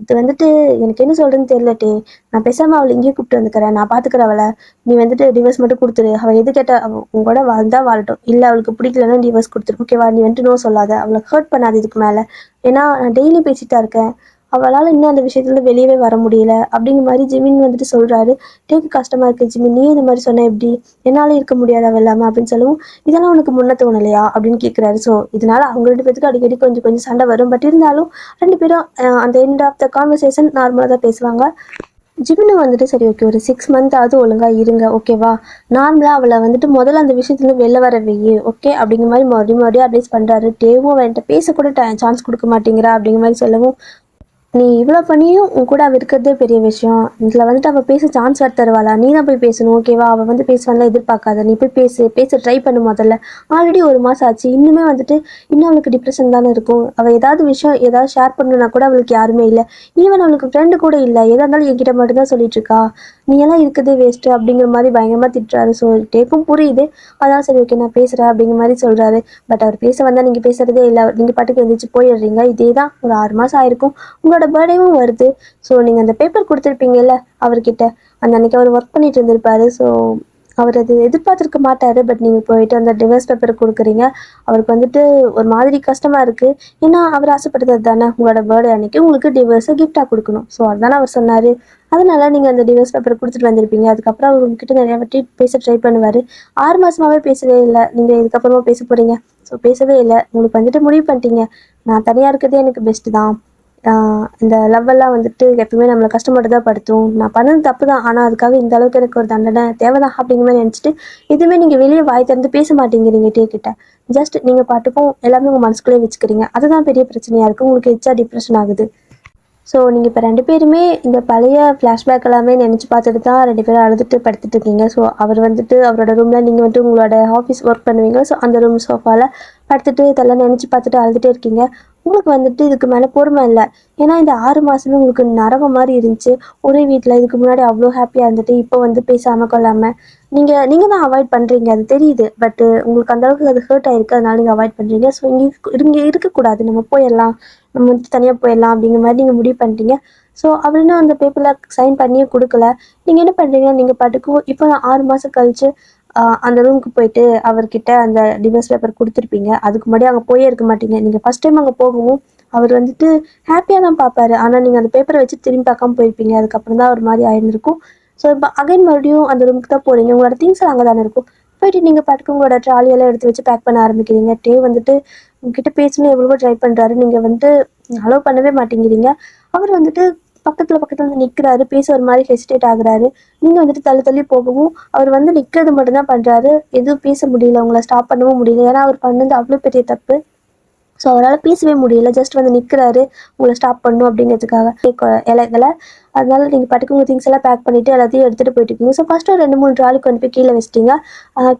இது வந்துட்டு எனக்கு என்ன சொல்கிறேன்னு தெரியலட்டே, நான் பேசாமல் அவளை இங்கேயே கூப்பிட்டு வந்துக்கிறேன், நான் பார்த்துக்கிறேன் அவளை, நீ வந்துட்டு டிவோர்ஸ் மட்டும் கொடுத்துரு, அவள் எது கேட்டால் அவள் உங்களோட வாழ்ந்தா வாழட்டும், இல்லை அவளுக்கு பிடிக்கலன்னா டிவோர்ஸ் கொடுத்துரு, ஓகேவா, நீ வந்துட்டு நோ சொல்லாத, அவளை ஹர்ட் பண்ணாது இதுக்கு மேலே. ஏன்னா நான் டெய்லி பேசிட்டு தான் இருக்கேன், அவளால் இன்னும் அந்த விஷயத்துலேருந்து வெளியவே வர முடியல அப்படிங்கிற மாதிரி ஜிமின் வந்துட்டு சொல்கிறாரு. டேக்கு கஷ்டமாக இருக்குது, ஜிமின் நீ இந்த மாதிரி சொன்ன எப்படி, என்னால் இருக்க முடியாது அவள் இல்லாமல் அப்படின்னு சொல்லவும், இதெல்லாம் உனக்கு முன்ன தோணலையா அப்படின்னு கேட்குறாரு. ஸோ இதனால் அவங்க 2 பேத்துக்கு அடிக்கடி கொஞ்சம் கொஞ்சம் சண்டை வரும். பட் இருந்தாலும் 2 பேரும் அந்த எண்ட் ஆஃப் த கான்வர்சேஷன் நார்மலாக தான் பேசுவாங்க. ஜிமினும் வந்துட்டு சரி ஓகே ஒரு 6 மந்த் ஒழுங்காக இருங்க, ஓகேவா, நார்மலாக அவளை வந்துட்டு முதல்ல அந்த விஷயத்துலேருந்து வெளில வர வெய்யு, ஓகே அப்படிங்கிற மாதிரி மறுபடியும் அட்வைஸ் பண்ணுறாரு. டேவும் அவன்கிட்ட பேசக்கூட சான்ஸ் கொடுக்க மாட்டேங்கிறா அப்படிங்கிற மாதிரி சொல்லவும், நீ இவ்வளோ பண்ணியும் உன் கூட அவள் இருக்கிறதே பெரிய விஷயம், இதில் வந்துட்டு அவள் பேச சான்ஸ் வர தருவாளா, நீ தான் போய் பேசணும், ஓகேவா, அவள் வந்து பேசுவான்லாம் எதிர்பார்க்காத, நீ போய் பேச ட்ரை பண்ணு முதல்ல. ஆல்ரெடி 1 மாதம் ஆச்சு, இன்னுமே வந்துட்டு இன்னும் அவளுக்கு டிப்ரெஷன் தானே இருக்கும். அவள் ஏதாவது ஷேர் பண்ணணுன்னா கூட அவளுக்கு யாருமே இல்லை, ஈவன் அவளுக்கு ஃப்ரெண்டு கூட இல்லை, எதாக இருந்தாலும் என்கிட்ட மட்டும்தான் சொல்லிட்டு இருக்கா, நீ எல்லாம் இருக்கிறதே வேஸ்ட்டு அப்படிங்கிற மாதிரி பயங்கரமாக திட்டுறாரு. ஸோ டேக்கும் புரியுது, அதான் சரி ஓகே நான் பேசுகிறேன் அப்படிங்கிற மாதிரி சொல்கிறாரு. பட் அவர் பேச வந்தால் நீங்கள் பேசுகிறதே இல்லை, நீங்கள் பாட்டுக்கு எழுந்திரிச்சு போயிடுறீங்க. இதே தான் ஒரு 6 மாதம் ஆயிருக்கும், உங்களோட பர்த்டேவும் வருது. ஸோ நீங்கள் அந்த பேப்பர் கொடுத்துருப்பீங்கல்ல அவர்கிட்ட, அந்த அன்றைக்கி அவர் ஒர்க் பண்ணிட்டு இருந்திருப்பாரு. ஸோ அவர் அது எதிர்பார்த்துருக்க மாட்டார். பட் நீங்கள் போயிட்டு அந்த டிவோர்ஸ் பேப்பர் கொடுக்குறீங்க, அவருக்கு வந்துட்டு ஒரு மாதிரி கஷ்டமாக இருக்குது. ஏன்னா அவர் ஆசைப்படுறது தானே, உங்களோட பர்த்டே அன்றைக்கி உங்களுக்கு டிவோர்ஸை கிஃப்டாக கொடுக்கணும். ஸோ அதுதானே அவர் சொன்னார். அதனால நீங்கள் அந்த டிவோர்ஸ் பேப்பர் கொடுத்துட்டு வந்திருப்பீங்க. அதுக்கப்புறம் அவர் உங்ககிட்ட நிறையா வாட்டி பேச ட்ரை பண்ணுவார். 6 மாதமாகவே பேசவே இல்லை, நீங்கள் இதுக்கப்புறமா பேச போகிறீங்க. ஸோ பேசவே இல்லை, உங்களுக்கு வந்துட்டு முடிவு பண்ணிட்டீங்க, நான் தனியாக இருக்கிறதே எனக்கு பெஸ்ட்டு தான், இந்த லவ்வெல்லாம் வந்துட்டு எப்பவுமே நம்மளை கஷ்டப்பட்டு தான் படுத்தும், நான் பண்ணது தப்பு தான், ஆனால் அதுக்காக இந்த அளவுக்கு எனக்கு ஒரு தண்டனை தேவைதான் அப்படிங்கிற மாதிரி நினச்சிட்டு எதுவுமே நீங்கள் வெளியே வாய் திறந்து பேச மாட்டேங்கிறீங்க டேக்கிட்ட. ஜஸ்ட் நீங்கள் பாட்டுக்கும் எல்லாமே உங்கள் மனசுக்குள்ளே வச்சுக்கிறீங்க. அதுதான் பெரிய பிரச்சனையாக இருக்குது, உங்களுக்கு எச்சா டிப்ரெஷன் ஆகுது. ஸோ நீங்கள் இப்போ 2 பேருமே இந்த பழைய ஃப்ளாஷ்பேக் எல்லாமே நினச்சி பார்த்துட்டு தான் 2 பேரும் அழுதுட்டு படுத்துட்டு இருக்கீங்க. ஸோ அவர் வந்துட்டு அவரோட ரூமில், நீங்கள் வந்துட்டு உங்களோட ஆஃபீஸ் ஒர்க் பண்ணுவீங்க. ஸோ அந்த ரூம் சோஃபாவில் படுத்துட்டு இதெல்லாம் நினச்சி பார்த்துட்டு அழுதுகிட்டே இருக்கீங்க. உங்களுக்கு வந்துட்டு இதுக்கு மேலே பொறுமை இல்லை. ஏன்னா இந்த 6 மாதமே உங்களுக்கு நரகம் மாதிரி இருந்துச்சு. ஒரே வீட்டில் இதுக்கு முன்னாடி அவ்வளோ ஹாப்பியாக இருந்துட்டு இப்போ வந்து பேசாமல் கொள்ளாமல் நீங்கள் தான் அவாய்ட் பண்ணுறீங்க, அது தெரியுது. பட்டு உங்களுக்கு அந்தளவுக்கு அது ஹர்ட் ஆகிருக்கு, அதனால நீங்கள் அவாய்ட் பண்ணுறீங்க. ஸோ இங்கே இருக்கக்கூடாது, நம்ம போயிடலாம், நம்ம வந்து தனியாக போயிடலாம் அப்படிங்கிற மாதிரி நீங்கள் முடிவு பண்ணிட்டீங்க. ஸோ அவர் இன்னும் அந்த பேப்பரில் சைன் பண்ணியே கொடுக்கல. நீங்கள் என்ன பண்ணுறீங்க, நீங்கள் பாட்டுக்கு இப்போ 6 மாதம் கழிச்சு அந்த ரூமுக்கு போயிட்டு அவர்கிட்ட அந்த டிவோர்ஸ் பேப்பர் கொடுத்துருப்பீங்க. அதுக்கு முன்னாடி அங்கே போயே இருக்க மாட்டீங்க. நீங்கள் ஃபஸ்ட் டைம் அங்கே போகவும் அவர் வந்துட்டு ஹாப்பியாக தான் பார்ப்பாரு. ஆனால் நீங்கள் அந்த பேப்பரை வச்சு திரும்பி பார்க்காம போயிருப்பீங்க. அதுக்கப்புறம் தான் ஒரு மாதிரி ஆயிருந்திருக்கும். ஸோ இப்போ அகைன் மறுபடியும் அந்த ரூமுக்கு தான் போகிறீங்க. உங்களோட திங்ஸ் அங்கே தானே இருக்கும். போயிட்டு நீங்கள் பாட்டுக்கு உங்களோட ட்ராலியெல்லாம் எடுத்து வச்சு பேக் பண்ண ஆரம்பிக்கிறீங்க. வந்துட்டு உங்ககிட்ட பேசணும் எவ்வளவோ ட்ரை பண்ணுறாரு. நீங்கள் வந்துட்டு அலோவ் பண்ணவே மாட்டேங்கிறீங்க. அவர் வந்துட்டு பக்கத்தில் வந்து நிற்கிறாரு. பேச ஒரு மாதிரி ஹெசிடேட் ஆகுறாரு. நீங்கள் வந்துட்டு தள்ளி போகவும் அவர் வந்து நிற்கிறது மட்டும்தான் பண்ணுறாரு. எதுவும் பேச முடியல, உங்களை ஸ்டாப் பண்ணவும் முடியல. ஏன்னா அவர் பண்ணது அவ்வளோ பெரிய தப்பு. ஸோ அவரால் பேசவே முடியல. ஜஸ்ட் வந்து நிற்கிறாரு உங்களை ஸ்டாப் பண்ணணும் அப்படிங்கிறதுக்காக இலைகளை. அதனால நீங்கள் பாட்டுக்கு உங்கள் திங்ஸ் எல்லாம் பேக் பண்ணிவிட்டு எல்லாத்தையும் எடுத்துகிட்டு போயிட்டு இருக்கீங்க. ஸோ ஃபஸ்ட்டு ஒரு 2-3 ட்ராலி கொண்டு போய் கீழே வச்சிட்டிங்க.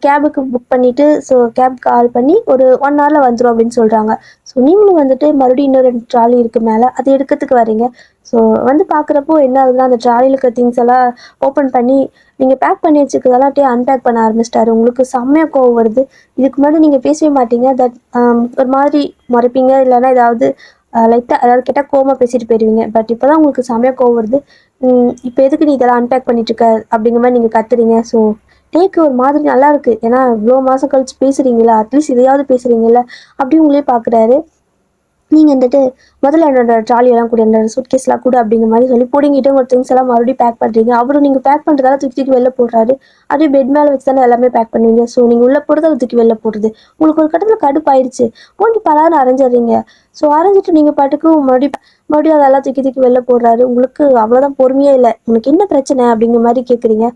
கேபுக்கு புக் பண்ணிவிட்டு ஸோ கேப் கால் பண்ணி ஒரு 1 ஹவரில் வந்துடும் அப்படின்னு சொல்கிறாங்க. ஸோ நீங்களும் வந்துட்டு மறுபடியும் இன்னும் 2 ட்ராலி இருக்குது மேலே, அது எடுக்கிறதுக்கு வரீங்க. ஸோ வந்து பார்க்குறப்போ என்ன ஆகுதுன்னா, அந்த ட்ராலியில் இருக்க திங்ஸ் எல்லாம் ஓப்பன் பண்ணி நீங்கள் பேக் பண்ணி வச்சுக்கிறதெல்லாம் அன்பேக் பண்ண ஆரம்பிச்சிட்டாரு. உங்களுக்கு செம்மையாக கோவம் வருது. இதுக்கு முன்னாடி நீங்கள் பேசவே மாட்டீங்க. ஒரு மாதிரி முறைப்பீங்க, இல்லைன்னா ஏதாவது லைட்டாக அதாவது கேட்டால் கோவமாக பேசிட்டு போயிடுவீங்க. பட் இப்போ தான் உங்களுக்கு செம்மையாக கோவம் வருது. இப்போ எதுக்கு நீ இதெல்லாம் அன்பேக் பண்ணிட்டுருக்க அப்படிங்கிற மாதிரி நீங்கள் கத்துறீங்க. ஸோ டேக்கு ஒரு மாதிரி நல்லா இருக்குது. ஏன்னா இவ்வளோ மாதம் கழிச்சு பேசுகிறீங்களா, அட்லீஸ்ட் இதையாவது பேசுகிறீங்களா அப்படி உங்களே பார்க்குறாரு. நீங்கள் வந்துட்டு முதல்ல என்னோட ட்ராலியெல்லாம் கூட என்னோட சூட்கேஸ்லாம் கூட அப்படிங்கிற மாதிரி சொல்லி பிடிங்கிட்டு உங்கள் திங்ஸ் எல்லாம் மறுபடியும் பேக் பண்ணுறீங்க. அவரும் நீங்கள் பேக் பண்ணுறதால தூக்கி வெளில போடுறாரு. அப்படியே பெட் மேலே வச்சு தானே எல்லாமே பேக் பண்ணுவீங்க. ஸோ நீங்கள் உள்ளே போடுறது அவர் தூக்கி வெளில போடுறது. உங்களுக்கு ஒரு கட்டத்தில் கடுப்பாயிடுச்சு. ஓங்கி பலான்னு அரைஞ்சிடுறீங்க. ஸோ அரைஞ்சிட்டு நீங்கள் பாட்டுக்கு மறுபடியும் அதெல்லாம் தூக்கி வெளில போடுறாரு. உங்களுக்கு அவ்வளோதான் பொறுமையே இல்லை. உனக்கு என்ன பிரச்சனை அப்படிங்கிற மாதிரி கேட்குறீங்க.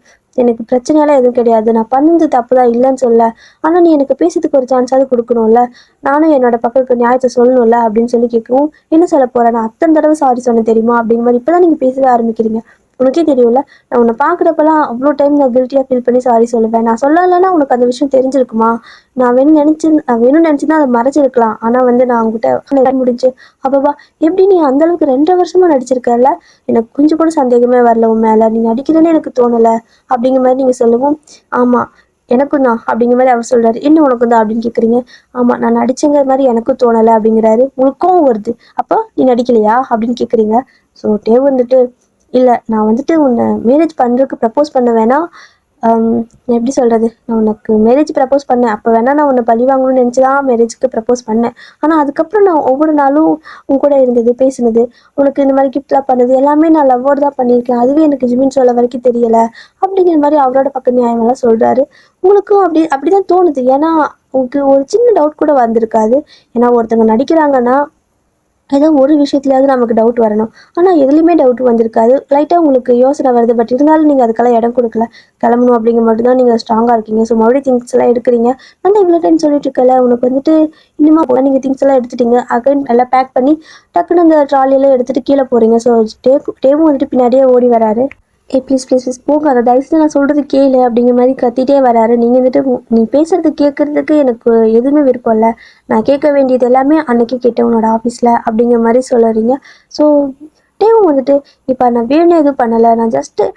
எனக்கு பிரச்சனையெல்லாம் எதுவும் கிடையாது, நான் பண்ணது தப்பு தான், இல்லைன்னு சொல்ல. ஆனால் நீ எனக்கு பேசுறதுக்கு ஒரு சான்ஸாவது கொடுக்கணும்ல, நானும் என்னோட பக்கத்துக்கு நியாயத்தை சொல்லணும்ல அப்படின்னு சொல்லி கேட்கவும், என்ன சொல்ல போகிறேன், நான் அத்தனை தடவை சாரி சொன்னேன் தெரியுமா அப்படிங்கிற மாதிரி இப்போ தான் நீங்கள் பேசவே ஆரம்பிக்கிறீங்க. உனக்கே தெரியும்ல, நான் உன்னை பார்க்குறப்பெல்லாம் அவ்வளோ டைம் நான் கில்ட்டியாக ஃபீல் பண்ணி சாரி சொல்லுவேன். நான் சொல்லலைன்னா உனக்கு அந்த விஷயம் தெரிஞ்சிருக்குமா? நான் வேணும்னு நினச்சின்னா அதை மறைச்சிருக்கலாம். ஆனால் வந்து நான் உங்ககிட்ட முடிஞ்சு அப்பப்பா எப்படி நீ அந்தளவுக்கு 2 வருஷமாக நடிச்சிருக்கல, எனக்கு கொஞ்சம் கூட சந்தேகமே வரல உன் மேலே, நீ நடிக்கிறேன்னு எனக்கு தோணலை அப்படிங்கிற மாதிரி நீங்கள் சொல்லவும், ஆமாம் எனக்கும் தான் அப்படிங்கிற மாதிரி அவர் சொல்கிறாரு. என்ன உனக்கும் தான் அப்படின்னு கேட்குறீங்க. ஆமாம் நான் நடிச்சேங்கிற மாதிரி எனக்கும் தோணலை அப்படிங்கிறாரு. உனக்கும் வருது, அப்போ நீ நடிக்கலையா அப்படின்னு கேட்குறீங்க. ஸோ வந்துட்டு இல்லை, நான் வந்துட்டு உன்னை மேரேஜ் பண்ணுறதுக்கு ப்ரப்போஸ் பண்ண வேணாம், எப்படி சொல்கிறது, நான் உனக்கு மேரேஜ் ப்ரப்போஸ் பண்ணேன், அப்போ வேணால் நான் உன்னை பழி வாங்கணும்னு நினச்சி தான் மேரேஜுக்கு ப்ரப்போஸ் பண்ணேன். ஆனால் அதுக்கப்புறம் நான் ஒவ்வொரு நாளும் உன் கூட இருந்தது, பேசுனது, உனக்கு இந்த மாதிரி கிஃப்ட்லாம் பண்ணது எல்லாமே நான் லவ்வோடு தான் பண்ணியிருக்கேன். அதுவே எனக்கு ஜிமின் சொல்ல வரைக்கும் தெரியலை அப்படிங்கிற மாதிரி அவரோட பக்கம் நியாயமெல்லாம் சொல்கிறாரு. உங்களுக்கும் அப்படி தான் தோணுது. ஏன்னா உங்களுக்கு ஒரு சின்ன டவுட் கூட வந்திருக்காது. ஏன்னா ஒருத்தவங்க நடிக்கிறாங்கன்னா ஏதோ ஒரு விஷயத்துலையாவது நமக்கு டவுட் வரணும். ஆனால் எதுலேயுமே டவுட் வந்திருக்காது. லைட்டாக உங்களுக்கு யோசனை வருது. பட் இருந்தாலும் நீங்கள் அதுக்கெல்லாம் இடம் கொடுக்கல. கிளம்பணும் அப்படிங்கிற மட்டும் தான் நீங்கள் ஸ்ட்ராங்காக இருக்கீங்க. ஸோ மறுபடியும் திங்ஸ் எல்லாம் எடுக்கிறீங்க. நான் இவ்வளோ டைம் சொல்லிட்டு இருக்கல, உனக்கு வந்துட்டு இன்னுமா போல நீங்கள் திங்ஸ் எல்லாம் எடுத்துட்டீங்க. அகைன் எல்லாம் பேக் பண்ணி டக்குன்னு அந்த ட்ராலியெல்லாம் எடுத்துகிட்டு கீழே போகிறீங்க. ஸோ டேவும் வந்துட்டு பின்னாடியே ஓடி வராரு. ப்ளீஸ் போகாத, தயவுசெய்து நான் சொல்கிறது கேளு அப்படிங்கிற மாதிரி கத்திட்டே வராரு. நீங்கள் வந்துட்டு நீ பேசுகிறது கேட்குறதுக்கு எனக்கு எதுவுமே விருப்பம் இல்லை, நான் கேட்க வேண்டியது எல்லாமே அன்றைக்கி கேட்டேன் உன்னோட ஆஃபீஸில் அப்படிங்கிற மாதிரி சொல்லுறீங்க. ஸோ டேவும் வந்துட்டு இப்போ நான் வேணும் எதுவும் பண்ணலை, நான் ஜஸ்ட்டு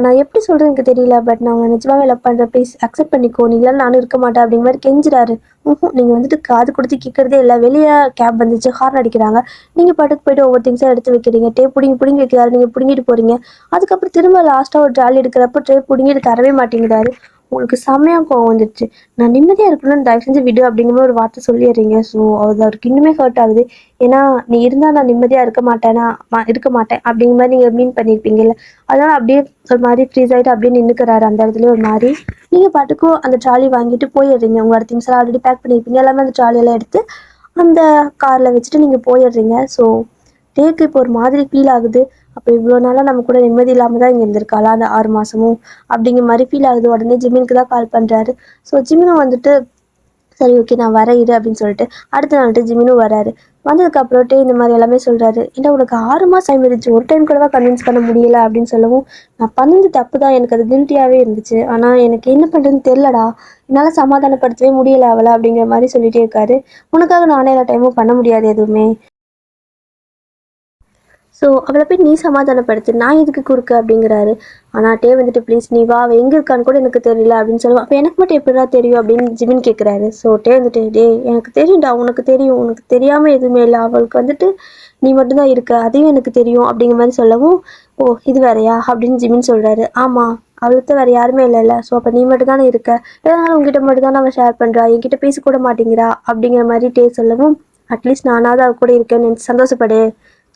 நான் எப்படி சொல்கிறது எனக்கு தெரியல, பட் நான் உன்னை நிஜமாவே லவ் பண்ணுறேன், ப்ளீஸ் அக்செப்ட் பண்ணிக்கோ, நீ இல்லைன்னு நானும் இருக்க மாட்டேன் அப்படிங்கிற மாதிரி கெஞ்சுறாரு. நீங்கள் வந்துட்டு காது கொடுத்து கேட்குறதே இல்லை. வெளியே கேப் வந்துச்சு, ஹார்ன் அடிக்கிறாங்க, நீங்கள் பாட்டுக்கு போய்ட்டு ஒவ்வொரு திங்ஸாக எடுத்து வைக்கிறீங்க. பிடுங்கி வைக்கிறாரு, நீங்கள் பிடுங்கிட்டு போகிறீங்க. அதுக்கப்புறம் திரும்ப லாஸ்ட்டாக ஒரு ட்ராலி எடுக்கிறப்போ பிடுங்கிட்டு தரவே மாட்டேங்கிறாரு. உங்களுக்கு செம்மையாக கோவம் வந்துடுச்சு. நான் நிம்மதியாக இருக்கணும்னு தயவு செஞ்சு விடு அப்படிங்கிற ஒரு வார்த்தை சொல்லிடுறீங்க. ஸோ அவருக்கு இன்னுமே ஹர்ட் ஆகுது. ஏன்னா நீ இருந்தால் நான் நிம்மதியாக இருக்க மாட்டேன் அப்படிங்கிற மாதிரி நீங்கள் மீன் பண்ணியிருப்பீங்கல்ல. அதனால் அப்படியே ஒரு மாதிரி ஃப்ரீஸ் ஆகிட்டு அப்படியே நின்றுக்கிறாரு அந்த இடத்துல ஒரு மாதிரி. நீங்கள் பாட்டுக்கும் அந்த ட்ராலி வாங்கிட்டு போயிடுறீங்க. உங்களோட திங்ஸ் எல்லாம் ஆல்ரெடி பேக் பண்ணியிருப்பீங்க. எல்லாமே அந்த ட்ராலியெல்லாம் எடுத்து அந்த காரில் வச்சுட்டு நீங்கள் போயிடுறீங்க. ஸோ டேக்கு இப்போ ஒரு மாதிரி ஃபீல் ஆகுது. அப்போ இவ்வளோ நாளாக நம்ம கூட நிம்மதி இல்லாமல் தான் இங்கே இருந்திருக்காளா அந்த 6 மாதமும் அப்படிங்கிற மாதிரி ஃபீல் ஆகுது. உடனே ஜிமினுக்கு தான் கால் பண்ணுறாரு. ஸோ ஜிமினும் வந்துட்டு சரி ஓகே நான் வரேன் இரு அப்படின்னு சொல்லிட்டு அடுத்த நாள்ட்டு ஜிமினும் வராரு. வந்ததுக்கப்புறம்ட்டு இந்த மாதிரி எல்லாமே சொல்கிறாரு. ஏன்னா உனக்கு 6 மாதம் டைம் இருந்துச்சு, ஒரு டைம் கூடவா கன்வின்ஸ் பண்ண முடியல அப்படின்னு சொல்லவும், நான் பண்ணது தப்பு தான், எனக்கு அது கில்ட்டியாகவே இருந்துச்சு, ஆனால் எனக்கு என்ன பண்ணுறதுன்னு தெரிலடா, என்னால் சமாதானப்படுத்தவே முடியலை அவளை அப்படிங்கிற மாதிரி சொல்லிகிட்டே இருக்காரு. உனக்காக நானே எல்லா டைமும் பண்ண முடியாது எதுவுமே. ஸோ அவளை போய் நீ சமாதானப்படுத்து, நான் எதுக்கு குறுக்க அப்படிங்கிறாரு. ஆனால் டே வந்துட்டு ப்ளீஸ் நீ வா, அவள் எங்கே இருக்கான்னு கூட எனக்கு தெரியல அப்படின்னு சொல்லுவாள். அப்போ எனக்கு மட்டும் எப்படிடா தெரியும் அப்படின்னு ஜிமின் கேட்குறாரு. ஸோ டே வந்துட்டு டே எனக்கு தெரியும்டா, உனக்கு தெரியும், உனக்கு தெரியாமல் எதுவுமே இல்லை, அவளுக்கு வந்துட்டு நீ மட்டும்தான் இருக்க, அதையும் எனக்கு தெரியும் அப்படிங்கிற மாதிரி சொல்லவும், ஓ இது வேறையா அப்படின்னு ஜிமின் சொல்கிறாரு. ஆமாம், அவளுக்கு வேறு யாருமே இல்லைல்ல, ஸோ அப்போ நீ மட்டும் தானே இருக்க, எதனாலும் உங்ககிட்ட மட்டும் தானே அவள் ஷேர் பண்ணுறா, என்கிட்ட பேசக்கூட மாட்டேங்கிறா அப்படிங்கிற மாதிரி டே சொல்லவும், அட்லீஸ்ட் நானாவது அவள் கூட இருக்கேன்னு சந்தோஷப்படு,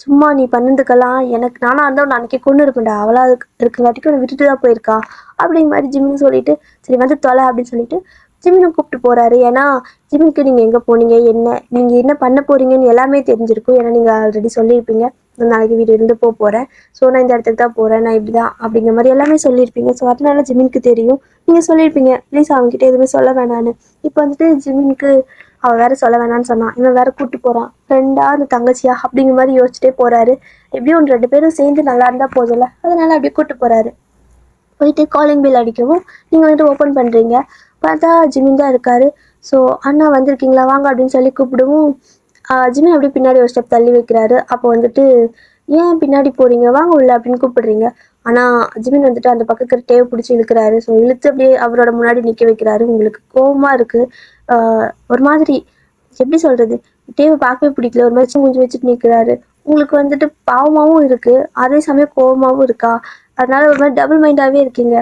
சும்மா நீ பண்ணதுக்கெல்லாம் எனக்கு நானாக இருந்தால் நான் அன்றைக்கி கொண்டு இருப்பேன்டா, அவளாக இருக்கிறங்காட்டிக்கு உன்னை விட்டுட்டு தான் போயிருக்கா அப்படிங்கிற மாதிரி ஜிமின்னு சொல்லிட்டு, சரி வந்து தொலை அப்படின்னு சொல்லிட்டு ஜிமினை கூப்பிட்டு போகிறாரு. ஏன்னா ஜிமினுக்கு நீங்கள் எங்கே போனீங்க, என்ன நீங்கள் என்ன பண்ண போகிறீங்கன்னு எல்லாமே தெரிஞ்சிருக்கும். ஏன்னா நீங்கள் ஆல்ரெடி சொல்லியிருப்பீங்க, நான் நாளைக்கு வீடு இருந்து போகிறேன், ஸோ நான் இந்த இடத்துக்கு தான் போகிறேன், நான் இப்படி தான் அப்படிங்கிற மாதிரி எல்லாமே சொல்லியிருப்பீங்க. ஸோ அதனால ஜிமினுக்கு தெரியும், நீங்கள் சொல்லியிருப்பீங்க ப்ளீஸ் அவங்ககிட்ட எதுவுமே சொல்ல வேணான்னு. இப்போ வந்துட்டு ஜிமினுக்கு அவள் வேற சொல்ல வேணான்னு சொன்னான், இவன் வேற கூப்பிட்டு போகிறான், ஃப்ரெண்டா அந்த தங்கச்சியா அப்படிங்கிற மாதிரி யோசிச்சுட்டே போகிறாரு. எப்படியும் 2 பேரும் சேர்ந்து நல்லா இருந்தால் போதில்ல, அதனால அப்படியே கூப்பிட்டு போகிறாரு. போயிட்டு காலிங் பில் அடிக்கவும் நீங்கள் வந்துட்டு ஓப்பன் பண்ணுறீங்க, பார்த்தா ஜிமின் தான் இருக்காரு. ஸோ அண்ணா வந்திருக்கீங்களா வாங்க அப்படின்னு சொல்லி கூப்பிடுவோம். ஜிமின் அப்படியே பின்னாடி ஒரு ஸ்டெப் தள்ளி வைக்கிறாரு. அப்போ வந்துட்டு ஏன் பின்னாடி போகிறீங்க, வாங்க உள்ள அப்படின்னு கூப்பிடுறீங்க. ஆனால் ஜிமின் வந்துட்டு அந்த பக்கத்துக்கு டேவை பிடிச்சி இழுக்கிறாரு. ஸோ இழுத்து அப்படியே அவரோட முன்னாடி நிற்க வைக்கிறாரு. உங்களுக்கு கோபமாக இருக்குது, ஒரு மாதிரி எப்படி சொல்கிறது, டேவை பார்க்கவே பிடிக்கல, ஒரு மாதிரி மூஞ்சி வச்சுட்டு நிற்கிறாரு. உங்களுக்கு வந்துட்டு பாவமாகவும் இருக்குது, அதே சமயம் கோபமாகவும் இருக்கா, அதனால ஒரு மாதிரி டபுள் மைண்டாகவே இருக்கீங்க.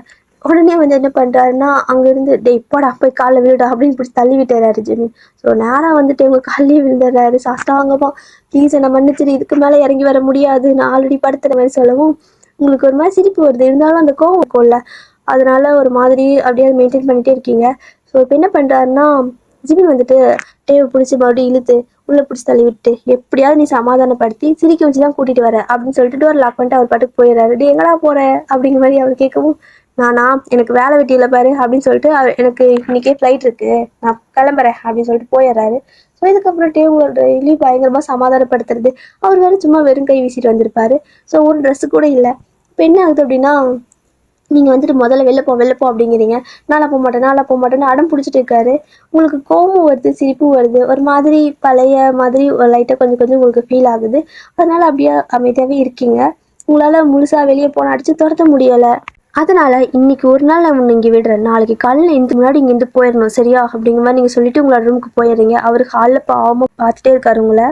உடனே வந்து என்ன பண்ணுறாருன்னா அங்கேருந்து டே இப்போடா போய் காலில் விழுடா அப்படின்னு பிடிச்சி தள்ளி விட்டுறாரு ஜிமின். ஸோ நேராக வந்துட்டு உங்கள் காலையே விழுந்துடுறாரு சாஸ்தாங்கமாக, ப்ளீஸ் என்னை மன்னிச்சிரு, இதுக்கு மேலே இறங்கி வர முடியாது, நான் ஆல்ரெடி படுத்துற மாதிரி சொல்லவும் உங்களுக்கு ஒரு மாதிரி சிரிப்பு வருது. இருந்தாலும் அந்த கோவம் இருக்கும்ல, அதனால ஒரு மாதிரி அப்படியே மெயின்டைன் பண்ணிகிட்டே இருக்கீங்க. ஸோ இப்போ என்ன பண்ணுறாருன்னா ஜிமின் வந்துட்டு டேவை பிடிச்சி மறுபடியும் இழுத்து உள்ளே பிடிச்சி தள்ளி விட்டு எப்படியாவது நீ சமாதானப்படுத்தி சிரிக்க வச்சு தான் கூட்டிகிட்டு வர அப்படின்னு சொல்லிட்டு டோர் லாக் பண்ணிட்டு அவர் பாட்டுக்கு போயிடுறாரு. டே எங்கடா போகிற அப்படிங்கிற மாதிரி அவர் கேட்கவும், நானா எனக்கு வேலை வெட்டியில் பாரு அப்படின்னு சொல்லிட்டு எனக்கு இன்னைக்கே ஃப்ளைட் இருக்குது, நான் கிளம்புறேன் அப்படின்னு சொல்லிட்டு போயிடுறாரு. ஸோ இதுக்கப்புறம் டேவோட டெய்லி பயங்கரமாக சமாதானப்படுத்துறது. அவர் வேறு சும்மா வெறும் கை வீசிட்டு வந்திருப்பாரு. ஸோ ஒரு ட்ரெஸ்ஸு கூட இல்லை. இப்போ என்ன ஆகுது அப்படின்னா நீங்கள் வந்துட்டு முதல்ல வெளில போ அப்படிங்கிறீங்க, நாளாக போக மாட்டேன்னு அடம் பிடிச்சிட்டு இருக்காரு. உங்களுக்கு கோபம் வருது, சிரிப்பும் வருது, ஒரு மாதிரி பழைய மாதிரி ஒரு லைட்டாக கொஞ்சம் கொஞ்சம் உங்களுக்கு ஃபீல் ஆகுது. அதனால அப்படியே அமைதியாகவே இருக்கீங்க. உங்களால் முழுசாக வெளியே போனால் அடித்து துரத்த முடியலை. அதனால் இன்றைக்கி ஒரு நாள் நான் உன்னை இங்கே விடுறேன், நாளைக்கு காலையில் இந்த முன்னாடி இங்கேருந்து போயிடணும் சரியா அப்படிங்கிற மாதிரி நீங்கள் சொல்லிவிட்டு உங்களோட ரூமுக்கு போயிடுறீங்க. அவர் ஹாலில் பாவமாக பார்த்துட்டே இருக்காரு உங்களை.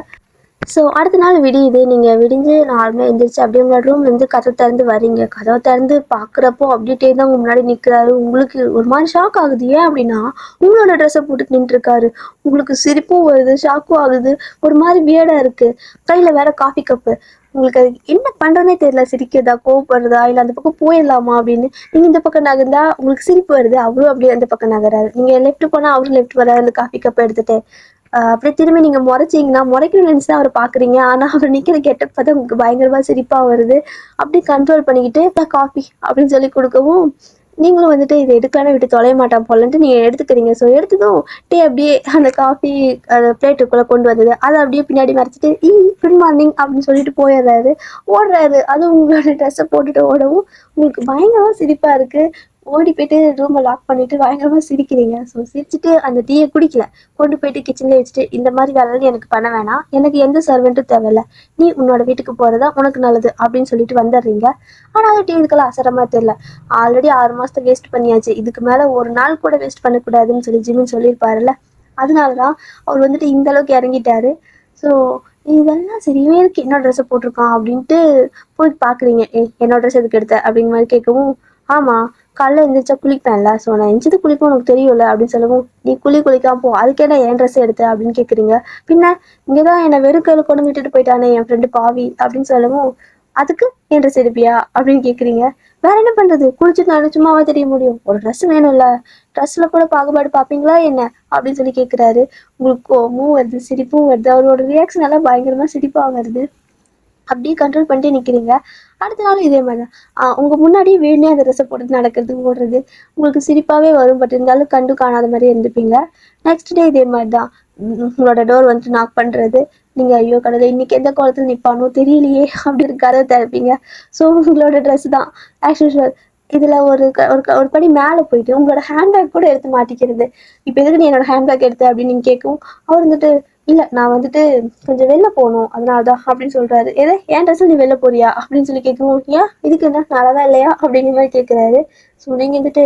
ஸோ அடுத்த நாள் விடியுது, நீங்கள் விடிஞ்சு நார்மலாக எழுந்திரிச்சு அப்படியே உங்களோட ரூம்லேருந்து கதவை திறந்து வரீங்க. கதவை திறந்து பார்க்குறப்போ அப்படியே தான் உங்கள் முன்னாடி நிற்கிறாரு. உங்களுக்கு ஒரு மாதிரி ஷாக் ஆகுது. ஏன் அப்படின்னா உங்களோட ட்ரெஸ்ஸை போட்டு நின்றுருக்காரு. உங்களுக்கு சிரிப்பும் வருது, ஷாக்கும் ஆகுது, ஒரு மாதிரி வியர்டாக இருக்குது. கையில் வேற காஃபி கப்பு. உங்களுக்கு அது என்ன பண்ணுறதுனே தெரியல, சிரிக்கிறதா கோவப்படுறதா இல்லை அந்த பக்கம் போயிடலாமா அப்படின்னு. நீங்கள் இந்த பக்கம் நகர்ந்தா உங்களுக்கு சிரிப்பு வருது, அவரும் அப்படியே அந்த பக்கம் நகராரு. நீங்கள் லெஃப்ட் போனால் அவரும் லெஃப்ட் வராரு அந்த காஃபி கப்பை எடுத்துகிட்டு. அப்படியே திரும்பி நீங்கள் முறைச்சிங்கன்னா முறைக்கணும்னு நினச்சி தான் அவரை பார்க்குறீங்க. ஆனால் அவர் நிற்கிற கெட்டப் பார்த்தா உங்களுக்கு பயங்கரமாக சிரிப்பாக வருது. அப்படியே கண்ட்ரோல் பண்ணிக்கிட்டு காஃபி அப்படின்னு சொல்லி கொடுக்கவும் நீங்களும் வந்துட்டு இதை எடுக்கலான்னு விட்டு தொலைய மாட்டான் போலன்ட்டு நீங்கள் எடுத்துக்கிறீங்க. ஸோ எடுத்ததும் டே அப்படியே அந்த காஃபி அந்த பிளேட்டுக்குள்ளே கொண்டு வந்தது அதை அப்படியே பின்னாடி மறைச்சிட்டு குட் மார்னிங் அப்படின்னு சொல்லிட்டு போயிடுறாரு. ஓடுறாரு, அதுவும் உங்களோட ட்ரெஸ்ஸை போட்டுட்டு ஓடவும் உங்களுக்கு பயங்கரமாக சிரிப்பாக இருக்குது. ஓடி போயிட்டு ரூமை லாக் பண்ணிட்டு பயங்கரமாக சிரிக்கிறீங்க. ஸோ சிரிச்சுட்டு அந்த டீயை குடிக்கல, கொண்டு போயிட்டு கிச்சன்லேயே வச்சுட்டு இந்த மாதிரி வேலைன்னு எனக்கு பண்ண வேணாம், எனக்கு எந்த சர்வெண்ட்டும் தேவையில்ல, நீ உன்னோட வீட்டுக்கு போகிறதா உனக்கு நல்லது அப்படின்னு சொல்லிட்டு வந்துடுறீங்க. ஆனால் அது டீ இதுக்கெல்லாம் அசரமாக தெரியல. ஆல்ரெடி 6 மாதத்தை வேஸ்ட் பண்ணியாச்சு, இதுக்கு மேலே ஒரு நாள் கூட வேஸ்ட் பண்ணக்கூடாதுன்னு சொல்லி ஜிமின் சொல்லியிருப்பாருல்ல, அதனால தான் அவர் வந்துட்டு இந்த அளவுக்கு இறங்கிட்டாரு. ஸோ இதெல்லாம் சரி, இவனுக்கு என்னோட ட்ரெஸ்ஸை போட்டிருக்கான் அப்படின்ட்டு போய் பார்க்குறீங்க. என்னோட ட்ரெஸ் எதுக்கு எடுத்த அப்படிங்கிற மாதிரி கேட்கவும், ஆமாம் காலைல எழுந்திரிச்சா குளிப்பேன்ல, ஸோ நான் எந்திரிச்சு குளிப்பேன் உனக்கு தெரியும்ல அப்படின்னு சொல்லவும், நீ குளிக்காம போ, அதுக்கேடா என் ட்ரெஸ் எடுத்த அப்படின்னு கேட்குறீங்க. பின்ன இங்கே தான் என்னை வெறும் கையில் கொண்டு விட்டுட்டு போயிட்டானே என் ஃப்ரெண்டு பாவி அப்படின்னு சொல்லவும், அதுக்கு என் ட்ரெஸ் எடுப்பியா அப்படின்னு கேட்குறீங்க. வேற என்ன பண்ணுறது, குளிச்சுட்டு நான் சும்மாவா தெரிய முடியும், ஒரு ட்ரெஸ் வேணும்ல, ட்ரெஸ்ஸில் கூட பாகுபாடு பார்ப்பீங்களா என்ன அப்படின்னு சொல்லி கேட்குறாரு. உங்களுக்கு கோவமும் வருது, சிரிப்பும் வருது, அவரோட ரியாக்ஷன் எல்லாம் பயங்கரமாக சிரிப்பாக வருது. அப்படியே கண்ட்ரோல் பண்ணிட்டு நிற்கிறீங்க. அடுத்த நாளும் இதே மாதிரி தான் உங்கள் முன்னாடியே வேணுனே அந்த ட்ரெஸ்ஸை போட்டு நடக்கிறது ஓடுறது உங்களுக்கு சிரிப்பாகவே வரும். பட் இருந்தாலும் கண்டு காணாத மாதிரி இருந்துப்பீங்க. நெக்ஸ்ட் டே இதே மாதிரி தான் உங்களோட டோர் வந்துட்டு நாக் பண்ணுறது. நீங்கள் ஐயோ கடவுளே இன்னைக்கு எந்த கோலத்தில் நிற்பானோ தெரியலையே அப்படி ஒரு கதை திறப்பீங்க. ஸோ உங்களோட ட்ரெஸ் தான் ஆஸ் யூஷுவல். இதில் ஒரு படி மேலே போயிட்டு உங்களோட ஹேண்ட்பேக் கூட எடுத்து மாட்டிக்கிறது. இப்போ எதுக்கு நீ என்னோட ஹேண்ட்பேக் எடுத்த அப்படின்னு நீங்கள் கேட்கவும் அவர் வந்துட்டு இல்லை நான் வந்துட்டு கொஞ்சம் வெளில போகணும் அதனால தான் அப்படின்னு சொல்கிறாரு. எதை ஏன் ட்ரெஸ்ஸில் நீ வெளில போறியா அப்படின்னு சொல்லி கேட்கவும் ஏன் இதுக்கு என்ன நல்லாதான் இல்லையா அப்படிங்கிற மாதிரி கேட்குறாரு. ஸோ நீங்கள் வந்துட்டு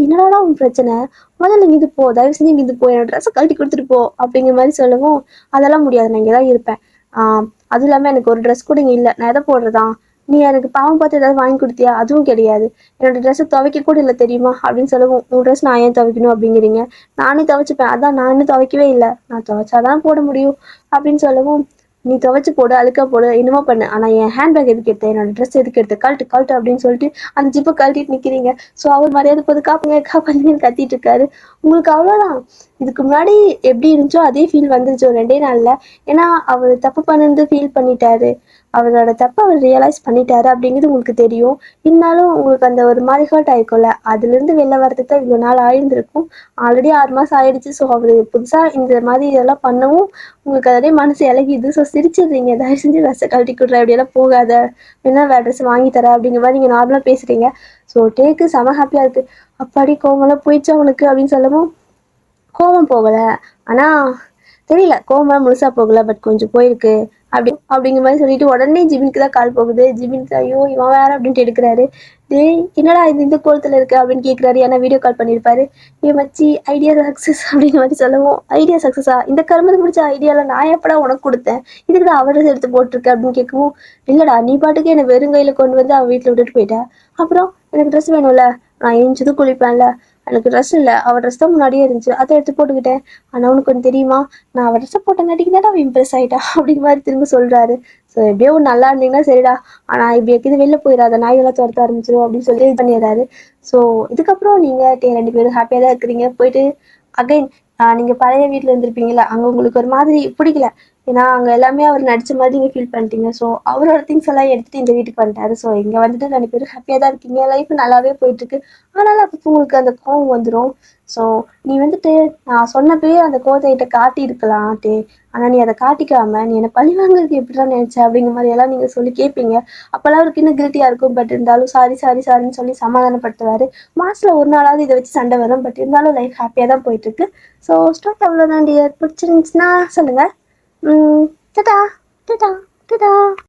என்னடா உன் பிரச்சனை, முதல்ல இங்கே இது போ, தயவு செஞ்சு இங்கே இது போ, என்னோட ட்ரெஸ்ஸை கழட்டி கொடுத்துட்டு போ அப்படிங்கிற மாதிரி சொல்லவும் அதெல்லாம் முடியாது, நான் இங்கே தான் இருப்பேன். அதுவும் இல்லாமல் எனக்கு ஒரு ட்ரெஸ் கூட இங்கே இல்லை, நான் எதை போடுறதா, நீ எனக்கு பாவம் பார்த்து ஏதாவது வாங்கி கொடுத்தியா, அதுவும் கிடையாது, என்னோட ட்ரெஸ்ஸை துவைக்க கூட இல்லை தெரியுமா அப்படின்னு சொல்லவும் உன் ட்ரெஸ் நான் ஏன் துவைக்கணும் அப்படிங்கிறீங்க, நானே துவைச்சிப்பேன், அதான் நான் இன்னும் துவைக்கவே இல்லை, நான் துவைச்சாதான் போட முடியும் அப்படின்னு சொல்லவும் நீ துவைச்சு போடு, அழுக்கா போடு, என்னமோ பண்ணு, ஆனால் என் ஹேண்ட்பேக் எதுக்கு எடுத்த, என்னோட ட்ரெஸ் எதுக்கு எடுத்த, கழட்டு கழட்டு அப்படின்னு சொல்லிட்டு அந்த ஜிப்பை கழட்டிட்டு நிற்கிறீங்க. ஸோ அவர் மரியாதை போது காப்புங்க காப்பாங்க கத்திட்டு இருக்காரு. உங்களுக்கு அவ்வளோதான். இதுக்கு முன்னாடி எப்படி இருந்துச்சோ அதே ஃபீல் வந்துருச்சு ஒரு 2 நாளில். ஏன்னா அவர் தப்பு பண்ணது ஃபீல் பண்ணிட்டாரு, அவரோட தப்பை அவர் ரியலைஸ் பண்ணிட்டாரு அப்படிங்கிறது உங்களுக்கு தெரியும். இருந்தாலும் உங்களுக்கு அந்த ஒரு மாதிரி ஹர்ட் ஆயிருக்கும்ல, அதுலேருந்து வெளில வரதுக்கு தான் இவ்வளோ நாள் ஆயிருந்திருக்கும். ஆல்ரெடி 6 மாதம் ஆயிடுச்சு. ஸோ அவர் புதுசாக இந்த மாதிரி இதெல்லாம் பண்ணவும் உங்களுக்கு அதே மனசு இலகிது. ஸோ சிரிச்சிடுறீங்க, தயவு செஞ்சு ட்ரெஸ்ஸை கழட்டி கொடுறேன், அப்படியெல்லாம் போகாத, வேணா வேறு ட்ரெஸ் வாங்கி தரேன் அப்படிங்கிற மாதிரி நீங்கள் நார்மலாக பேசுகிறீங்க. ஸோ டேக்கு செம ஹாப்பியாக இருக்குது. அப்பாடி கோவமெல்லாம் போயிடுச்சு அவனுக்கு அப்படின்னு சொல்லவும் கோவம் போகலை, ஆனால் தெரியல கோவமெல்லாம் முழுசாக போகலை, பட் கொஞ்சம் போயிருக்கு அப்படிங்கிற மாதிரி சொல்லிட்டு உடனே ஜிமினுக்கு தான் கால் போகுது. ஜிமினுக்கு ஐயோ இவன் வேற அப்படின்ட்டு எடுக்கிறாரு. டேய் என்னடா இந்த கோலத்தில் இருக்கு அப்படின்னு கேட்குறாரு. ஏன்னா வீடியோ கால் பண்ணியிருப்பாரு. ஏன் மச்சி ஐடியா சக்ஸஸ் அப்படிங்கிற மாதிரி சொல்லவும் ஐடியா சக்ஸஸா, இந்த கரும்பு பிடிச்ச ஐடியாவில் நான் எப்படா உனக்கு கொடுத்தேன், இதுக்கு தான் அவரை எடுத்து போட்டிருக்கேன் அப்படின்னு கேட்கவும் இல்லைடா நீ பாட்டுக்கு என்னை வெறுங்கையில் கொண்டு வந்து அவள் வீட்டில் விட்டுட்டு போயிட்டேன், அப்புறம் எனக்கு ட்ரெஸ் வேணும்ல, நான் எஞ்சிதும் குளிப்பேன்ல, எனக்கு ட்ரெஸ் இல்லை, அவள் ட்ரெஸ் தான் முன்னாடியே இருந்துச்சு, அதை எடுத்து போட்டுக்கிட்டேன், ஆனால் உனக்கு ஒன்று தெரியுமா, நான் அவள் ட்ரெஸ்ஸை போட்டங்காட்டிக்கு தான் அவள் இம்ப்ரெஸ் ஆகிட்டா அப்படிங்கிற மாதிரி திரும்ப சொல்கிறாரு. ஸோ எப்படியோ நல்லா இருந்தீங்கன்னா சரிடா, ஆனால் இப்படி எது வெளில போயிடாத, நாய்களாம் துரத்த ஆரம்பிச்சிடும் அப்படின்னு சொல்லி இது பண்ணிடுறாரு. ஸோ இதுக்கப்புறம் நீங்கள் 2 பேரும் ஹாப்பியாக தான் இருக்கிறீங்க. போயிட்டு அகைன் நீங்கள் பழைய வீட்டில் இருந்திருப்பீங்களா, அங்கே உங்களுக்கு ஒரு மாதிரி பிடிக்கல, ஏன்னா அங்கே எல்லாமே அவர் நடித்த மாதிரி நீங்கள் ஃபீல் பண்ணிட்டீங்க. ஸோ அவரோட திங்ஸ் எல்லாம் எடுத்துகிட்டு இந்த வீட்டுக்கு வந்துட்டாரு. ஸோ இங்கே வந்துட்டு 2 பேரும் ஹாப்பியாக தான் இருக்கீங்க, லைஃப் நல்லாவே போயிட்டுருக்கு. ஆனாலும் அப்போ உங்களுக்கு அந்த கோவம் வந்துடும். ஸோ நீ வந்துட்டு நான் சொன்னப்பவே அந்த கோவத்தை காட்டியிருக்கலாம் ஆனால் நீ அதை காட்டிக்காமல் நீ என்னை பழி வாங்குறதுக்கு எப்படிலாம் நினச்ச அப்படிங்கிற மாதிரி எல்லாம் நீங்கள் சொல்லி கேட்பீங்க. அப்போல்லாம் அவருக்கு இன்னும் கில்ட்டியாக இருக்கும். பட் இருந்தாலும் சாரி சாரி சாரின்னு சொல்லி சமாதானப்படுத்துவார். மாதத்தில் ஒரு நாளாவது இதை வச்சு சண்டை வரும். பட் இருந்தாலும் லைஃப் ஹாப்பியாக தான் போயிட்டுருக்கு. ஸோ ஸ்டார்ட் அவ்வளோதான் டியர். பிடிச்சிருந்துச்சுன்னா சொல்லுங்கள். டாடா டாடா டாடா.